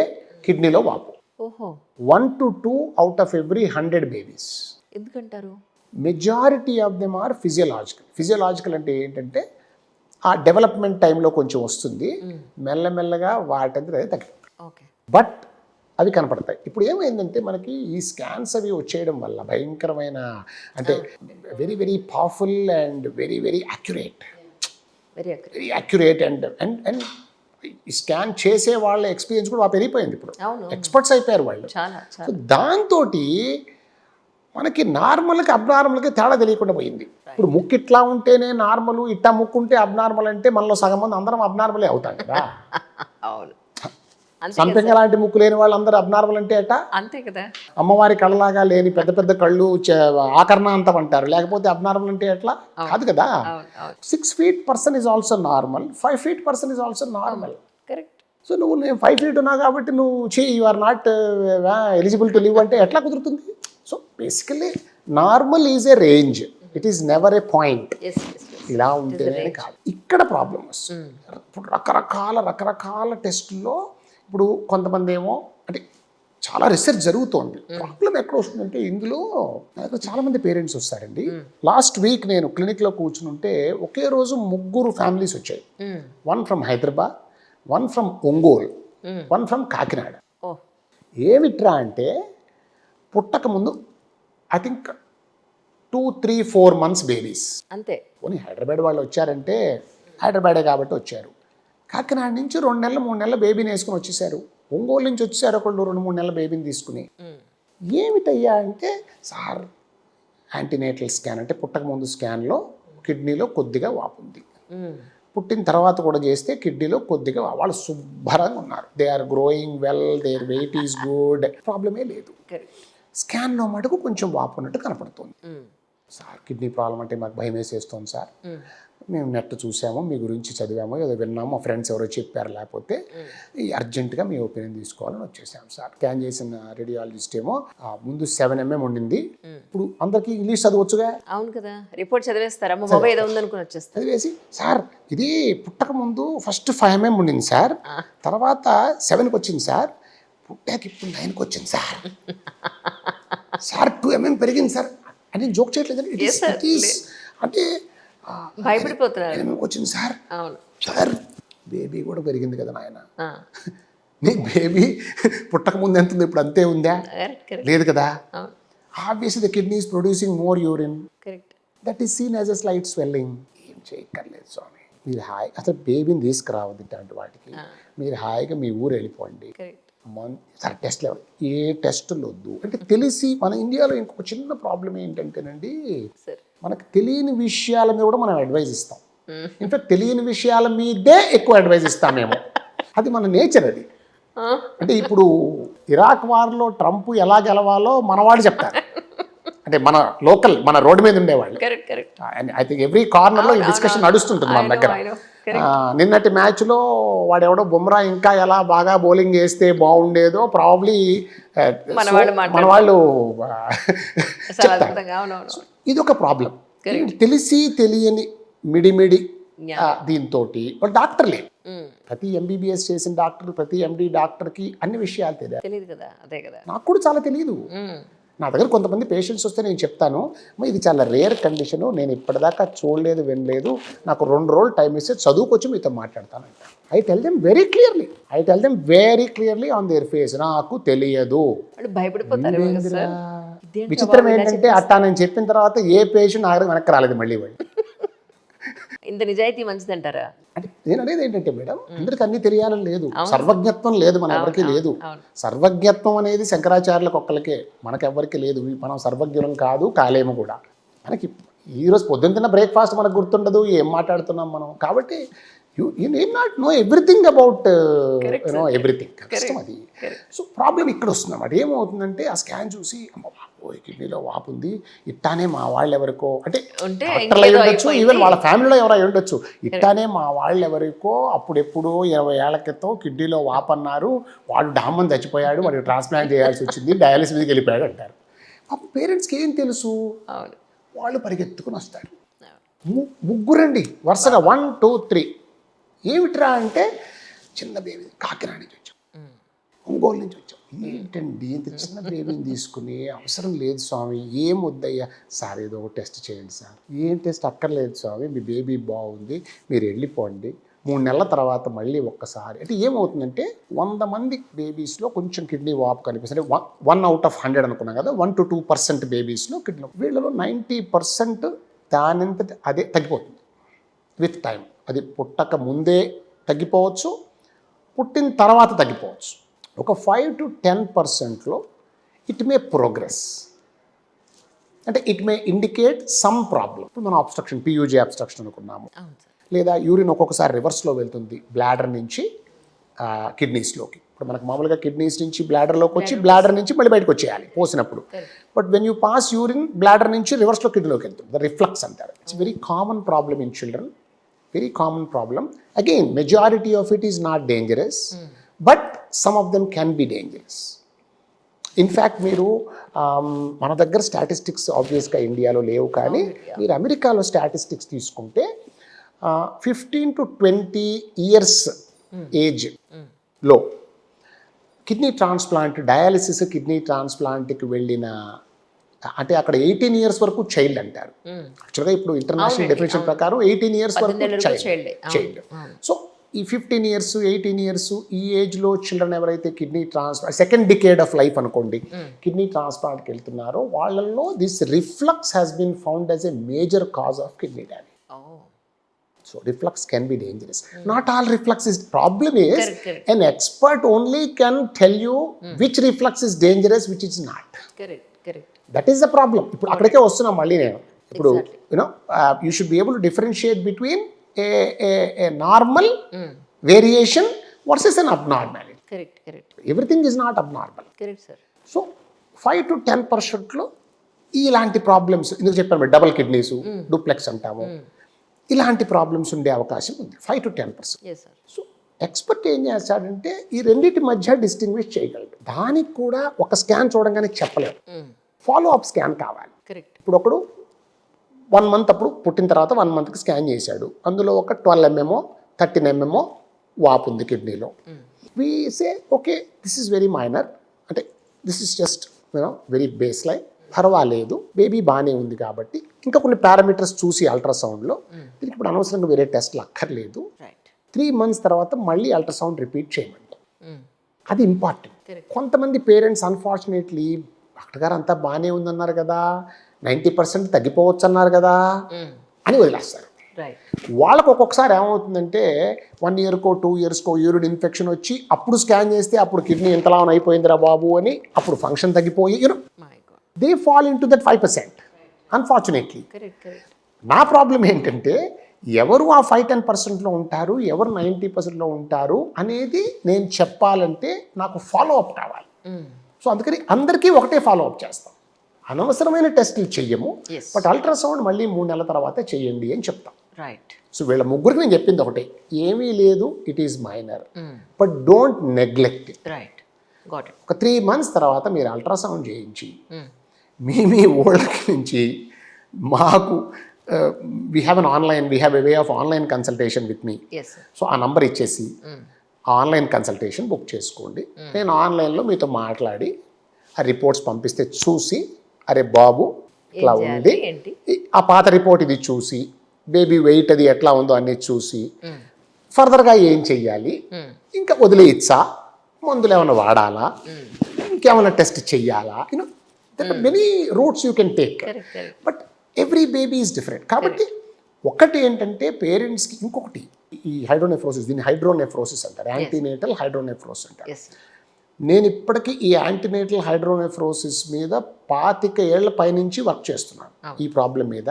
కిడ్నీలో వాపు. ఓహో. 1 to 2 out of every 100 babies. ఎందుకంటారు? Majority of them are physiological. Physiological అంటే ఏంటంటే ఆ డెవలప్మెంట్ టైంలో కొంచెం వస్తుంది, మెల్లమెల్లగా వాటంతా అదే తగ్గిపోతుంది. ఓకే. బట్ అవి కనపడతాయి. ఇప్పుడు ఏమైందంటే మనకి ఈ స్కాన్స్ అవి వచ్చేయడం వల్ల భయంకరమైన అంటే very very powerful and very very accurate, very accurate and and and ఈ స్కాన్ చేసే వాళ్ళ ఎక్స్పీరియన్స్ కూడా పెరిగిపోయింది. ఇప్పుడు ఎక్స్పర్ట్స్ అయిపోయారు వాళ్ళు. సో దాంతో మనకి నార్మల్కి అబ్నార్మల్కి తేడా తెలియకుండా పోయింది. ఇప్పుడు ముక్కు ఇట్లా ఉంటేనే నార్మల్, ఇట్టా ముక్కు ఉంటే అబ్నార్మల్ అంటే మనలో సగం మంది అందరం అబ్నార్మలే అవుతాం కదా. అవును. సంథింగ్ అలాంటి ముక్కు లేని వాళ్ళు అందరూ అబ్నార్మల్ అంటే ఎట్టా? అంతే కదా. అమ్మవారి కళ్ళలాగా లేని పెద్ద పెద్ద కళ్ళు ఆకర్ణాంతం అంటారు, లేకపోతే అబ్నార్మల్ అంటే ఎట్లా? కాదు కదా. 6 feet person is also normal, 5 feet person is also normal. Correct. So నేను 5 feet ఉన్నావు కాబట్టి నువ్వు you are not eligible to live అంటే ఎట్లా కుదురుతుంది? So basically normal is a range, it is never a point. ఇలా ఉంటేనే కాదు. ఇక్కడ ప్రాబ్లం వస్తుంది. ఇప్పుడు రకరకాల టెస్టుల్లో ఇప్పుడు కొంతమంది ఏమో అంటే చాలా రీసెర్చ్ జరుగుతోంది. ప్రాబ్లం ఎక్కడ వస్తుందంటే ఇందులో నాకు చాలా మంది పేరెంట్స్ వస్తారండి. లాస్ట్ వీక్ నేను క్లినిక్లో కూర్చుంటే ఒకే రోజు 3 ఫ్యామిలీస్ వచ్చాయి. 1 from Hyderabad, 1 from Ongole, 1 from Kakinada. ఏమిట్రా అంటే పుట్టక ముందు ఐ థింక్ 2, 3, 4 months బేబీస్ అంతే. పోనీ హైదరాబాద్ వాళ్ళు వచ్చారంటే హైదరాబాదే కాబట్టి వచ్చారు. కాకినాడ నుంచి 2 నెలలు 3 నెలల బేబీని వేసుకుని వచ్చేసారు. ఒంగోలు నుంచి వచ్చేసారు ఒకళ్ళు 2-3 నెలల బేబీని తీసుకుని. ఏమిటయ్యా అంటే సార్ యాంటీనేటల్ స్కాన్ అంటే పుట్టక ముందు స్కాన్లో కిడ్నీలో కొద్దిగా వాపు ఉంది, పుట్టిన తర్వాత కూడా చేస్తే కిడ్నీలో కొద్దిగా వాళ్ళు శుభ్రంగా ఉన్నారు, they are growing well, their weight is good, ప్రాబ్లమే లేదు. స్కాన్లో మటుకు కొంచెం వాపు ఉన్నట్టు కనపడుతుంది. సార్ కిడ్నీ ప్రాబ్లం అంటే మాకు భయం వేసేస్తుంది సార్, మేము నెట్ చూసాము, మీ గురించి చదివాము, ఏదో విన్నాము, మా ఫ్రెండ్స్ ఎవరో చెప్పారు, లేకపోతే అర్జెంటుగా మీ ఒపీనియన్ తీసుకోవాలని వచ్చేసాం సార్. స్కాన్ చేసిన రేడియాలజిస్ట్ ఏమో ముందు 7 mm ఉండింది, ఇప్పుడు అందరికీ ఇంగ్లీష్ చదవచ్చుగా. అవును కదా, రిపోర్ట్ చదివేస్తారా? మా బాబా ఏదో ఉందనుకుని వచ్చేస్తారు. చదివేసి సార్ ఇది పుట్టక ముందు ఫస్ట్ 5 mm ఉండింది సార్, తర్వాత 7కి వచ్చింది సార్, పుట్టాక ఇప్పుడు 9కి వచ్చింది సార్, సార్ 2 mm పెరిగింది సార్ అని జోక్ చేయట్లేదు అంటే భయపడిపోతున్నారు. వచ్చింది సార్, సార్ బేబీ కూడా పెరిగింది కదా నాయన, నీ బేబీ పుట్టక ముందు ఎంత ఉంది ఇప్పుడు అంతే ఉందా? లేదు కదా. Obviously the kidney is producing more urine, that is seen as a slight swelling. ఏం చేయక్కర్లేదు స్వామి, మీరు హాయి అసలు బేబీని తీసుకురావద్దు ఇట్లాంటి వాటికి, మీరు హాయిగా మీ ఊరు వెళ్ళిపోండి. సార్ టెస్ట్లు ఎవరు ఏ టెస్టులు వద్దు అంటే తెలిసి మన ఇండియాలో ఇంకొక చిన్న ప్రాబ్లం ఏంటంటేనండి, మనకు తెలియని విషయాల మీద కూడా మనం అడ్వైజ్ ఇస్తాం. ఇన్ఫాక్ట్ తెలియని విషయాల మీదే ఎక్కువ అడ్వైజ్ ఇస్తాం మేము, అది మన నేచర్. అది అంటే ఇప్పుడు ఇరాక్ వార్లో ట్రంప్ ఎలా గెలవాలో మనవాడు చెప్తారు, అంటే మన లోకల్ మన రోడ్డు మీద ఉండేవాళ్ళు. ఐ థింక్ ఎవ్రీ కార్నర్లో ఈ డిస్కషన్ నడుస్తుంటుంది మన దగ్గర. నిన్నటి మ్యాచ్లో వాడెవడో బుమ్రా ఇంకా ఎలా బాగా బౌలింగ్ చేస్తే బాగుండేదో ప్రాబ్లీ మన వాళ్ళు చెప్తారు. ఇది ఒక ప్రాబ్లం. తెలిసి తెలియని మిడిమిడి దీంతో డాక్టర్లే, ప్రతి MBBS చేసిన డాక్టర్, ప్రతి MD డాక్టర్కి అన్ని విషయాలు తెలియదు కదా. అదే కదా, నాకు కూడా చాలా తెలియదు. నా దగ్గర కొంతమంది పేషెంట్స్ వస్తే నేను చెప్తాను, ఇది చాలా రేర్ కండిషను, నేను ఇప్పటిదాకా చూడలేదు వినలేదు, నాకు 2 రోజులు టైం ఇస్తే చదువుకొచ్చి మీతో మాట్లాడతాను. I tell them very clearly on their face, నాకు తెలియదు. భయపడిపోతారు. విచిత్రం ఏంటంటే అట్టా నేను చెప్పిన తర్వాత ఏ పేషెంట్ నా దగ్గర వెనక్కి రాలేదు మళ్ళీ వాళ్ళు. ఇంత నిజాయితీ మంచిదంటారా? అంటే నేను అనేది ఏంటంటే మేడం, అందరికి అన్ని తెలియాలని లేదు, సర్వజ్ఞత్వం లేదు, మన ఎవరికి లేదు. సర్వజ్ఞత్వం అనేది శంకరాచార్యులకు ఒక్కరికే, మనకెవ్వరికి లేదు. మనం సర్వజ్ఞులం కాదు, కాలేము కూడా. మనకి ఈరోజు పొద్దున్న తిన్న బ్రేక్ఫాస్ట్ మనకు గుర్తుండదు, ఏం మాట్లాడుతున్నాం మనం. కాబట్టి you need not know everything about everything. కష్టం అది. సో ప్రాబ్లం ఇక్కడ వస్తుంది అన్నమాట. ఏమవుతుందంటే ఆ స్కాన్ చూసి కిడ్నీలో వాపు ఉంది, ఇట్టానే మా వాళ్ళు ఎవరికో, అంటే డాక్టర్లు అయి ఉండొచ్చు, ఈవెన్ వాళ్ళ ఫ్యామిలీలో ఎవరో అయి ఉండొచ్చు, ఇట్టానే మా వాళ్ళు ఎవరికో అప్పుడెప్పుడు 20 ఏళ్ల క్రితం కిడ్నీలో వాపు అన్నారు, వాడు డామ్మని చచ్చిపోయాడు, వాడికి ట్రాన్స్ప్లాంట్ చేయాల్సి వచ్చింది, డయాలిసిస్ మీదకి వెళ్ళిపోయాడు అంటారు. పాపం పేరెంట్స్కి ఏం తెలుసు? వాళ్ళు పరిగెత్తుకుని వస్తారు, ముగ్గురండి వరుసగా 1 2 3. ఏమిట్రా అంటే, చిన్న బేబీ కాకినాడ నుంచి వచ్చాం, ఒంగోలు నుంచి వచ్చాం. ఏంటండి ఇంత చిన్న బేబీని తీసుకుని? అవసరం లేదు స్వామి, ఏం వద్దయ్యా. సార్ ఏదో టెస్ట్ చేయండి సార్. ఏం టెస్ట్ అక్కర్లేదు స్వామి, మీ బేబీ బాగుంది, మీరు వెళ్ళిపోండి, 3 నెలల తర్వాత మళ్ళీ ఒక్కసారి. అంటే ఏమవుతుందంటే 100 మంది బేబీస్లో కొంచెం కిడ్నీ వాపు కనిపిస్తుంది. 1 out of 100 అనుకున్నాం కదా, 1 to 2% బేబీస్లో కిడ్నీ, వీళ్ళలో 90% దానంతటి అదే తగ్గిపోతుంది విత్ టైం. అది పుట్టక ముందే తగ్గిపోవచ్చు, పుట్టిన తర్వాత తగ్గిపోవచ్చు. ఒక 5 to 10%లో ఇట్ మే ప్రోగ్రెస్, అంటే it may indicate some problem. ఇప్పుడు మనం అబ్స్ట్రక్షన్, పియూజీ అబ్స్ట్రక్షన్ అనుకున్నాము, లేదా యూరిన్ ఒక్కొక్కసారి రివర్స్లో వెళ్తుంది బ్లాడర్ నుంచి కిడ్నీస్లోకి. ఇప్పుడు మనకు మామూలుగా కిడ్నీస్ నుంచి బ్లాడర్లోకి వచ్చి బ్లాడర్ నుంచి మళ్ళీ బయటకు వచ్చేయాలి పోసినప్పుడు. But when you pass urine, bladder నుంచి రివర్స్లో కిడ్నీలోకి వెళ్తుంది. ద రిఫ్లక్స్ అంటారు. It's very common problem in children, very common problem. Again, majority of it is not dangerous, but some of them can be dangerous. In fact, మీరు మన దగ్గర statistics ఆబ్వియస్గా ఇండియాలో లేవు, కానీ మీరు అమెరికాలో స్టాటిస్టిక్స్ తీసుకుంటే 15 to 20 years ఏజ్లో కిడ్నీ ట్రాన్స్ప్లాంట్, డయాలిసిస్ కిడ్నీ ట్రాన్స్ప్లాంట్కి వెళ్ళిన, అంటే అక్కడ 18 years వరకు చైల్డ్ అంటారు. యాక్చువల్గా ఇప్పుడు ఇంటర్నేషనల్ డెఫినేషన్ ప్రకారం 18 years వరకు చైల్డ్. సో ఈ 15 years 18 years ఈ ఏజ్లో చిల్డ్రన్ ఎవరైతే kidney transplant, second decade of life అనుకోండి, కిడ్నీ ట్రాన్స్ప్లాంట్కి వెళ్తున్నారో వాళ్ళల్లో this reflux has been found as a major cause of kidney damage. So reflux can be dangerous. Not all reflux is. Problem is an expert only can tell you which reflux is dangerous, which is not. Correct. That is the problem. ఇప్పుడు అక్కడికే వస్తున్నాం మళ్ళీ నేను. ఇప్పుడు you should be able to differentiate between a normal variation versus an abnormality. Correct. Everything is not abnormal. Correct, sir. So 5 to 10%లో ఇలాంటి problems, ఇందుకు చెప్పాను double kidneys, duplex అంటాము, ఇలాంటి ప్రాబ్లమ్స్ ఉండే అవకాశం ఉంది 5 to 10%. Yes, sir. So expert ఏం చేస్తాడంటే ఈ రెండింటి మధ్య డిస్టింగ్విష్ చేయగలడు. దానికి కూడా ఒక స్కాన్ చూడంగానే చెప్పలేము, ఫాలో అప్ స్కాన్ కావాలి. Correct. ఇప్పుడు ఒకడు 1 month అప్పుడు పుట్టిన తర్వాత 1 monthకి స్కాన్ చేశాడు, అందులో ఒక 12 mm 13 mm వాపు ఉంది కిడ్నీలో. We say okay, this is very minor, అంటే this is just very baseline, పర్వాలేదు, బేబీ బాగానే ఉంది కాబట్టి ఇంకా కొన్ని పారామీటర్స్ చూసి అల్ట్రాసౌండ్లో దీనికి ఇప్పుడు అనవసరంగా వేరే టెస్ట్లు అక్కర్లేదు. 3 months తర్వాత మళ్ళీ అల్ట్రాసౌండ్ రిపీట్ చేయమంటాం. అది ఇంపార్టెంట్. కొంతమంది పేరెంట్స్ అన్ఫార్చునేట్లీ డాక్టర్ గారు అంతా బాగానే ఉందన్నారు కదా, 90% తగ్గిపోవచ్చు అన్నారు కదా అని వదిలేస్తారు. వాళ్ళకు ఒక్కొక్కసారి ఏమవుతుందంటే 1 yearకో 2 yearsకో యూరిన్ ఇన్ఫెక్షన్ వచ్చి అప్పుడు స్కాన్ చేస్తే అప్పుడు కిడ్నీ ఎంతలా అయిపోయిందిరా బాబు అని అప్పుడు ఫంక్షన్ తగ్గిపోయి they fall in to that 5% unfortunately. నా ప్రాబ్లం ఏంటంటే ఎవరు ఆ 5-10%లో ఉంటారు, ఎవరు 90%లో ఉంటారు అనేది నేను చెప్పాలంటే నాకు ఫాలో అప్ కావాలి. సో అందుకని అందరికీ ఒకటే ఫాలో అప్ చేస్తాం, అనవసరమైన టెస్టులు చెయ్యము. బట్ అల్ట్రాసౌండ్ మళ్ళీ 3 నెలల తర్వాత చెయ్యండి అని చెప్తాం. సో వీళ్ళ ముగ్గురికి నేను చెప్పింది ఒకటే, ఏమీ లేదు, it is minor, but don't neglect it. ఒక 3 months తర్వాత మీరు అల్ట్రాసౌండ్ చేయించి మీ ఊళ్ళకి నుంచి మాకు we have a way of online consultation with me. So ఆ నంబర్ ఇచ్చేసి ఆన్లైన్ కన్సల్టేషన్ బుక్ చేసుకోండి. నేను ఆన్లైన్లో మీతో మాట్లాడి ఆ రిపోర్ట్స్ పంపిస్తే చూసి అరే బాబు ఇట్లా చేయాలి, ఉంది, ఏంటి? ఆ పాత రిపోర్ట్ ఇది చూసి బేబీ వెయిట్ అది ఎట్లా ఉందో అన్నీ చూసి ఫర్దర్గా ఏం చెయ్యాలి, ఇంకా వదిలేయచ్చా, మందులు ఏమైనా వాడాలా, ఇంకేమైనా టెస్ట్ చెయ్యాలా, you know there are many routes you can take. Correct correct. But every baby is different. కాబట్టి ఒకటి ఏంటంటే పేరెంట్స్కి ఇంకొకటి ఈ హైడ్రోనెఫ్రోసిస్, దీన్ని హైడ్రోనెఫ్రోసిస్ అంటారు, యాంటీనేటల్ హైడ్రోనెఫ్రోసిస్ అంటారు. ఎస్. నేను ఇప్పటికీ ఈ యాంటీనేటల్ హైడ్రోనెఫ్రోసిస్ మీద 25 ఏళ్ల పైనుంచి వర్క్ చేస్తున్నాను. ఈ ప్రాబ్లం మీద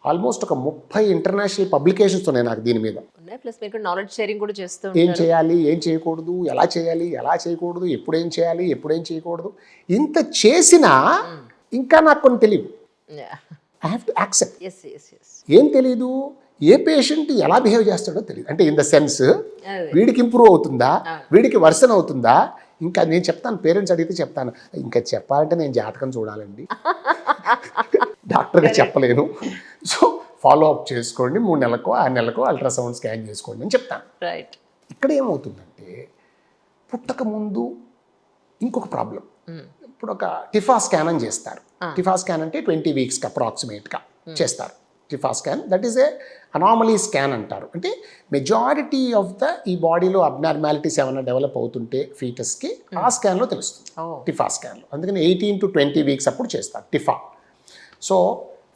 ఆల్మోస్ట్ ఒక 30 ఇంటర్నేషనల్ పబ్లికేషన్స్ ఉన్నాయి నాకు దీని మీద. ఉన్నాయి, ప్లస్ మీకు నాలెడ్జ్ షేరింగ్ కూడా చేస్తూ ఏం ఉంటారు. చేయాలి, ఏం చేయకూడదు, ఎలా చేయాలి, ఎలా చేయకూడదు, ఎప్పుడేం చేయాలి, ఎప్పుడేం చేయకూడదు, ఇంత చేసినా ఇంకా నాకు కొన్ని తెలియదు. I have to accept. Yes yes yes. ఏం తెలీదు, ఏ పేషెంట్ ఎలా బిహేవ్ చేస్తాడో తెలియదు. అంటే ఇన్ ద సెన్స్ అదే. వీడికి ఇంప్రూవ్ అవుతుందా, వీడికి వర్సన్ అవుతుందా, ఇంకా నేను చెప్తాను, పేరెంట్స్ అడిగితే చెప్తాను, ఇంకా చెప్పాలంటే నేను జాతకం చూడాలండి, డాక్టర్గా చెప్పలేను, సో ఫాలో అప్ చేసుకోండి, 3 నెలలకో 6 నెలలకో అల్ట్రాసౌండ్ స్కాన్ చేసుకోండి అని చెప్తాను. రైట్. ఇక్కడ ఏమవుతుందంటే పుట్టక ముందు ఇంకొక ప్రాబ్లం. ఇప్పుడు ఒక టిఫా స్కాన్ అని చేస్తారు. టిఫా స్కాన్ అంటే 20 వీక్స్కి అప్రాక్సిమేట్గా చేస్తారు. TIFFA scan that is a anomaly scan అంటారు. అంటే మెజారిటీ ఆఫ్ ద ఈ బాడీలో అబ్నార్మాలిటీస్ ఏమైనా డెవలప్ అవుతుంటే ఫీటస్కి ఆ స్కాన్లో తెలుస్తుంది, టిఫా స్కాన్లో. అందుకని 18 to 20 వీక్స్ అప్పుడు చేస్తారు TIFFA. So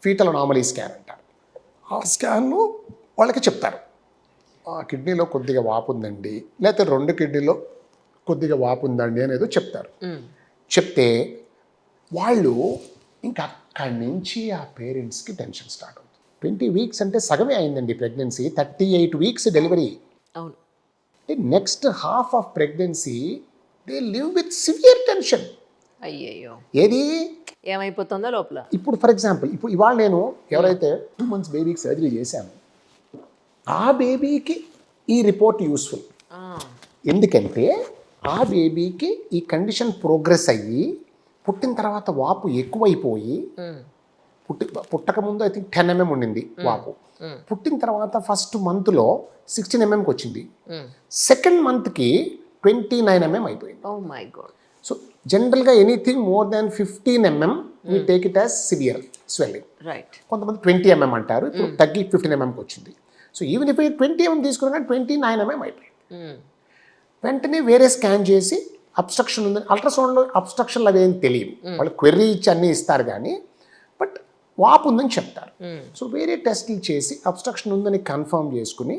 fetal anomaly scan అంటారు. ఆ స్కాన్లో వాళ్ళకి చెప్తారు ఆ కిడ్నీలో కొద్దిగా వాపు ఉందండి, లేకపోతే 2 కిడ్నీలో కొద్దిగా వాపు ఉందండి అనేదో చెప్తారు. చెప్తే వాళ్ళు ఇంకా అక్కడి నుంచి ఆ పేరెంట్స్కి టెన్షన్ స్టార్ట్ అవుతుంది. 20 వీక్స్ అంటే సగమే అయిందండి ప్రెగ్నెన్సీ, 38 వీక్స్ డెలివరీ. అవును. అంటే next half of pregnancy they live with severe tension. అయ్యయ్యో, ఏది ఏమైపోతుందో లోపల. ఇప్పుడు ఫర్ ఎగ్జాంపుల్ ఇప్పుడు ఇవాళ నేను ఎవరైతే 2 months బేబీకి సర్జరీ చేశాను, ఆ బేబీకి ఈ రిపోర్ట్ యూస్ఫుల్. ఎందుకంటే ఆ బేబీకి ఈ కండిషన్ ప్రోగ్రెస్ అయ్యి పుట్టిన తర్వాత వాపు ఎక్కువైపోయి, పుట్టక ముందు ఐ థింక్ 10 mm ఉండింది వాపు, పుట్టిన తర్వాత ఫస్ట్ మంత్లో 16 mmకి వచ్చింది, సెకండ్ మంత్కి 29 mm అయిపోయింది. Oh my God. సో జనరల్గా anything more than 15 mm we take it as severe swelling. Right. కొంతమంది 20 mm అంటారు, ఇప్పుడు తగ్గి 15 mmకి వచ్చింది. సో ఈవెన్ ఇప్పుడు 20 mm తీసుకున్నా 29 mm అయిపోయింది. వెంటనే వేరే స్కాన్ చేసి అబ్స్ట్రక్షన్ ఉందని, అల్ట్రాసౌండ్లో అబ్స్ట్రక్షన్లు అవేం తెలియదు, వాళ్ళు క్వెర్రీ ఇచ్చి అన్నీ ఇస్తారు కానీ బట్ వాపు ఉందని చెప్తారు. సో వేరే టెస్ట్లు చేసి అబ్స్ట్రక్షన్ ఉందని కన్ఫర్మ్ చేసుకుని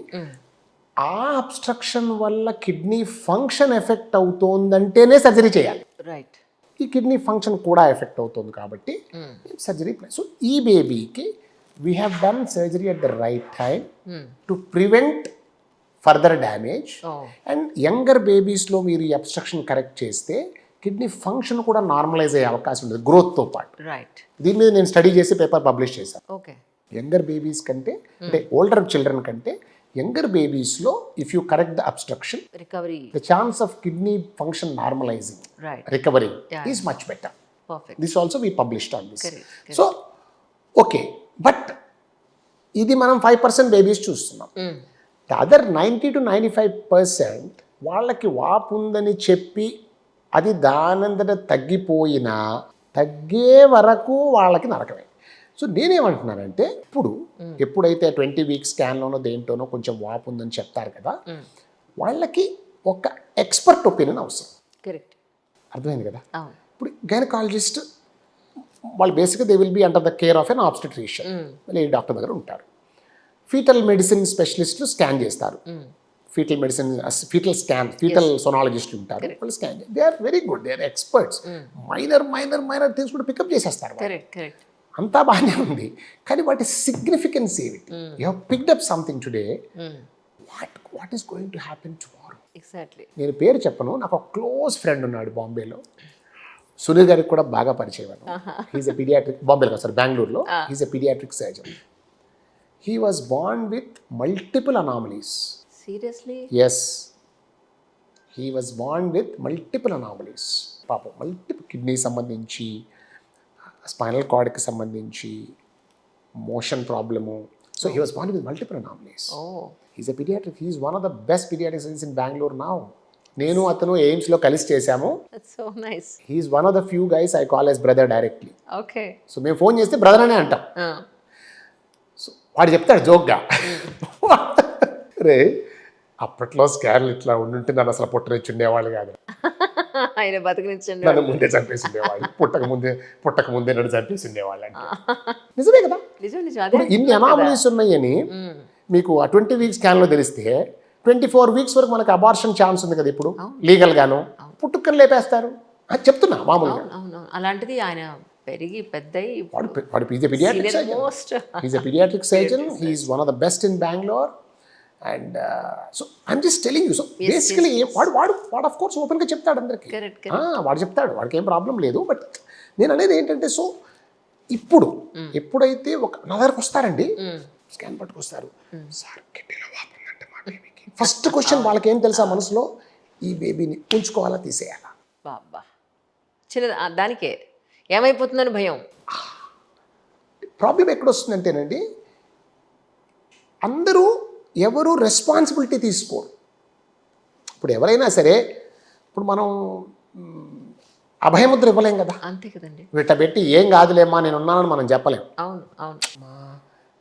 ఆ అబ్స్ట్రక్షన్ వల్ల కిడ్నీ ఫంక్షన్ ఎఫెక్ట్ అవుతోందంటేనే సర్జరీ చేయాలి. రైట్. ఈ కిడ్నీ ఫంక్షన్ కూడా ఎఫెక్ట్ అవుతుంది కాబట్టి సర్జరీ ప్లాన్. సో ఈ బేబీకి we have done surgery at the right time to prevent further damage. And younger బేబీస్లో మీరు ఈ అబ్స్ట్రక్షన్ కరెక్ట్ చేస్తే కిడ్నీ ఫంక్షన్ కూడా నార్మలైజ్ అయ్యే అవకాశం ఉంటుంది గ్రోత్తో పాటు. రైట్. దీని మీద నేను స్టడీ చేసి పేపర్ పబ్లిష్ చేశాను. ఓకే. యంగర్ బేబీస్ కంటే అంటే ఓల్డర్ చిల్డ్రన్ కంటే యంగర్ బేబీస్లో if you correct the obstruction, recovery, the chance of kidney function normalising, right, recovering is much better. Perfect. This also we published on this. Correct. So okay, but ఇది మనం 5% babies చూస్తున్నాం. The other 90 to 95% వాళ్ళకి వాపు ఉందని చెప్పి అది దానంతట తగ్గిపోయినా తగ్గే వరకు వాళ్ళకి నరకమే. సో నేనేమంటున్నానంటే ఇప్పుడు ఎప్పుడైతే 20 వీక్స్ స్కాన్లోనో దేంట్లోనో కొంచెం వాపు ఉందని చెప్తారు కదా, వాళ్ళకి ఒక ఎక్స్పర్ట్ ఒపీనియన్ అవసరం. కరెక్ట్. అర్థమైంది కదా. అవును. ఇప్పుడు గైనకాలజిస్ట్ వాళ్ళు బేసిక్గా they will be under the care of an obstetrician, lady doctor దగ్గర ఉంటారు. ఫీటల్ మెడిసిన్ స్పెషలిస్టులు స్కాన్ చేస్తారు. Fetal medicine, fetal scan, fetal సోనాలజిస్టులు ఉంటారు, వాళ్ళు స్కాన్ చేస్తారు. They are very good, they are experts. Minor things కూడా పికప్ చేసేస్తారు. Correct correct. అంతా బాగానే ఉంది, కానీ వాటి సిగ్నిఫికెన్స్ ఏమిటి? You have picked up something today, what is going to happen tomorrow? Exactly. నేను పేరు చెప్పను, నాకు ఒక క్లోజ్ ఫ్రెండ్ ఉన్నాడు బాంబేలో, సునీల్ గారికి కూడా బాగా పరిచయం. హీఈస్ ఎ పీడియాట్రిక్, బాంబేలో సార్ బెంగళూరులో, he's a paediatric surgeon. He was born with multiple anomalies. Seriously? Yes. He was born with multiple anomalies. పాపం మల్టిపుల్ కిడ్నీ సంబంధించి, స్పైనల్ కార్డ్కి సంబంధించి, motion problem. So he was born with multiple anomalies. Oh. He's a pediatric. He is one of the best pediatric surgeons in Bangalore now. నేను అతను ఎయిమ్స్లో కలిసి చేశాము. That's so nice. He's one of the few guys I call as brother directly. Okay. So మేము phone చేస్తే brother అనే అంటాం. So వాడు చెప్తాడు జోక్గా, రే అప్పట్లో స్కాన్లు ఇట్లా ఉండుంటే నన్ను అసలు పుట్టనిచ్చి ఉండేవాళ్ళు కాదు, ఆయన బతికించండి, నన్ను ముందే చంపేసి ఉండేవాళ్ళు, పుట్టక ముందే నన్ను చంపేసి ఉండేవాళ్ళు అంటే నిజమే కదా. నిజం నిజం. ఇప్పుడు ఇన్ని అనామలీస్ ఉన్నాయని మీకు ఆ 20 వీక్స్ స్కాన్లో తెలిస్తే 24 వీక్స్ వరకు మనకు అబార్షన్ ఛాన్స్ ఉంది కదా ఇప్పుడు లీగల్గాను. పుట్టుకని లేపేస్తారు అది చెప్తున్నా మామూలుగా. అవును. అలాంటిది ఆయన పెరిగి పెద్దయి వాడు is a paediatric surgeon. Is a paediatric surgeon. He's one of the best in Bengaluru. And so I'm just telling you. So basically వాడు ఆఫ్ కోర్స్ ఓపెన్గా చెప్తాడు అందరికి. వాడు చెప్తాడు, వాడికి ఏం ప్రాబ్లం లేదు. బట్ నేను అనేది ఏంటంటే, సో ఇప్పుడు ఎప్పుడైతే ఒక నా దగ్గరకు వస్తారండి, స్కాన్ పట్టుకొస్తారు, సార్ కిడ్నీలో వాపు ఉందంటే మా బేబీకి, ఫస్ట్ క్వశ్చన్ వాళ్ళకి ఏం తెలుసా మనసులో, ఈ బేబీని ఉంచుకోవాలా తీసేయాలా. బాబా చిన్న దానికే ఏమైపోతుందని భయం. ప్రాబ్లం ఎక్కడ వస్తుందంటేనండి, అందరూ ఎవరు రెస్పాన్సిబిలిటీ తీసుకోరు. ఇప్పుడు ఎవరైనా సరే, ఇప్పుడు మనం అభయముద్ర ఇవ్వలేం కదా, అంతే కదండి. పెట్టి ఏం కాదులేమ్మా నేను ఉన్నానని మనం చెప్పలేం. అవును అవును.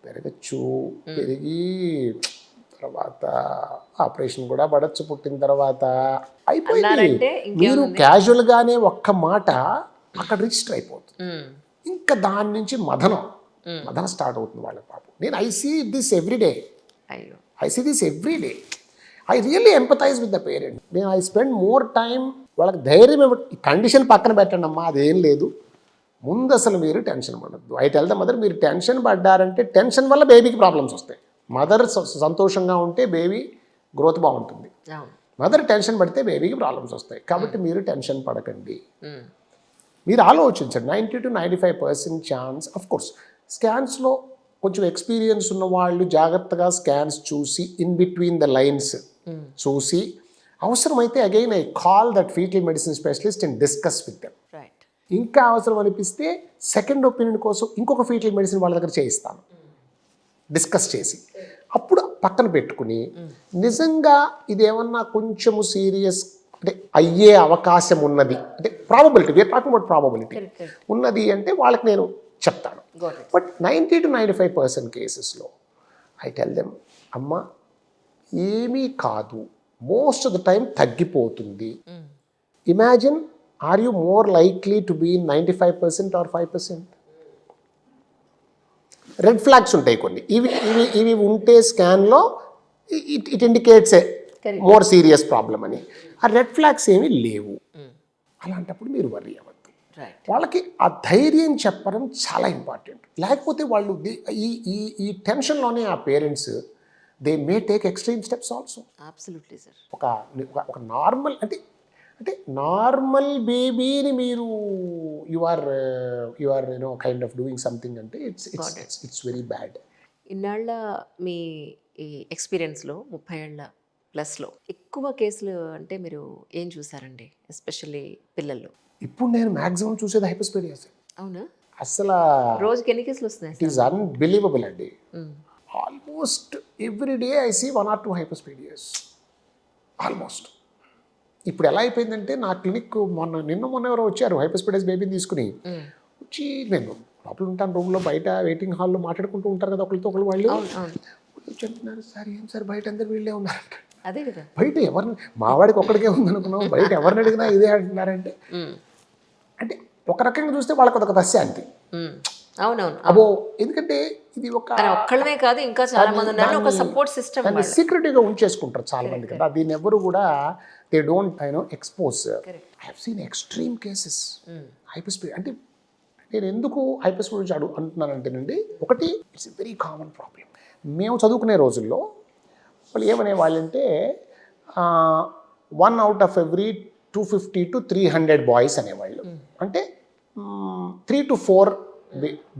పెరగచ్చు, పెరిగి తర్వాత ఆపరేషన్ కూడా పడచ్చు, పుట్టిన తర్వాత అయిపోయింది. మీరు క్యాజువల్గానే ఒక్క మాట అక్కడ రిజిస్టర్ అయిపోతుంది. ఇంకా దాని నుంచి మదన స్టార్ట్ అవుతుంది వాళ్ళ పాపం. నేను I see this every day. I see this every day. I really empathize with the parent. నేను ఐ స్పెండ్ మోర్ టైం వాళ్ళకి ధైర్యం ఇవ్వండి. కండిషన్ పక్కన పెట్టండి అమ్మా, అదేం లేదు, ముందు అసలు మీరు టెన్షన్ పడద్దు. ఐ టెల్ ద మదర్, మీరు టెన్షన్ పడ్డారంటే టెన్షన్ వల్ల బేబీకి ప్రాబ్లమ్స్ వస్తాయి. మదర్ సంతోషంగా ఉంటే బేబీ గ్రోత్ బాగుంటుంది. మదర్ టెన్షన్ పడితే బేబీకి ప్రాబ్లమ్స్ వస్తాయి. కాబట్టి మీరు టెన్షన్ పడకండి. మీరు ఆలోచించండి. 90 to 95% ఛాన్స్. అఫ్ కోర్స్ స్కాన్స్లో కొంచెం ఎక్స్పీరియన్స్ ఉన్న వాళ్ళు జాగ్రత్తగా స్కాన్స్ చూసి ఇన్ బిట్వీన్ ద లైన్స్ చూసి, అవసరమైతే again I call that fetal medicine specialist and discuss with them. ఇంకా అవసరం అనిపిస్తే సెకండ్ ఒపీనియన్ కోసం ఇంకొక ఫీటల్ మెడిసిన్ వాళ్ళ దగ్గర చేయిస్తాను, డిస్కస్ చేసి. అప్పుడు పక్కన పెట్టుకుని నిజంగా ఇదేమన్నా కొంచెము సీరియస్ అంటే అయ్యే అవకాశం ఉన్నది అంటే probability, we're talking about probability ఉన్నది అంటే వాళ్ళకి నేను చెప్తాను. బట్ 90 to 95% కేసెస్లో ఐ టెల్ దెమ్, అమ్మ ఏమీ కాదు, మోస్ట్ ఆఫ్ ద టైం తగ్గిపోతుంది. Imagine, are you more likely to be 95% or 5%? Red flags ఉంటాయి కొన్ని, ఇవి ఉంటే స్కాన్లో it indicates a more serious problem అని. ఆ రెడ్ ఫ్లాగ్స్ ఏమీ లేవు. అలాంటప్పుడు మీరు వర్రీ అవ్వద్దు. వాళ్ళకి ఆ ధైర్యం చెప్పడం చాలా ఇంపార్టెంట్. లేకపోతే వాళ్ళు ఈ టెన్షన్లోనే ఆ parents they may take extreme steps also. Absolutely sir. ఒక నార్మల్ అంటే నార్మల్ బేబీని మీరు you are kind of doing something అంటే ఇట్స్ వెరీ బ్యాడ్. ఇన్నాళ్ళ మీ ఈ ఎక్స్పీరియన్స్లో 30 ఏళ్ళ ప్లస్లో ఎక్కువ కేసులు అంటే మీరు ఏం చూసారండి, ఎస్పెషల్లీ పిల్లల్లో? ఇప్పుడు నేను మ్యాక్సిమం చూసేది హైపోస్పీడియాస్. అవునా? అసలు రోజుకి ఎన్ని కేసులు వస్తున్నాయి? ఇట్ ఈస్ అన్బిలీవబుల్ అండి. Almost every day I see 1 or 2 hypospadias almost. ఇప్పుడు ఎలా అయిపోయిందంటే, నా క్లినిక్ మొన్న ఎవరో వచ్చారు హైపోస్పీడియాస్ బేబీని తీసుకుని వచ్చి, నేను లోపల ఉంటాను రూమ్లో, బయట వెయిటింగ్ హాల్లో మాట్లాడుకుంటూ ఉంటారు కదా ఒకరితో ఒకరు, వాళ్ళు చెప్తున్నారు, సార్ ఏం సార్ బయట అందరు వీళ్ళే ఉన్నారంట. అదే కదా, బయట ఎవరిని, మావాడికి ఒక్కడికే ఉందనుకున్నాం, బయట ఎవరిని అడిగినా ఇదే అంటున్నారంటే, అంటే ఒక రకంగా చూస్తే వాళ్ళకి ఒక దశాంతి. అవునవును. అబ్బో, ఎందుకంటే ఇది ఒక్కళ్ళమే కాదు, ఇంకా చాలా మంది ఉన్నారు, ఒక సపోర్ట్ సిస్టమ్. దాన్ని సీక్రెట్గా ఉంచేసుకుంటారు చాలా మంది కదా, దీన్ని ఎవరు కూడా they don't expose. I have seen extreme cases hypospadias. అంటే నేను ఎందుకు హైపోస్పీడ్ అంటున్నానంటేనండి, ఒకటి it's a very common problem. మేము చదువుకునే రోజుల్లో వాళ్ళు ఏమనే వాళ్ళంటే 1 out of every 250 to 300 boys అనేవాళ్ళు. అంటే 3 to 4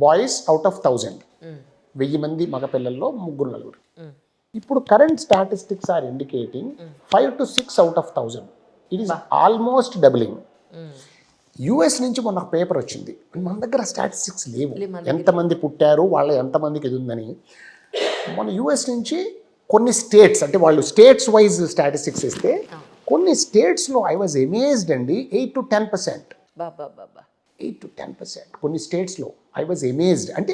బాయ్స్ అవుట్ ఆఫ్ 1000. 1000 మంది మగపిల్లల్లో 3-4. ఇప్పుడు current statistics are indicating 5 to 6 out of 1000. It is almost doubling. US నుంచి మొన్న ఒక పేపర్ వచ్చింది, మన దగ్గర స్టాటిస్టిక్స్ లేవు, ఎంతమంది పుట్టారు, వాళ్ళ ఎంతమందికి ఇది ఉందని. మన యుఎస్ నుంచి కొన్ని స్టేట్స్, అంటే వాళ్ళు స్టేట్స్ వైజ్ స్టాటిస్టిక్స్ ఇస్తే కొన్ని స్టేట్స్లో ఐ వాజ్ అమేజ్డ్ అండి, 8 to 10%. Baba Baba 8 to 10%. కొన్ని స్టేట్స్లో ఐ వాజ్ అమేజ్డ్. అంటే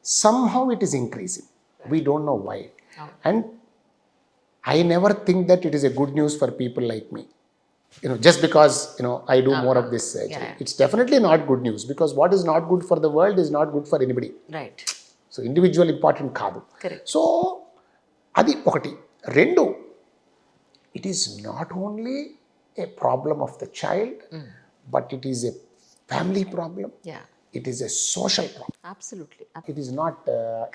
somehow it is increasing, we don't know why. And I never think that it is a good news for people like me. Just because, I do more of this surgery. Yeah. It's definitely not good news, because what is not good for the world is not good for anybody. Right. So, individual important కాదు. Correct. So, అది ఒకటి. రెండు, it is not only a problem of the child, but it is a family problem. Yeah, It is a social problem. Absolutely. It is not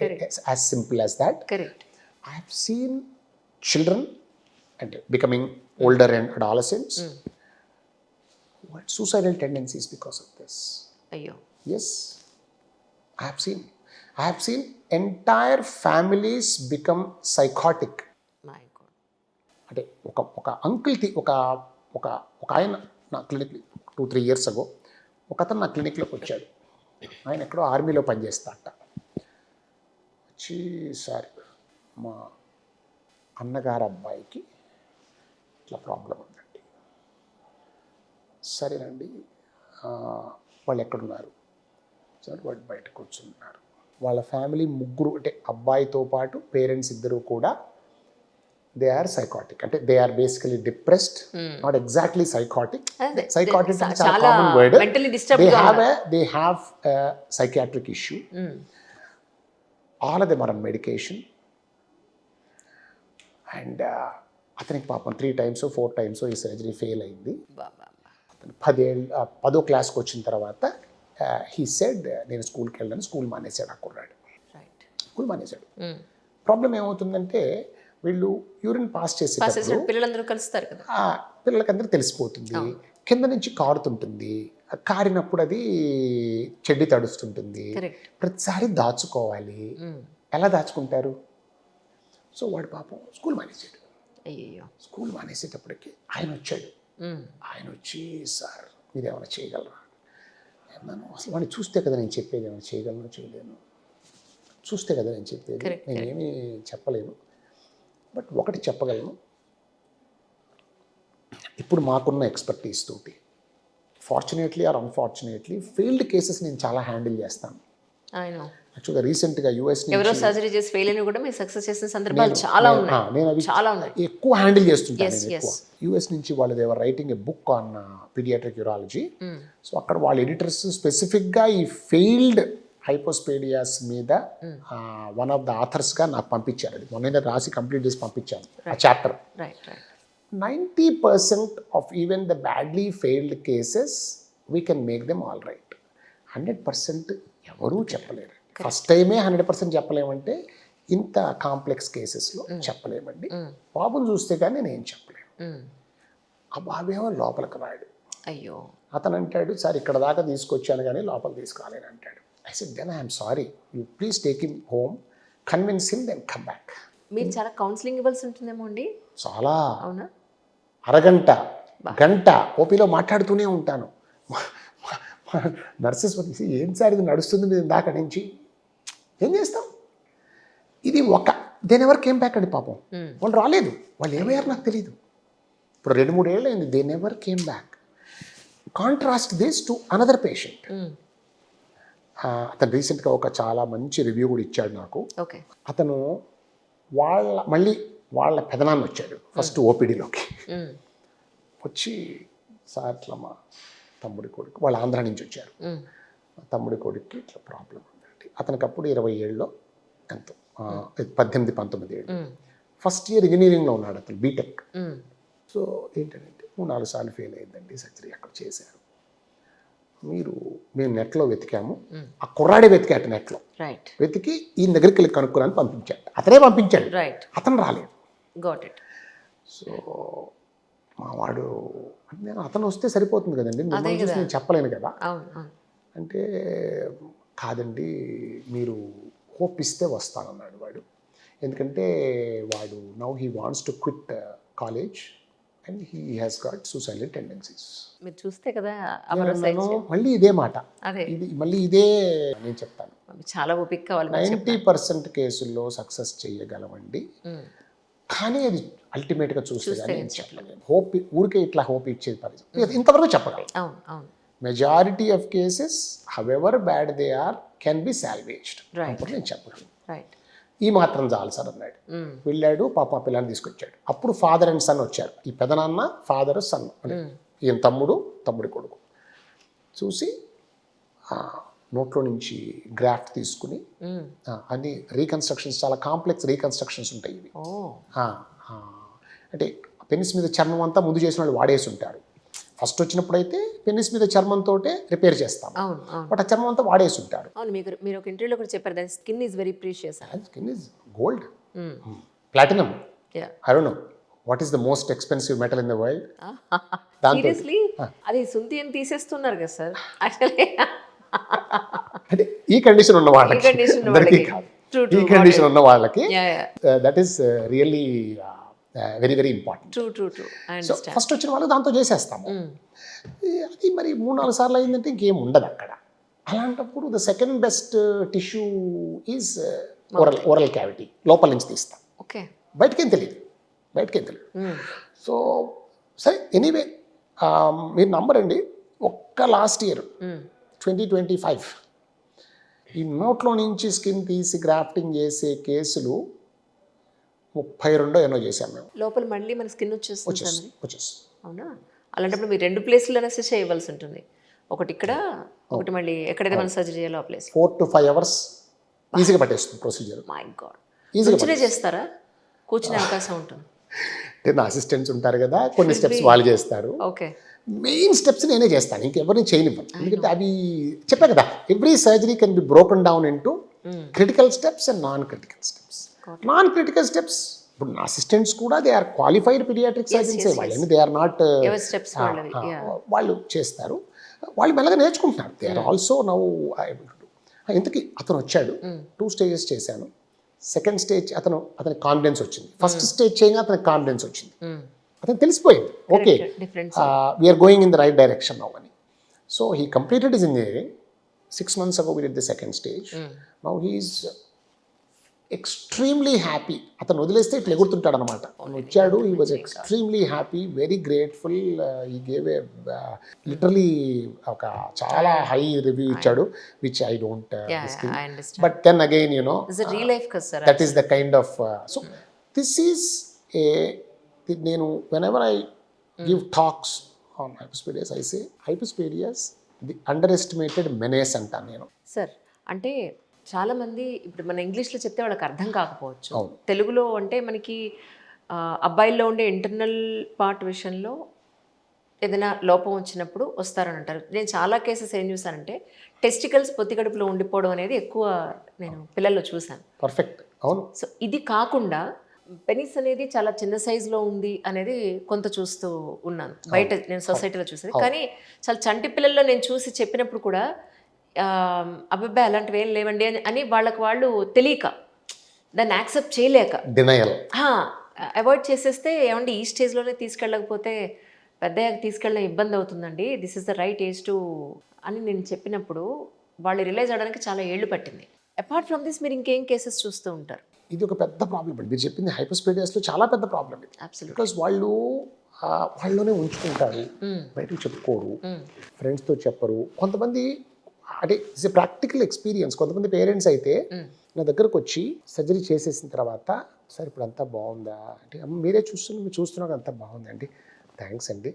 Correct. as simple as that. Correct. I have seen children and becoming older and adolescents who had suicidal tendencies because of this. అయ్యో. Yes, I have seen entire families become psychotic. My God. అంటే ఒక అంకుల్కి ఒక ఆయన నా clinic 2-3 years ago ఒక అతను నా క్లినిక్లోకి వచ్చాడు. ఆయన ఎక్కడో ఆర్మీలో పనిచేస్తాట. వచ్చి, సార్ మా అన్నగారు అబ్బాయికి ఇట్లా ప్రాబ్లం ఉందండి. సరేనండి, వాళ్ళు ఎక్కడున్నారు? సరే, వాళ్ళు బయట కూర్చున్నారు. వాళ్ళ ఫ్యామిలీ ముగ్గురు, అంటే అబ్బాయితో పాటు పేరెంట్స్ ఇద్దరు కూడా దే ఆర్ సైకాటిక్. అంటే they are basically depressed, not exactly psychotic. అదే, సైకాటిక్ చాలా చాలా కామన్ వర్డ్. mentally disturbed గా they have psychiatric issue. All of them are on medication. And అతనికి పాపం 3 times 4 times ఈ సర్జరీ ఫెయిల్ అయింది. బాబా. అతను 10వ క్లాస్కి వచ్చిన తర్వాత హీ సెడ్, నేను స్కూల్కి వెళ్ళాను. స్కూల్ మానేశాడు ఆ కుర్రాడు. రైట్. స్కూల్ మానేశాడు. ప్రాబ్లం ఏమవుతుందంటే, వీళ్ళు యూరిన్ పాస్ చేసేటప్పుడు పిల్లలందరూ కలుస్తారు కదా, పిల్లలకందరూ తెలిసిపోతుంది. కింద నుంచి కారుతుంటుంది. కారినప్పుడు అది చెడ్డి తడుస్తుంటుంది. కరెక్ట్. ప్రతిసారి దాచుకోవాలి. ఎలా దాచుకుంటారు? సో వాడు పాపం స్కూల్ మానేసాడు. అయ్యో. స్కూల్ మానేసేటప్పటికి ఆయన వచ్చాడు. ఆయన వచ్చి, సార్ మీరు ఏమైనా చేయగలరా అన్నాను. అసలు వాడిని చూస్తే కదా నేను చెప్పేది, ఏమైనా చేయగలను చేయలేను, చూస్తే కదా నేను చెప్పేది. నేనేమీ చెప్పలేను, బట్ ఒకటి చెప్పగలను. ఇప్పుడు మాకున్న ఎక్స్పర్టీస్ తోటి, fortunately are unfortunately, failed cases నేను చాలా హ్యాండిల్ చేస్తాను. యాక్చువల్గా రీసెంట్గా యూఎస్ ఎవరో సర్జరీ చేసి ఫెయిల్ అయినా కూడా మీరు సక్సెస్ చేసిన సందర్భాలు చాలా ఉన్నాయి. నేను అవి చాలా ఉన్నాయి, ఎక్కువ హ్యాండిల్ చేస్తుంటాను. నేను ఎక్కువ యూఎస్ నుంచి వాళ్ళు they were writing a book on paediatric urology. So అక్కడ వాళ్ళ ఎడిటర్స్ స్పెసిఫిక్గా ఈ ఫెయిల్డ్ హైపోస్పేడియాస్ మీద వన్ ఆఫ్ ద ఆథర్స్గా నాకు పంపించారు. అది మొన్న రాసి కంప్లీట్ చేసి పంపించాను ఆ chapter. 90% of even the badly failed cases we can make them all right. 100% ఎవరూ చెప్పలేరు. ఫస్ట్ టైమే 100% చెప్పలేమంటే ఇంత కాంప్లెక్స్ కేసెస్లో చెప్పలేమండి. బాబుని చూస్తే కానీ నేను ఏం చెప్పలేను. ఆ బాబు ఏమో లోపలికి రాడు. అయ్యో. అతను అంటాడు, సార్ ఇక్కడ దాకా తీసుకొచ్చాను కానీ లోపల తీసుకురాలేను అంటాడు. I said, then I'm sorry, you please take him home, convince him, then come back. మీరు చాలా కౌన్సిలింగ్ ఇవ్వాల్సి ఉంటుందేమో అండి. చాలా. అవునా? అరగంట గంట ఓపీలో మాట్లాడుతూనే ఉంటాను. నర్సెస్ వచ్చి, ఏం సార్ ఇది నడుస్తుంది మీరు ఇందాక నుంచి, ఏం చేస్తాం? ఇది దెన్ ఎవర్ కేమ్ బ్యాక్ అండి. పాపం వాళ్ళు రాలేదు. వాళ్ళు ఏమయ్యారు నాకు తెలియదు. ఇప్పుడు 2-3 ఏళ్ళు అయింది. They never came back. Contrast this to another patient. అతను రీసెంట్గా ఒక చాలా మంచి రివ్యూ కూడా ఇచ్చాడు నాకు. అతను మళ్ళీ వాళ్ళ పెదనాన్న వచ్చాడు ఫస్ట్ ఓపీడీలోకి. వచ్చి, సార్ ఇట్లా మా తమ్ముడి కొడుకు, వాళ్ళు ఆంధ్ర నుంచి వచ్చారు, మా తమ్ముడి కొడుక్కి ఇట్లా ప్రాబ్లం ఉందండి. అతనికి అప్పుడు 20 ఏళ్ళలో ఎంతో 18-19 ఏళ్ళు. ఫస్ట్ ఇయర్ ఇంజనీరింగ్లో ఉన్నాడు అతను, బీటెక్. సో ఏంటంటే 3-4 సార్లు ఫెయిల్ అయిందండి సర్జరీ అక్కడ చేశారు. మేము నెట్లో వెతికాము. ఆ కుర్రాడే వెతికాట నెట్లో. వెతికి ఈయన దగ్గరికి వెళ్ళి కనుక్కున్నాను, పంపించాడు. అతనే పంపించాడు, అతను రాలేదు. సో మా వాడు, నేను అతను వస్తే సరిపోతుంది కదండి, మిమ్మల్ని చూసి నేను చెప్పలేను కదా అంటే, కాదండి మీరు హోప్ ఇస్తే వస్తానన్నాడు వాడు. ఎందుకంటే వాడు now he wants to quit college and he has got suicidal tendencies. మీరు చూస్తే కదా మళ్ళీ ఇదే మాట, మళ్ళీ ఇదే నేను చెప్తాను. చాలా ఓపిక కావాలి. 90% కేసుల్లో సక్సెస్ చేయగలమండి. కానీ అది అల్టిమేట్గా చూస్తే కానీ చూస్తే నేను చెప్పలేను. హోప్ ఊరికే ఇట్లా హోప్ ఇచ్చేది పరిస్థితి ఇంతవరకు చెప్పగలను. అవును అవును majority of cases however bad they are can be salvaged. Right. అప్పుడు నేను చెప్పగలను. రైట్. ఈ మాత్రం చాలు సార్ అన్నాడు. వెళ్ళాడు, పాప పిల్లని తీసుకొచ్చాడు. అప్పుడు ఫాదర్ అండ్ సన్ వచ్చారు. ఈ పెదనాన్న, ఫాదర్, సన్ అంటే ఈయన తమ్ముడి కొడుకు చూసి నోట్లో నుంచి గ్రాఫ్ట్ తీసుకుని అన్ని రీకన్స్ట్రక్షన్స్, చాలా కాంప్లెక్స్ రీకన్స్ట్రక్షన్స్ ఉంటాయి ఇవి. ఓ అంటే పెన్నిస్ మీద చర్మం అంతా ముందు చేసిన వాళ్ళు వాడేసి ఉంటారు. ఫస్ట్ వచ్చినప్పుడు అయితే పెన్నిస్ మీద చర్మంతో రిపేర్ చేస్తాం, అవును అవును బట్ ఆ చర్మం అంతా వాడేసి ఉంటారు. అవును. మీరు ఒక ఇంటర్వ్యూలో కూడా చెప్పారు that skin is very precious. Skin is gold, platinum. I don't know what is the most expensive metal in the world. Seriously అది సుంతి అని తీసేస్తున్నారు కదా సార్ యాక్చువల్లీ. అంటే ఈ కండిషన్ ఉన్న వాళ్ళకి, condition ఉన్న అందరికీ వాళ్ళకి. కాదు, True, ఈ true, కండిషన్ ఉన్న వాళ్ళకి yeah that is really very very important. True I so understand. First వచ్చిన వాళ్ళు దాంతో చేసేస్తాము. అది మరి 3-4 సార్లు అయిందంటే ఇంకేం ఉండదు అక్కడ. అలాంటప్పుడు the second best tissue is oral cavity. లోపల నుంచి తీస్తాం, ఓకే. బయటకేం తెలియదు. సో సరే, ఎనీవే మీరు నమ్మరండి, ఒక్క లాస్ట్ ఇయర్ 2025 ఈ నోట్లో నుంచి స్కిన్ తీసి గ్రాఫ్టింగ్ చేసే కేసులు 32 ఎన్నో చేశాం మేము. లోపల మళ్ళీ మన స్కిన్ వచ్చేస్తుంది సార్ మరి. వచ్చేసి అవునా? అలాంటప్పుడు మీరు 2 ప్లేస్లలో చేయవలసి ఉంటుంది. ఒకటి ఇక్కడ, ఒకటి మళ్ళీ ఎక్కడైతే మనం సర్జరీ చేయాలో ఆ ప్లేస్. 4 to 5 hours ఈజీగా పట్టేస్తుంది ప్రొసీజర్. My God. ఈజీగా కూర్చునే చేస్తారా? కూర్చునే అవకాశం ఉంటుంది. అంటే నా అసిస్టెంట్స్ ఉంటారు కదా, కొన్ని స్టెప్స్ వాళ్ళు చేస్తారు. ఓకే. మెయిన్ స్టెప్స్ నేనే చేస్తాను, ఇంకెవరిని చేయనివ్వను. ఎందుకంటే అవి చెప్పా కదా, every surgery can be broken down into critical steps and non critical steps. Non critical steps ఇప్పుడు నా అసిస్టెంట్స్ కూడా they are qualified paediatric surgeons. వాళ్ళని దే ఆర్ నాట్, స్టెప్స్ వాళ్ళు చేస్తారు, వాళ్ళు మెల్లగా నేర్చుకుంటున్నారు. They are also now able to do. ఇంతకీ అతను వచ్చాడు, 2 stages చేశాను. సెకండ్ స్టేజ్ అతని కాన్ఫిడెన్స్ వచ్చింది. ఫస్ట్ స్టేజ్ చేయగా అతనికి కాన్ఫిడెన్స్ వచ్చింది. అతను తెలిసిపోయింది, okay we're going in the right direction now అని. So he completed his engineering 6 months ago. We did the second stage. Now he is extremely happy. అతను వదిలేస్తే ఇట్లా ఎగురుతుంటాడు అనమాట. వచ్చాడు, he was extremely happy, very grateful. He gave a literally ఒక చాలా high review ఇచ్చాడు, which I don't but then again you know that is the kind of. So this is a, నేను whenever I give talks on hypospadias I say hypospadias the underestimated menace అంటాను నేను. Sir అంటే చాలామంది ఇప్పుడు మన ఇంగ్లీష్లో చెప్తే వాళ్ళకి అర్థం కాకపోవచ్చు, తెలుగులో అంటే మనకి అబ్బాయిల్లో ఉండే ఇంటర్నల్ పార్ట్ విషయంలో ఏదైనా లోపం వచ్చినప్పుడు వస్తారని అంటారు. నేను చాలా కేసెస్ ఏం చూసానంటే టెస్టికల్స్ పొత్తికడుపులో ఉండిపోవడం అనేది ఎక్కువ నేను పిల్లల్లో చూశాను. పర్ఫెక్ట్, అవును. సో ఇది కాకుండా పెనిస్ అనేది చాలా చిన్న సైజులో ఉంది అనేది కొంత చూస్తూ ఉన్నాను బయట, నేను సొసైటీలో చూసేది. కానీ చాలా చంటి పిల్లల్లో నేను చూసి చెప్పినప్పుడు కూడా అబ్బాయి అలాంటివి ఏం లేవండి అని వాళ్ళకి వాళ్ళు తెలియక, దాన్ని యాక్సెప్ట్ చేయలేక, డినయల్ అవాయిడ్ చేసేస్తే, ఏమండి ఈ స్టేజ్లోనే తీసుకెళ్ళకపోతే పెద్దయ్యాక తీసుకెళ్ళడం ఇబ్బంది అవుతుందండి, this is the right age to అని నేను చెప్పినప్పుడు వాళ్ళు రియలైజ్ అవ్వడానికి చాలా ఏళ్ళు పట్టింది. అపార్ట్ ఫ్రమ్ దిస్ మీరు ఇంకేం కేసెస్ చూస్తూ ఉంటారు? ఇది ఒక పెద్ద ప్రాబ్లం అండి మీరు చెప్పింది. హైపోస్పీడియాస్లో చాలా పెద్ద ప్రాబ్లం ఇది. బికాస్ వాళ్ళలోనే ఉంచుకుంటారు, బయటకు చెప్పుకోరు, ఫ్రెండ్స్తో చెప్పరు. కొంతమంది అంటే ఇట్స్ ఏ ప్రాక్టికల్ ఎక్స్పీరియన్స్. కొంతమంది పేరెంట్స్ అయితే నా దగ్గరకు వచ్చి సర్జరీ చేసేసిన తర్వాత, సార్ ఇప్పుడు అంతా బాగుందా అంటే, మీరే చూస్తున్నారు అంతా బాగుందండి, థ్యాంక్స్ అండి,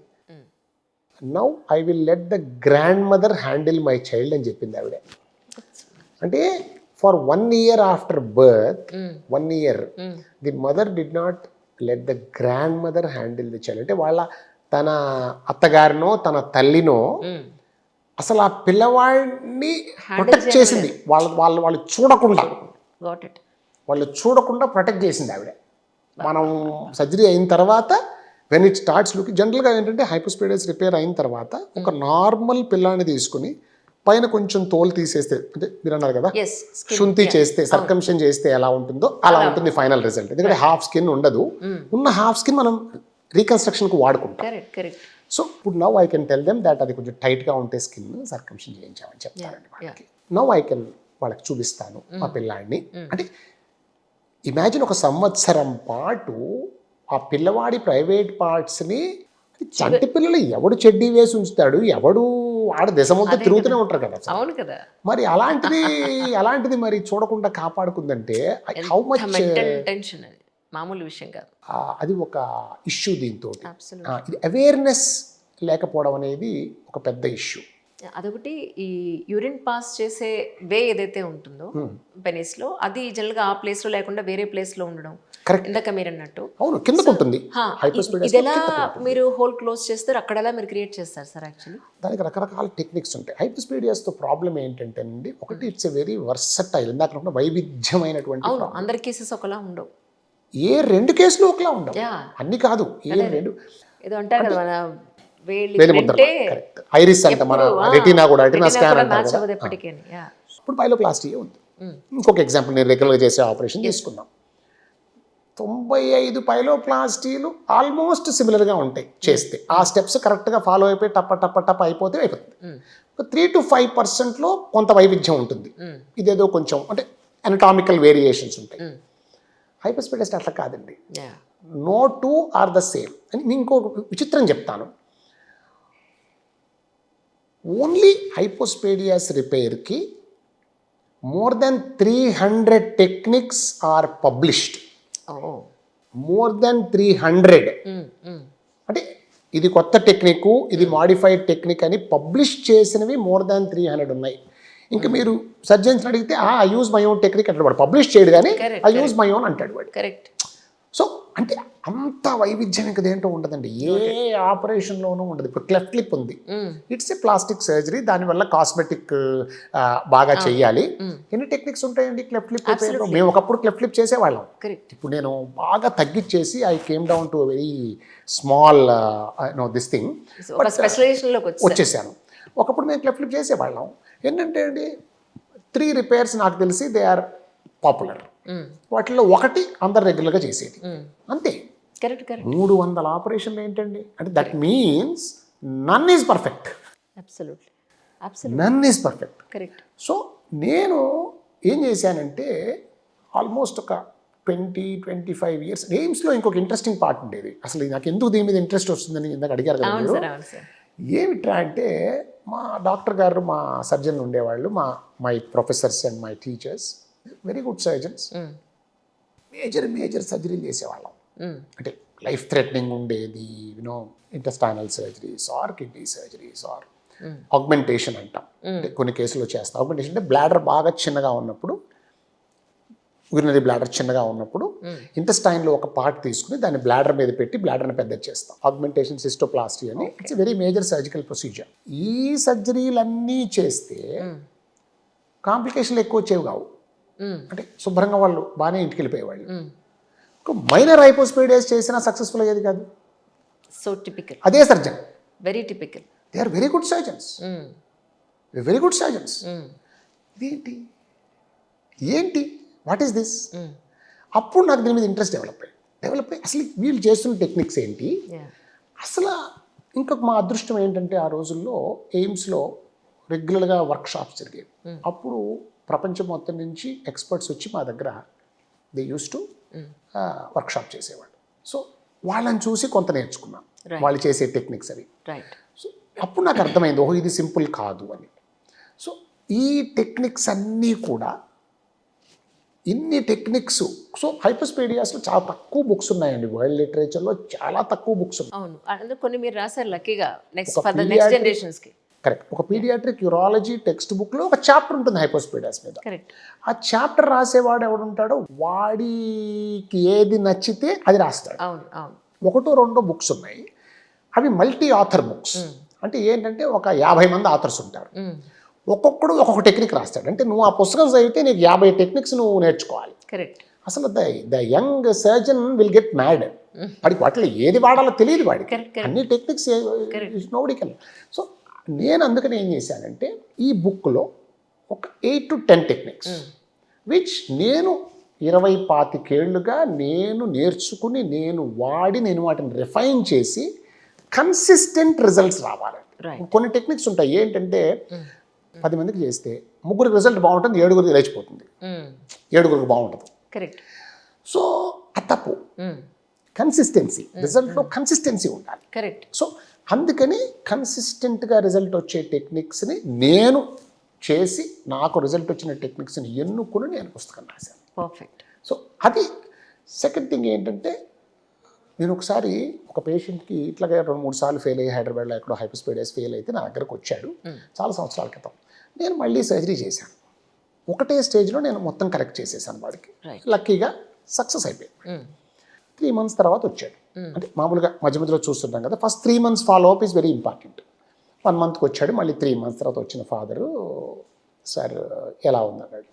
now I will let the grand mother handle my child అని చెప్పింది ఆవిడ. అంటే for 1 year after birth, 1 year the mother did not let the grand mother handle the child. అంటే తన అత్తగారినో తన తల్లినో అసలు ఆ పిల్లవాడిని ప్రొటెక్ట్ చేసింది. వాళ్ళు చూడకుండా ప్రొటెక్ట్ చేసింది ఆవిడ. మనం సర్జరీ అయిన తర్వాత వెన్ ఇట్ స్టార్ట్స్ లుకింగ్, జనరల్గా ఏంటంటే హైపోస్పీడియాస్ రిపేర్ అయిన తర్వాత ఒక నార్మల్ పిల్లాన్ని తీసుకుని పైన కొంచెం తోలు తీసేస్తే, అంటే మీరు అన్నారు కదా శుంఠి చేస్తే, సర్కంషన్ చేస్తే ఎలా ఉంటుందో అలా ఉంటుంది ఫైనల్ రిజల్ట్. ఎందుకంటే హాఫ్ స్కిన్ ఉండదు, ఉన్న హాఫ్ స్కిన్ మనం రీకన్స్ట్రక్షన్కి వాడుకుంటాం. సో ఇప్పుడు now I can tell them that అది కొంచెం టైట్గా ఉంటే స్కిన్ సర్కంషన్ చేయించామని చెప్తారండి వాళ్ళకి. నౌ ఐ కెన్ వాళ్ళకి చూపిస్తాను ఆ పిల్లాడిని. అంటే ఇమాజిన్ ఒక సంవత్సరం పాటు ఆ పిల్లవాడి ప్రైవేట్ పార్ట్స్ని, చంటి పిల్లలు ఎవడు చెడ్డీ వేసి ఉంచుతాడు, ఎవడు ఆడ దశమంతా తిరుగుతూనే ఉంటారు కదా అసలు. అవును కదా. మరి అలాంటిది మరి చూడకుండా కాపాడుకుందంటే హౌ మచ్ మెంటల్ టెన్షన్ అది మామూలు విషయం కాదు. అది ఒక ఇష్యూ. దీంతో Absolutely. ఇది అవేర్నెస్ లేకపోవడం అనేది ఒక పెద్ద ఇష్యూ. అదొకటి. ఈ యూరిన్ పాస్ చేసే వే ఏదైతే ఉంటుందో పెనిస్ లో, అది జనరల్ గా ఆ ప్లేస్ లో లేకుండా వేరే ప్లేస్ లో ఉండడం. కరెక్ట్. ఇందాక మీరు అన్నట్టు అవును, కిందకు ఉంటుంది. ఇది ఎలా మీరు హోల్ క్లోజ్ చేస్తారు, అక్కడ ఎలా మీరు క్రియేట్ చేస్తారు సార్? యాక్చువల్లీ దానికి రకరకాల టెక్నిక్స్ ఉంటాయి. హైపోస్పీడియాస్తో ప్రాబ్లం ఏంటంటే అండి, ఒకటి ఇట్స్ ఎ వెరీ వర్సటైల్, ఇందాక వైవిధ్యమైనటువంటి. అవును, అందరి కేసెస్ ఒకలా ఉండవు. ఏ 2 కేసులు ఒకలా ఉండవు, Yeah. అన్ని కాదు. ఏ 2 ఏదో అంటారు కదా మన వేలిముద్ర, కరెక్ట్. ఐరిస్ అంటే మన రెటీనా కూడా, రెటీనా స్కాన్ అంటారు కదా. ఎప్పటికీ. ఇప్పుడు పైలోప్లాస్టీ ఉంది. ఇంకొక ఎగ్జాంపుల్, నేను రెగ్యులర్గా చేసే ఆపరేషన్ తీసుకుందాం. 95 పైలోప్లాస్టీలు ఆల్మోస్ట్ సిమిలర్గా ఉంటాయి చేస్తే. ఆ స్టెప్స్ కరెక్ట్గా ఫాలో అయిపోయి టప్ప అయిపోతే అయిపోతుంది. ఒక 3 to 5% కొంత వైవిధ్యం ఉంటుంది. ఇదేదో కొంచెం అంటే అనటామికల్ వేరియేషన్స్ ఉంటాయి. హైపోస్పీడియాస్ అట్లా కాదండి. నో 2 ఆర్ ద సేమ్ అని నేను ఇంకో విచిత్రం చెప్తాను. ఓన్లీ హైపోస్పీడియాస్ రిపేర్కి more than 300 techniques are published. More than 300. అంటే ఇది కొత్త టెక్నిక్, ఇది మాడిఫైడ్ టెక్నిక్ అని పబ్లిష్ చేసినవి మోర్ దాన్ 300 ఉన్నాయి. ఇంకా మీరు సర్జన్స్ అడిగితే I use my own technique అంటాడు వాడు. పబ్లిష్ చేయడు కానీ ఐ యూజ్ మై ఓన్ అంటాడు వాడు. కరెక్ట్. సో అంటే అంత వైవిధ్యం ఇంకా దేంటో ఉండదండి, ఏ ఆపరేషన్లోనూ ఉండదు. ఇప్పుడు క్లెఫ్ట్ లిప్ ఉంది, ఇట్స్ ఏ ప్లాస్టిక్ సర్జరీ, దానివల్ల కాస్మెటిక్ బాగా చెయ్యాలి. ఎన్ని టెక్నిక్స్ ఉంటాయండి క్లెఫ్ట్ లిప్. మేము ఒకప్పుడు క్లెఫ్ట్ లిప్ చేసేవాళ్ళం. ఇప్పుడు నేను బాగా తగ్గించేసి I came down to very small this thing వచ్చేసాను. ఒకప్పుడు మేము క్లెఫ్ట్ లిప్ చేసేవాళ్ళం. ఏంటంటే అండి 3 రిపేర్స్ నాకు తెలిసి దే ఆర్ పాపులర్. వాటిలో ఒకటి అందరు రెగ్యులర్గా చేసేది, అంతే. Correct correct. 300 ఆపరేషన్లు ఏంటండి అంటే that means none is perfect. Absolutely none is perfect. Correct. So నేను ఏం చేశానంటే ఆల్మోస్ట్ ఒక 20-25 ఇయర్స్ ఎయిమ్స్లో ఇంకొక ఇంట్రెస్టింగ్ పార్ట్ ఉండేది. అసలు నాకు ఎందుకు దీని మీద ఇంట్రెస్ట్ వస్తుందని ఇందాక అడిగారు కదా మీరు. ఏమిట్రా అంటే మా డాక్టర్ గారు, మా సర్జన్ ఉండేవాళ్ళు, my professors and my teachers, very good surgeons. Major సర్జరీలు చేసేవాళ్ళం. అంటే లైఫ్ థ్రెటనింగ్ ఉండేది, you know intestinal surgeries or kidney surgeries or augmentation అంటాం. అంటే కొన్ని కేసుల్లో చేస్తాం. ఆగ్మెంటేషన్ అంటే బ్లాడర్ బాగా చిన్నగా ఉన్నప్పుడు, యూరినరీ బ్లాడర్ చిన్నగా ఉన్నప్పుడు ఇంటెస్టైన్లో ఒక పార్ట్ తీసుకుని దాన్ని బ్లాడర్ మీద పెట్టి బ్లాడర్ని పెద్ద చేస్తాం. ఆగ్మెంటేషన్ సిస్టోప్లాస్టీ అని. It's very major surgical procedure. ఈ సర్జరీలన్నీ చేస్తే కాంప్లికేషన్లు ఎక్కువ వచ్చేవి కావు. అంటే శుభ్రంగా వాళ్ళు బాగానే ఇంటికి వెళ్ళిపోయేవాళ్ళు. మైనర్ హైపోస్పీడియాస్ చేసినా సక్సెస్ఫుల్ అయ్యేది కాదు. So typical. అదే surgeon very typical. They are very good surgeons. Very good surgeons. ఇదేంటి ఏంటి వాట్ ఈస్ దిస్? అప్పుడు నాకు దీని మీద ఇంట్రెస్ట్ డెవలప్ అయ్యి అసలు వీళ్ళు చేస్తున్న టెక్నిక్స్ ఏంటి అసలు. ఇంకా మా అదృష్టం ఏంటంటే ఆ రోజుల్లో ఎయిమ్స్లో రెగ్యులర్గా వర్క్షాప్స్ జరిగేవి. అప్పుడు ప్రపంచం మొత్తం నుంచి ఎక్స్పర్ట్స్ వచ్చి మా దగ్గర దే యూస్ టు వర్క్షాప్ చేసేవాళ్ళు. సో వాళ్ళని చూసి కొంత నేర్చుకున్నాం, వాళ్ళు చేసే టెక్నిక్స్ అవి. సో అప్పుడు నాకు అర్థమైంది, ఓహో ఇది సింపుల్ కాదు అని. సో ఈ టెక్నిక్స్ అన్నీ కూడా, ఇన్ని టెక్నిక్స్. సో హైపోస్పీడియాస్లో చాలా తక్కువ బుక్స్ ఉన్నాయండి, వరల్డ్ లిటరేచర్లో చాలా తక్కువ బుక్స్ ఉన్నాయి. అవును, అందులో కొన్ని మీరు రాశారు లక్కీగా నెక్స్ట్ జనరేషన్స్కి. కరెక్ట్. ఒక పీడియాట్రిక్ యూరాలజీ టెక్స్ట్ బుక్లో ఒక చాప్టర్ ఉంటుంది హైపోస్పీడియాస్ మీద. కరెక్ట్. ఆ చాప్టర్ రాసేవాడు ఎవడుంటాడో వాడికి ఏది నచ్చితే అది రాస్తాడు. అవును అవును. 1-2 బుక్స్ ఉన్నాయి, అవి మల్టీ ఆథర్ బుక్స్. అంటే ఏంటంటే ఒక 50 మంది ఆథర్స్ ఉంటారు, ఒక్కొక్కడు ఒక్కొక్క టెక్నిక్ రాస్తాడు. అంటే నువ్వు ఆ పుస్తకం చదివితే నీకు 50 టెక్నిక్స్ నువ్వు నేర్చుకోవాలి. కరెక్ట్. అసలు the young surgeon will get mad. వాడికి వాటిలో ఏది వాడాలో తెలియదు, వాడికి అన్ని టెక్నిక్స్ నోబడీ కెన్. సో నేను అందుకని ఏం చేశానంటే ఈ బుక్లో ఒక 8 to 10 టెక్నిక్స్ విచ్ నేను 20-25 ఏళ్ళుగా నేను నేర్చుకుని నేను వాడి నేను వాటిని రిఫైన్ చేసి కన్సిస్టెంట్ రిజల్ట్స్ రావాలి. కొన్ని టెక్నిక్స్ ఉంటాయి ఏంటంటే 10 మందికి చేస్తే 3 రిజల్ట్ బాగుంటుంది, 7 లేచిపోతుంది, 7 బాగుంటుంది. కరెక్ట్. సో అది తప్పు. కన్సిస్టెన్సీ, రిజల్ట్లో కన్సిస్టెన్సీ ఉండాలి. కరెక్ట్. సో అందుకని కన్సిస్టెంట్గా రిజల్ట్ వచ్చే టెక్నిక్స్ని నేను చేసి నాకు రిజల్ట్ వచ్చిన టెక్నిక్స్ని ఎన్నుకుని నేను పుస్తకం రాశాను. పర్ఫెక్ట్. సో అది సెకండ్ థింగ్ ఏంటంటే, నేను ఒకసారి ఒక పేషెంట్కి ఇట్లాగే 2-3 సార్లు ఫెయిల్ అయ్యి హైదరాబాద్లో ఎక్కడో హైపోస్పీడియాస్ ఫెయిల్ అయితే నా దగ్గరకు వచ్చాడు చాలా సంవత్సరాల క్రితం. నేను మళ్ళీ సర్జరీ చేశాను. ఒకటే స్టేజ్లో నేను మొత్తం కరెక్ట్ చేసేసాను వాడికి. లక్కీగా సక్సెస్ అయిపోయింది. 3 months తర్వాత వచ్చాడు. అంటే మామూలుగా మధ్య మధ్యలో చూస్తుంటాం కదా, first 3 months follow up is very important. 1 monthకి వచ్చాడు, మళ్ళీ 3 months తర్వాత వచ్చిన ఫాదరు, సార్ ఎలా ఉందన్నాడు.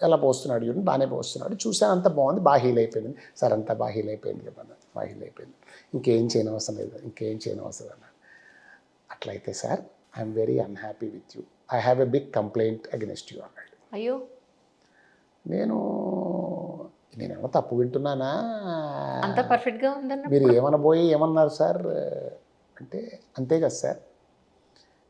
ఎలా పోస్తున్నాడు చూడండి, బాగానే పోస్తున్నాడు, చూసాను అంతా బాగుంది, బాగా హీల్ అయిపోయింది. సార్ అంతా బాగా హీల్ అయిపోయింది కదా, బాగా హీల్ అయిపోయింది, ఇంకేం చేయని అవసరం లేదు, ఇంకేం చేయని అవసరం అన్నాడు. అట్లయితే sir I'm very unhappy with you, I have a big complaint against you అన్నాడు. అయ్యో, నేనేమో తప్పు వింటున్నానా, అంత పర్ఫెక్ట్గా ఉందన్న మీరు ఏమనబోయి ఏమన్నారు సార్ అంటే, అంతే కదా సార్,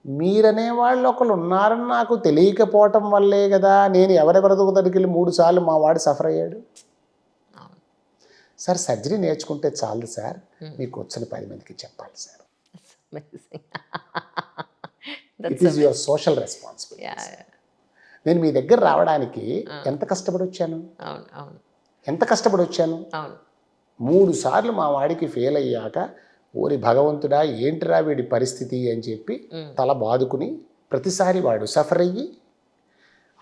మీరనే వాళ్ళు ఒకళ్ళు ఉన్నారని నాకు తెలియకపోవటం వల్లే కదా నేను ఎవరెవరి దగ్గరికి వెళ్ళి 3 సార్లు మా వాడు సఫర్ అయ్యాడు. సార్ సర్జరీ నేర్చుకుంటే చాలు సార్, మీకు వచ్చిన 10 మందికి చెప్పాలి sir. It is your social responsibility. నేను మీ దగ్గర రావడానికి ఎంత కష్టపడి వచ్చాను, ఎంత కష్టపడి వచ్చాను. 3 సార్లు మా వాడికి ఫెయిల్ అయ్యాక, ఓరి భగవంతుడా ఏంటిరా వీడి పరిస్థితి అని చెప్పి తల బాదుకుని, ప్రతిసారి వాడు సఫర్ అయ్యి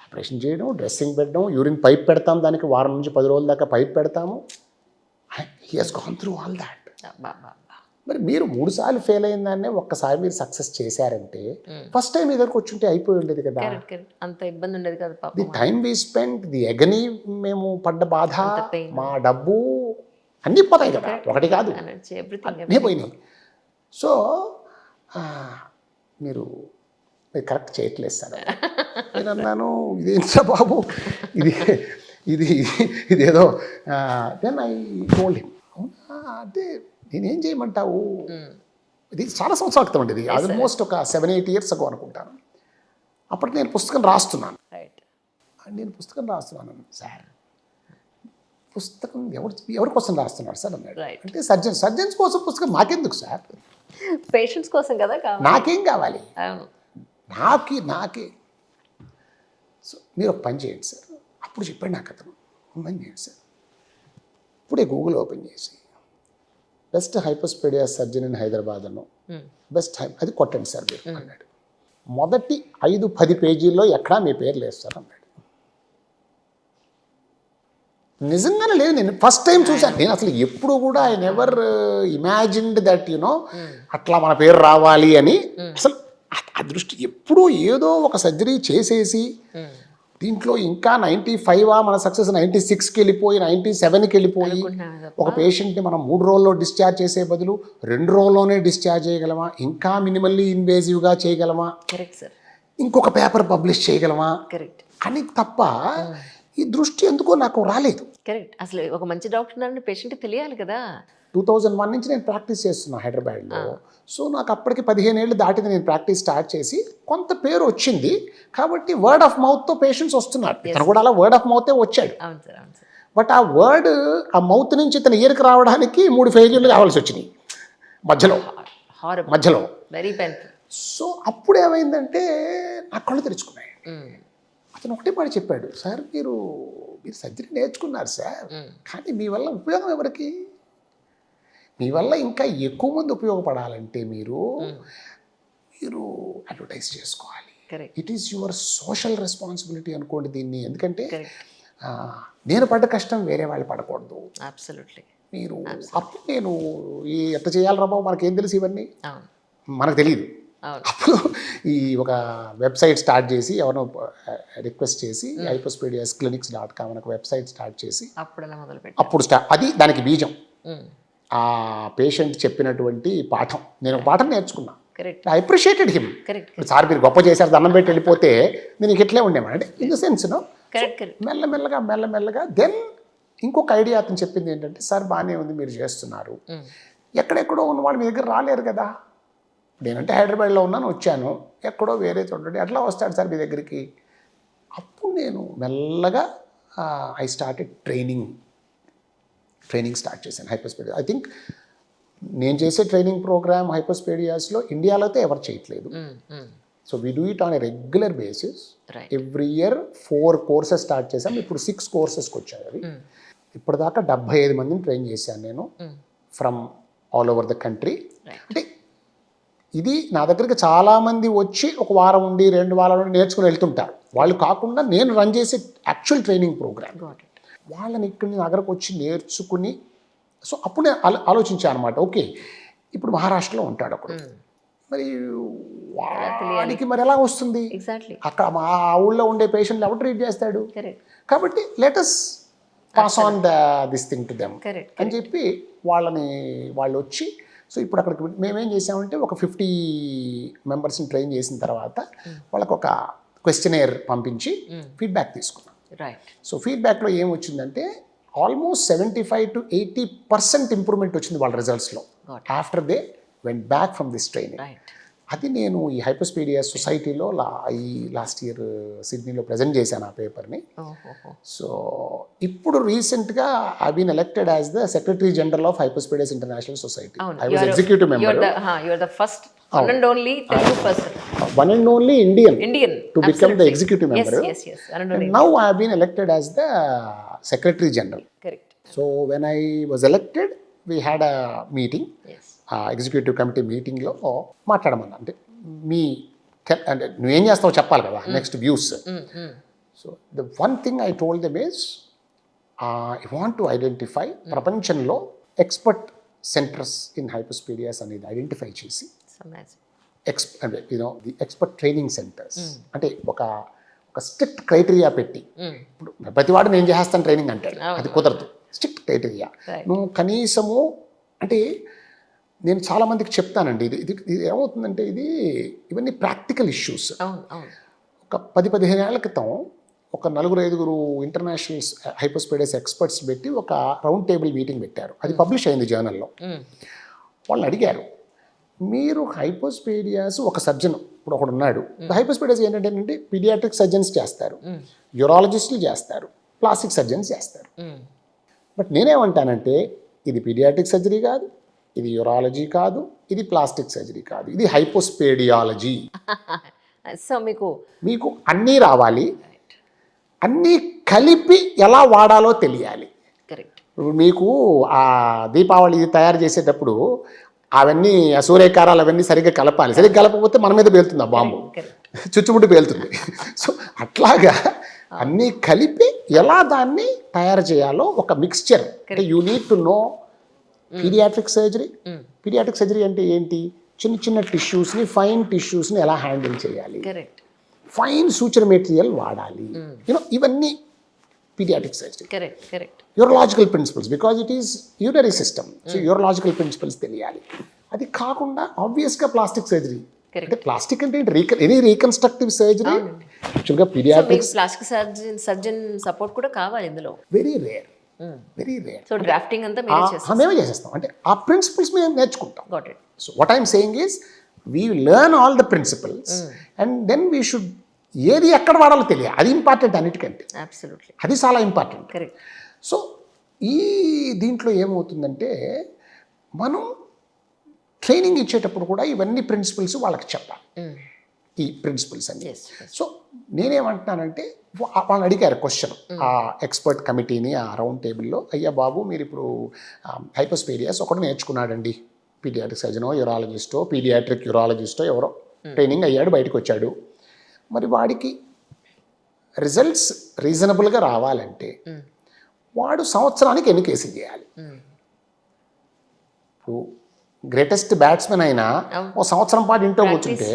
ఆపరేషన్ చేయడం, డ్రెస్సింగ్ పెట్టడం, యూరిన్ పైప్ పెడతాం, దానికి వారం నుంచి 10 రోజుల దాకా పైప్ పెడతాము. He has gone through all that. మరి మీరు 3 సార్లు ఫెయిల్ అయిన దాన్నే ఒక్కసారి మీరు సక్సెస్ చేశారంటే, ఫస్ట్ టైం మీ దగ్గరకు వచ్చుంటే అయిపోయి ఉండేది కదా. అంత ఇబ్బంది ఉండేది కదా. The time we spend, the agony, మేము పడ్డ బాధ, మా డబ్బు అన్నీ పోతాయి కదా, ఒకటి కాదు, అన్నీ పోయినాయి. సో మీరు కరెక్ట్ చేయట్లేదు సార్. నేను అన్నాను, ఇదేంటా బాబు, ఇదేదో. దెన్ ఐ టోల్డ్ హిమ్, అవునా అంటే నేనేం చేయమంటావు. ఇది చాలా సంవత్సరాల క్రితం అండి, ఇది ఆల్మోస్ట్ ఒక 7-8 years ago అనుకుంటాను. అప్పటికి నేను పుస్తకం రాస్తున్నాను. సార్ పుస్తకం ఎవరి కోసం రాస్తున్నారు సార్ అన్నాడు. అంటే సర్జన్స్ కోసం పుస్తకం మాకెందుకు సార్, పేషెంట్స్ కోసం కదా, నాకేం కావాలి, నాకే. సో మీరు ఒక పని చేయండి సార్. అప్పుడు చెప్పాడు నాకు అతను, పని చేయండి సార్, ఇప్పుడే గూగుల్ ఓపెన్ చేసి best hypospadia surgeon in Hyderabad అను, బెస్ట్ అది కొట్టండి సార్ మీరు అన్నాడు. మొదటి 5-10 పేజీల్లో ఎక్కడా మీ పేరు లేదు సార్ అన్నాడు. నిజంగానే లేదు, నేను ఫస్ట్ టైం చూశాను. నేను అసలు ఎప్పుడు కూడా ఐ నెవర్ ఇమాజిన్డ్ దట్ అట్లా మన పేరు రావాలి అని. అసలు ఆ దృష్టి ఎప్పుడూ ఏదో ఒక సర్జరీ చేసేసి దీంట్లో ఇంకా 95 మన సక్సెస్ 96కి వెళ్ళిపోయి 97కి వెళ్ళిపోయి ఒక పేషెంట్ని మనం 3 రోజుల్లో డిశ్చార్జ్ చేసే బదులు 2 రోజుల్లోనే డిశ్చార్జ్ చేయగలమా, ఇంకా మినిమల్లీ ఇన్వేజివ్గా చేయగలమా, ఇంకొక పేపర్ పబ్లిష్ చేయగలమా అని తప్ప ఈ దృష్టి ఎందుకో నాకు రాలేదు. కరెక్ట్. అసలు ఒక మంచి డాక్టర్ పేషెంట్కి తెలియాలి కదా. 2001 నుంచి నేను ప్రాక్టీస్ చేస్తున్నా హైదరాబాద్లో. సో నాకు అప్పటికి 15 ఏళ్ళు దాటింది నేను ప్రాక్టీస్ స్టార్ట్ చేసి. కొంత పేరు వచ్చింది కాబట్టి వర్డ్ ఆఫ్ మౌత్తో పేషెంట్స్ వస్తున్నారు. ఇతను కూడా అలా వర్డ్ ఆఫ్ మౌతే వచ్చాడు. బట్ ఆ వర్డ్, ఆ మౌత్ నుంచి ఇతను ఇయర్కి రావడానికి 3 ఫెయిల్యూర్లు కావాల్సి వచ్చినాయి మధ్యలో. సో అప్పుడు ఏమైందంటే నా కళ్ళు తెరుచుకున్నాయి. అతను ఒకటే మాట చెప్పాడు, సార్ మీరు సర్జరీ నేర్చుకున్నారు సార్, కానీ మీ వల్ల ఉపయోగం ఎవరికి, మీ వల్ల ఇంకా ఎక్కువ మంది ఉపయోగపడాలంటే మీరు అడ్వర్టైజ్ చేసుకోవాలి. It is your social responsibility అనుకోండి దీన్ని. ఎందుకంటే నేను పడ్డ కష్టం వేరే వాళ్ళు పడకూడదు. మీరు అప్పుడు నేను ఎట్లా చేయాలి బాబు, మనకేం తెలుసు ఇవన్నీ, మనకు తెలియదు. అప్పుడు ఈ ఒక వెబ్సైట్ స్టార్ట్ చేసి ఎవరినో రిక్వెస్ట్ చేసి hypospediasclinics.com అని ఒక వెబ్సైట్ స్టార్ట్ చేసి అప్పుడు అది దానికి బీజం. ఆ పేషెంట్ చెప్పినటువంటి పాఠం, నేను ఒక పాఠం నేర్చుకున్నా. I appreciated him. సార్ మీరు గొప్ప చేశారు, దండం పెట్టి వెళ్ళిపోతే నేను ఇట్లే ఉండేవాడు అంటే ఇన్ ద సెన్స్ మెల్లమెల్లగా. దెన్ ఇంకొక ఐడియా అతను చెప్పింది ఏంటంటే, సార్ బాగానే ఉంది మీరు చేస్తున్నారు, ఎక్కడెక్కడో ఉన్న వాళ్ళు మీ దగ్గర రాలేరు కదా. నేనంటే హైదరాబాద్లో ఉన్నాను, వచ్చాను, ఎక్కడో వేరే చోట ఎట్లా వస్తాడు సార్ మీ దగ్గరికి. అప్పుడు నేను మెల్లగా I started training training start చేశాను హైపోస్పీడియా. ఐ థింక్ నేను చేసే ట్రైనింగ్ ప్రోగ్రామ్ హైపోస్పీడియాస్లో ఇండియాలో అయితే ఎవరు చేయట్లేదు. So we do it on a regular basis. Every year 4 courses start చేసాం. ఇప్పుడు 6 కోర్సెస్కి వచ్చాయి అవి. ఇప్పటిదాకా 75 మందిని ట్రైన్ చేశాను నేను from all over the country. అంటే ఇది నా దగ్గరికి చాలామంది వచ్చి ఒక వారం ఉండి 2 వారాలు ఉండి నేర్చుకుని వెళ్తుంటారు. వాళ్ళు కాకుండా నేను రన్ చేసే యాక్చువల్ ట్రైనింగ్ ప్రోగ్రామ్. వాళ్ళని ఇక్కడ నా దగ్గరకు వచ్చి నేర్చుకుని, సో అప్పుడు నేను ఆలోచించాను అనమాట. ఓకే, ఇప్పుడు మహారాష్ట్రలో ఉంటాడు ఒకడు, మరి వాడికి మరి ఎలా వస్తుంది, ఎగ్జాక్ట్లీ అక్కడ మా ఊళ్ళో ఉండే పేషెంట్లు ఎవరు ట్రీట్ చేస్తాడు, కాబట్టి let us pass on this thing to them అని చెప్పి వాళ్ళు వచ్చి, సో ఇప్పుడు అక్కడికి మేమేం చేసామంటే ఒక 50 మెంబర్స్ని ట్రైన్ చేసిన తర్వాత వాళ్ళకు ఒక క్వశ్చనేర్ పంపించి ఫీడ్బ్యాక్ తీసుకున్నాం. సో ఫీడ్బ్యాక్లో ఏం వచ్చిందంటే ఆల్మోస్ట్ 75 to 80% ఇంప్రూవ్మెంట్ వచ్చింది వాళ్ళ రిజల్ట్స్లో after they went back from this training. అది నేను ఈ హైపోస్పీడియా సొసైటీలో లాస్ట్ ఇయర్ సిడ్నీలో ప్రజెంట్ చేశాను ఆ పేపర్ని. సో ఇప్పుడు రీసెంట్గా I been elected as the secretary general of hypospadias international society. I was executive member. one and only Telugu person. One and only Indian to become absolutely. the executive member. Yes. And now I have been elected as the Secretary General. Correct. So when I was elected, we had a meeting. Yes. Executive committee మీటింగ్లో మాట్లాడమన్నా, అంటే అంటే నువ్వేం చేస్తావో చెప్పాలి కదా, next views. So the one thing I told them is I want to identify ప్రపంచంలో expert centres in హైపోస్పీడియాస్ అనేది identify చేసి అంటే ది ఎక్స్పర్ట్ ట్రైనింగ్ సెంటర్స్ అంటే ఒక స్ట్రిక్ట్ క్రైటీరియా పెట్టి, ఇప్పుడు ప్రతివాడు నేను చేస్తాను ట్రైనింగ్ అంటాడు, అది కుదరదు. స్ట్రిక్ట్ క్రైటీరియా నువ్వు కనీసము, అంటే నేను చాలామందికి చెప్తానండి, ఇది ఏమవుతుందంటే ఇవన్నీ ప్రాక్టికల్ ఇష్యూస్. ఒక 10-15 ఏళ్ల క్రితం ఒక 4-5 ఇంటర్నేషనల్ హైపోస్పీడియాస్ ఎక్స్పర్ట్స్ పెట్టి ఒక రౌండ్ టేబుల్ మీటింగ్ పెట్టారు. అది పబ్లిష్ అయింది జర్నల్లో. వాళ్ళని అడిగారు, మీరు హైపోస్పీడియాస్ ఒక సర్జన్, ఇప్పుడు ఒకడు ఉన్నాడు, హైపోస్పీడియాస్ ఏంటంటే పీడియాట్రిక్ సర్జన్స్ చేస్తారు, యూరాలజిస్టులు చేస్తారు, ప్లాస్టిక్ సర్జన్స్ చేస్తారు. బట్ నేనేమంటానంటే ఇది పీడియాట్రిక్ సర్జరీ కాదు, ఇది యూరాలజీ కాదు, ఇది ప్లాస్టిక్ సర్జరీ కాదు, ఇది హైపోస్పేడియాలజీ. సో మీకు అన్నీ రావాలి, అన్నీ కలిపి ఎలా వాడాలో తెలియాలి. మీకు ఆ దీపావళి తయారు చేసేటప్పుడు అవన్నీ సూర్యకారాలు అవన్నీ సరిగ్గా కలపాలి, సరిగ్గా కలపకపోతే మన మీద పేలుతుంది ఆ బాంబు, చుచ్చుముట్టు పేలుతుంది. సో అట్లాగా అన్నీ కలిపి ఎలా దాన్ని తయారు చేయాలో ఒక మిక్స్చర్. అంటే you need to know paediatric surgery. Paediatric surgery అంటే ఏంటి, చిన్న టిష్యూస్ని, ఫైన్ టిష్యూస్ని ఎలా హ్యాండిల్ చేయాలి, ఫైన్ సూచర్ మెటీరియల్ వాడాలి, ఇవన్నీ paediatric surgery. Urological principles, because it is urinary system, so urological principles తెలియాలి. అది కాకుండా ఆబ్వియస్గా ప్లాస్టిక్ సర్జరీ, అంటే ప్లాస్టిక్ అంటే ఎనీ రీకన్స్ట్రక్టివ్ సర్జరీ యాక్చువల్గా పీడియాట్రిక్స్, ప్లాస్టిక్ సర్జన్ సపోర్ట్ కూడా కావాలి ఇందులో. Very rare. సో డ్రాఫ్టింగ్ అంతా మేమే చేసేస్తాం, అంటే ఆ ప్రిన్సిపల్స్ మేము నేర్చుకుంటాం. So what I'm saying is we learn all the principles and then we should, ఏది ఎక్కడ వాడాలో తెలియాలి, అది ఇంపార్టెంట్ అన్నిటికంటే. అది చాలా ఇంపార్టెంట్. సో ఈ దీంట్లో ఏమవుతుందంటే మనం ట్రైనింగ్ ఇచ్చేటప్పుడు కూడా ఇవన్నీ ప్రిన్సిపల్స్ వాళ్ళకి చెప్పాలి, ఈ ప్రిన్సిపల్స్ అన్ని. సో నేనేమంటున్నానంటే వాళ్ళని అడిగారు క్వశ్చన్ ఆ ఎక్స్పర్ట్ కమిటీని ఆ రౌండ్ టేబుల్లో, అయ్యా బాబు మీరు ఇప్పుడు హైపోస్పీడియాస్ ఒకటి నేర్చుకున్నాడండి, పీడియాట్రిక్ సర్జనో యూరాలజిస్టో పీడియాట్రిక్ యూరాలజిస్టో ఎవరో ట్రైనింగ్ అయ్యాడు, బయటకు వచ్చాడు, మరి వాడికి రిజల్ట్స్ రీజనబుల్గా రావాలంటే వాడు సంవత్సరానికి ఎన్ని కేసులు చేయాలి? ఇప్పుడు గ్రేటెస్ట్ బ్యాట్స్మెన్ అయినా ఒక సంవత్సరం పాటు ఇంట్లో కూర్చుంటే,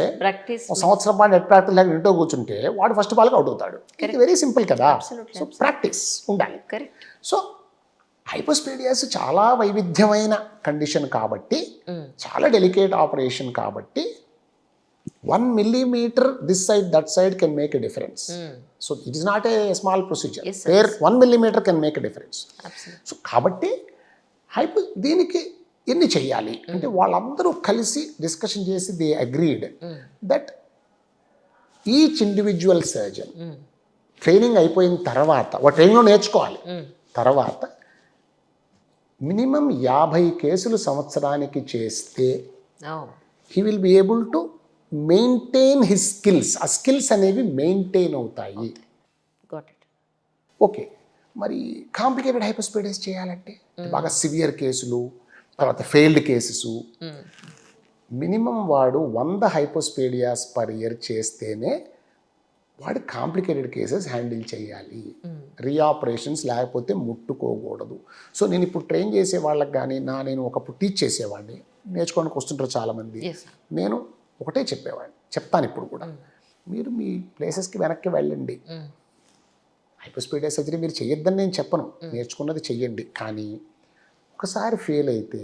ఒక సంవత్సరం పాటు నెట్ ప్రాక్టీస్ లేక ఇంట్లో కూర్చుంటే వాడు ఫస్ట్ బాల్కి అవుట్ అవుతాడు. ఇది వెరీ సింపుల్ కదా. సో ప్రాక్టీస్ ఉండాలి. సో హైపోస్పీడియాస్ చాలా వైవిధ్యమైన కండిషన్ కాబట్టి, చాలా డెలికేట్ ఆపరేషన్ కాబట్టి 1 millimeter this side that side can make a difference. So it is not a small procedure. Where 1 millimeter can make a difference. So కాబట్టి దీనికి ఎన్ని చెయ్యాలి అంటే వాళ్ళందరూ కలిసి డిస్కషన్ చేసి they agreed that each individual surgeon training అయిపోయిన తర్వాత, వాడు ట్రైనింగ్లో నేర్చుకోవాలి, తర్వాత మినిమం 50 కేసులు సంవత్సరానికి చేస్తే oh he will be able to maintain his skills. ఆ స్కిల్స్ అనేవి మెయింటైన్ అవుతాయి. Got it. ఓకే, మరి కాంప్లికేటెడ్ హైపోస్పీడియాస్ చేయాలంటే బాగా సివియర్ కేసులు, తర్వాత ఫెయిల్డ్ కేసెస్, మినిమం వాడు 100 హైపోస్పీడియాస్ పర్ ఇయర్ చేస్తేనే వాడు కాంప్లికేటెడ్ కేసెస్ హ్యాండిల్ చేయాలి. రీఆపరేషన్స్ లేకపోతే ముట్టుకోకూడదు. సో నేను ఇప్పుడు ట్రైన్ చేసే వాళ్ళకి కానీ నేను ఒకప్పుడు టీచ్ చేసేవాడిని, నేర్చుకోవడానికి వస్తుంటారు చాలామంది. నేను ఒకటే చెప్పేవాడిని, చెప్తాను ఇప్పుడు కూడా, మీరు మీ ప్లేసెస్కి వెనక్కి వెళ్ళండి. హైపోస్పీడియా సర్జరీ మీరు చేయొద్దని నేను చెప్పను, నేర్చుకున్నది చెయ్యండి. కానీ ఒకసారి ఫెయిల్ అయితే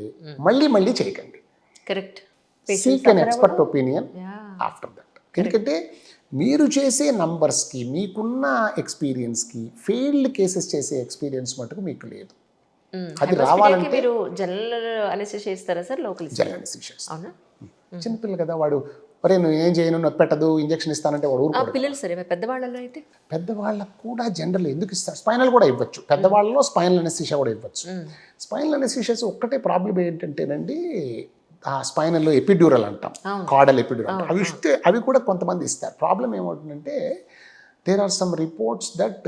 మళ్ళీ చేయకండి. Correct. Seek an expert opinion after that. ఎందుకంటే మీరు చేసే నంబర్స్కి, మీకున్న ఎక్స్పీరియన్స్కి, ఫెయిల్డ్ కేసెస్ చేసే ఎక్స్పీరియన్స్ మటుకు మీకు లేదు. అది రావాలంటే మీరు జనరల్ అనెస్థీషియా ఇస్తారా సార్? Local general anaesthesia. అవునా? చిన్నపిల్లలు కదా, వాడు ఒరే నువ్వు ఏం చేయను, నొప్పి పెట్టదు, ఇంజక్షన్ ఇస్తానంటే వాడు ఊరుకోడు. పిల్లలు సరే, పెద్దవాళ్ళలో అయితే పెద్దవాళ్ళకు కూడా జనరల్ ఎందుకు ఇస్తారు? స్పైనల్ కూడా ఇవ్వచ్చు, పెద్దవాళ్ళలో స్పైనల్ అనెస్థీషియా కూడా ఇవ్వచ్చు. స్పైనల్ అనెస్థీషియాస్ ఒక్కటే ప్రాబ్లం ఏంటంటేనండి, ఆ స్పైనల్లో ఎపిడ్యూరల్ అంటాం, కార్డల్ ఎపిడ్యూరల్, అవి ఇస్తే అవి కూడా కొంతమంది ఇస్తారు. ప్రాబ్లం ఏమవుతుందంటే there are some reports that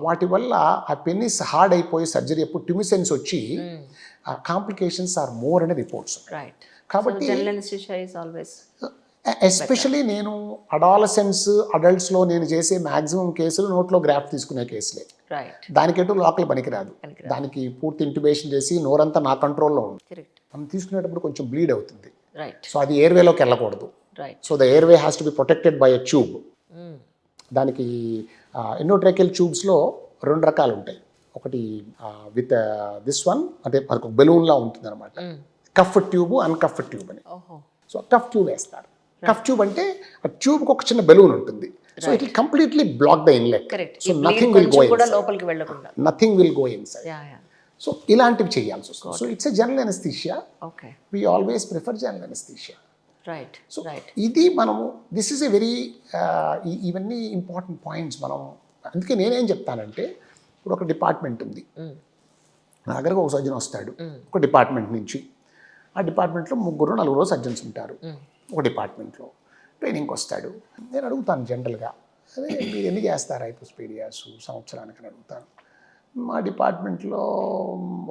వాటి వల్ల ఆ పెన్నిస్ హార్డ్ అయిపోయి సర్జరీ అప్పుడు ట్యూమిసెన్స్ వచ్చి కాంప్లికేషన్స్ ఆర్ మోర్ అనే రిపోర్ట్స్. కాబట్టి ఎస్పెషలీ నేను అడాలసెంట్స్, అడల్ట్స్లో నేను చేసే మ్యాక్సిమం కేసులు నోట్లో గ్రాఫ్ తీసుకునే కేసులే. దానికెటు లోకల్ పనికిరాదు, దానికి పూర్తి ఇంట్యుబేషన్ చేసి నోరంతా నా కంట్రోల్లో ఉంది. మనం తీసుకునేటప్పుడు కొంచెం బ్లీడ్ అవుతుంది, సో అది ఎయిర్వేలోకి వెళ్ళకూడదు. So the airway has to be protected by a tube. దానికి ఎండోట్రాకియల్ ట్యూబ్స్లో 2 రకాలు ఉంటాయి. ఒకటి విత్ దిస్ వన్, అంటే మనకు బెలూన్లా ఉంటుంది అనమాట, కఫ్ ట్యూబ్, అన్కఫ్ ట్యూబ్ అని. సో కఫ్ ట్యూబ్ వేస్తారు. కఫ్ ట్యూబ్ అంటే ఆ ట్యూబ్కి ఒక చిన్న బెలూన్ ఉంటుంది. So it will completely block the inlet. So nothing will go inside. Nothing will go inside. So ఇలాంటివి చేయాల్సి వస్తుంది. So it's a general anaesthesia. We always prefer general anaesthesia. So ఇది మనము దిస్ ఈజ్ ఎ వెరీ ఇవన్నీ important points. మనం అందుకే నేనేం చెప్తానంటే, ఇప్పుడు ఒక డిపార్ట్మెంట్ ఉంది, నా దగ్గరకు ఒక సర్జన్ వస్తాడు ఒక డిపార్ట్మెంట్ నుంచి. ఆ డిపార్ట్మెంట్లో 3-4 సర్జన్స్ ఉంటారు. ఒక డిపార్ట్మెంట్లో ట్రైనింగ్కి వస్తాడు. నేను అడుగుతాను జనరల్గా, అదే మీరు ఎన్ని చేస్తారు హైపోస్పీడియాస్ సంవత్సరానికి అని అడుగుతాను. మా డిపార్ట్మెంట్లో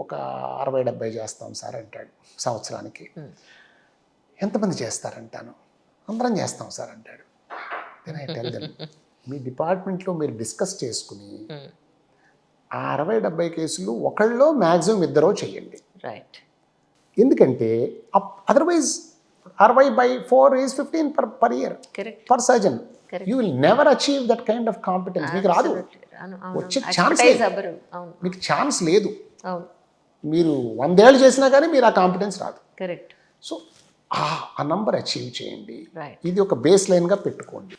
ఒక 60-70 చేస్తాం సార్ అంటాడు సంవత్సరానికి. ఎంతమంది చేస్తారంటాను, అందరం చేస్తాం సార్ అంటాడు. నేను ఐ టెల్ దెమ్, మీ డిపార్ట్మెంట్లో మీరు డిస్కస్ చేసుకుని ఆ 60-70 కేసులు ఒకళ్ళో మ్యాక్సిమం 2 చేయండి. ఎందుకంటే otherwise 60/4 is 15 per year per surgeon. You will never achieve that kind of competence. మీకు రాదు, వచ్చే ఛాన్స్ లేదు, మీకు ఛాన్స్ లేదు. మీరు 100 ఏళ్ళు చేసినా కానీ మీరు ఆ కాంపిటెన్స్ రాదు. సో ఆ నంబర్ అచీవ్ చేయండి. ఇది ఒక బేస్ లైన్గా పెట్టుకోండి.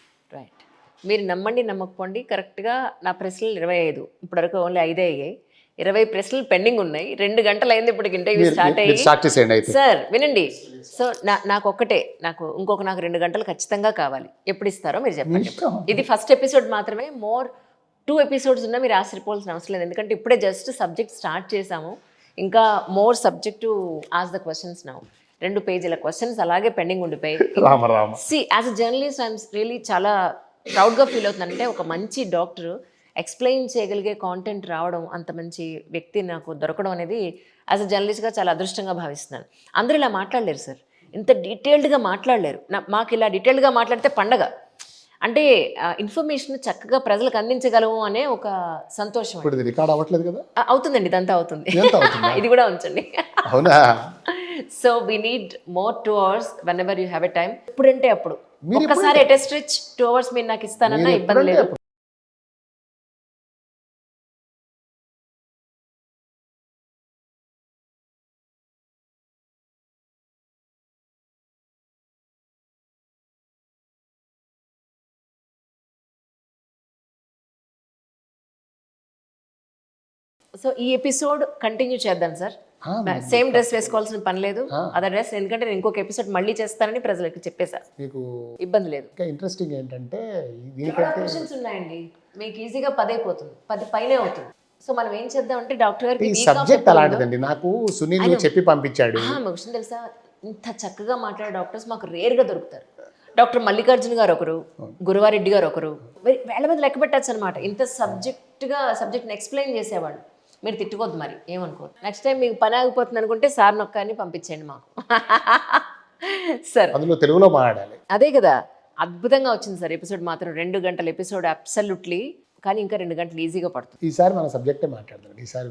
మీరు నమ్మండి నమ్మకపోండి, కరెక్ట్గా నా ప్రశ్నలు 25, ఇప్పటివరకు ఓన్లీ 5 అయ్యాయి. 20 ప్రశ్నలు పెండింగ్ ఉన్నాయి. 2 గంటలు అయింది ఇప్పటికి ఇంటర్వ్యూ స్టార్ట్ అయ్యి. సార్ వినండి, సో నాకు 2 గంటలు ఖచ్చితంగా కావాలి. ఎప్పుడు ఇస్తారో మీరు చెప్పండి. ఇది ఫస్ట్ ఎపిసోడ్ మాత్రమే, 2 ఎపిసోడ్స్ ఉన్నా మీరు ఆశ్చర్యపోవాల్సిన అవసరం లేదు. ఎందుకంటే ఇప్పుడే జస్ట్ సబ్జెక్ట్ స్టార్ట్ చేసాము, ఇంకా more subject to ask the questions now. 2 పేజీల క్వశ్చన్స్ అలాగే పెండింగ్ ఉండిపోయి. C as a journalist I'm really చాలా ప్రౌడ్గా ఫీల్ అవుతున్నాను. అంటే ఒక మంచి డాక్టర్ ఎక్స్ప్లెయిన్ చేయగలిగే కాంటెంట్ రావడం, అంత మంచి వ్యక్తి నాకు దొరకడం అనేది యాజ్ అ జర్నలిస్ట్గా చాలా అదృష్టంగా భావిస్తున్నాను. అందరూ ఇలా మాట్లాడలేరు సార్, ఇంత డీటెయిల్డ్గా మాట్లాడలేరు. మాకు ఇలా డీటెయిల్డ్గా మాట్లాడితే పండగ. అంటే ఇన్ఫర్మేషన్ చక్కగా ప్రజలకు అందించగలము అనే ఒక సంతోషం. రికార్డ్ అవ్వట్లేదు కదా? అవుతుందండి, ఇదంతా అవుతుంది. ఇది కూడా ఉంచండి. So we need more 2 hours when ever you have a time. ఎప్పుడంటే అప్పుడు, ఒక్కసారి ఎట్ ఎ స్ట్రెచ్ 2 hours మీరు నాకు ఇస్తానన్నా ఇబ్బంది లేదు. సో ఈ ఎపిసోడ్ కంటిన్యూ చేద్దాం సార్. సేమ్ డ్రెస్ వేసుకోవాల్సిన పని లేదు, అదర్ డ్రెస్. ఎందుకంటే నేను ఇంకొక ఎపిసోడ్ మళ్ళీ చేస్తానని ప్రజలకు చెప్పేశారు, మీకు ఇబ్బంది లేదు. ఇంట్రెస్టింగ్ ఏంటంటే క్వశ్చన్స్ ఉన్నాయండి, మీకు ఈజీగా 10 అయిపోతుంది, 10 పైనే అవుతుంది. సో మనం ఏం చేద్దాం అంటే డాక్టర్ గారికి ఈ week off సబ్జెక్ట్ ఎప్పుడు ఉందో- అలాంటిదండి. నాకు సునీల్ చెప్పి పంపించాడు. మాకు విషయం తెలుసా, ఇంత చక్కగా మాట్లాడే డాక్టర్స్ మాకు రేర్గా దొరుకుతారు. డాక్టర్ మల్లికార్జున గారు ఒకరు, గురువారెడ్డి గారు ఒకరు, వేళ మీద లెక్క పెట్టచ్చు అనమాట. ఇంత సబ్జెక్ట్ని ఎక్స్ప్లెయిన్ చేసేవాళ్ళు. మీరు తిట్టుకోవద్దు మరి, ఏమనుకోవద్దు. నెక్స్ట్ టైం మీకు పని ఆగిపోతుంది అనుకుంటే సార్ నొక్కని పంపించండి మాకు. సార్ అందులో తెలుగులో మాట్లాడాలి. అదే కదా, అద్భుతంగా వచ్చింది సార్ ఎపిసోడ్ మాత్రం. 2 గంటల ఎపిసోడ్ అబ్సల్యూట్లీ. కానీ ఇంకా 2 గంటలు ఈజీగా పడుతుంది. ఈసారి మన సబ్జెక్టే మాట్లాడదాం ఈసారి.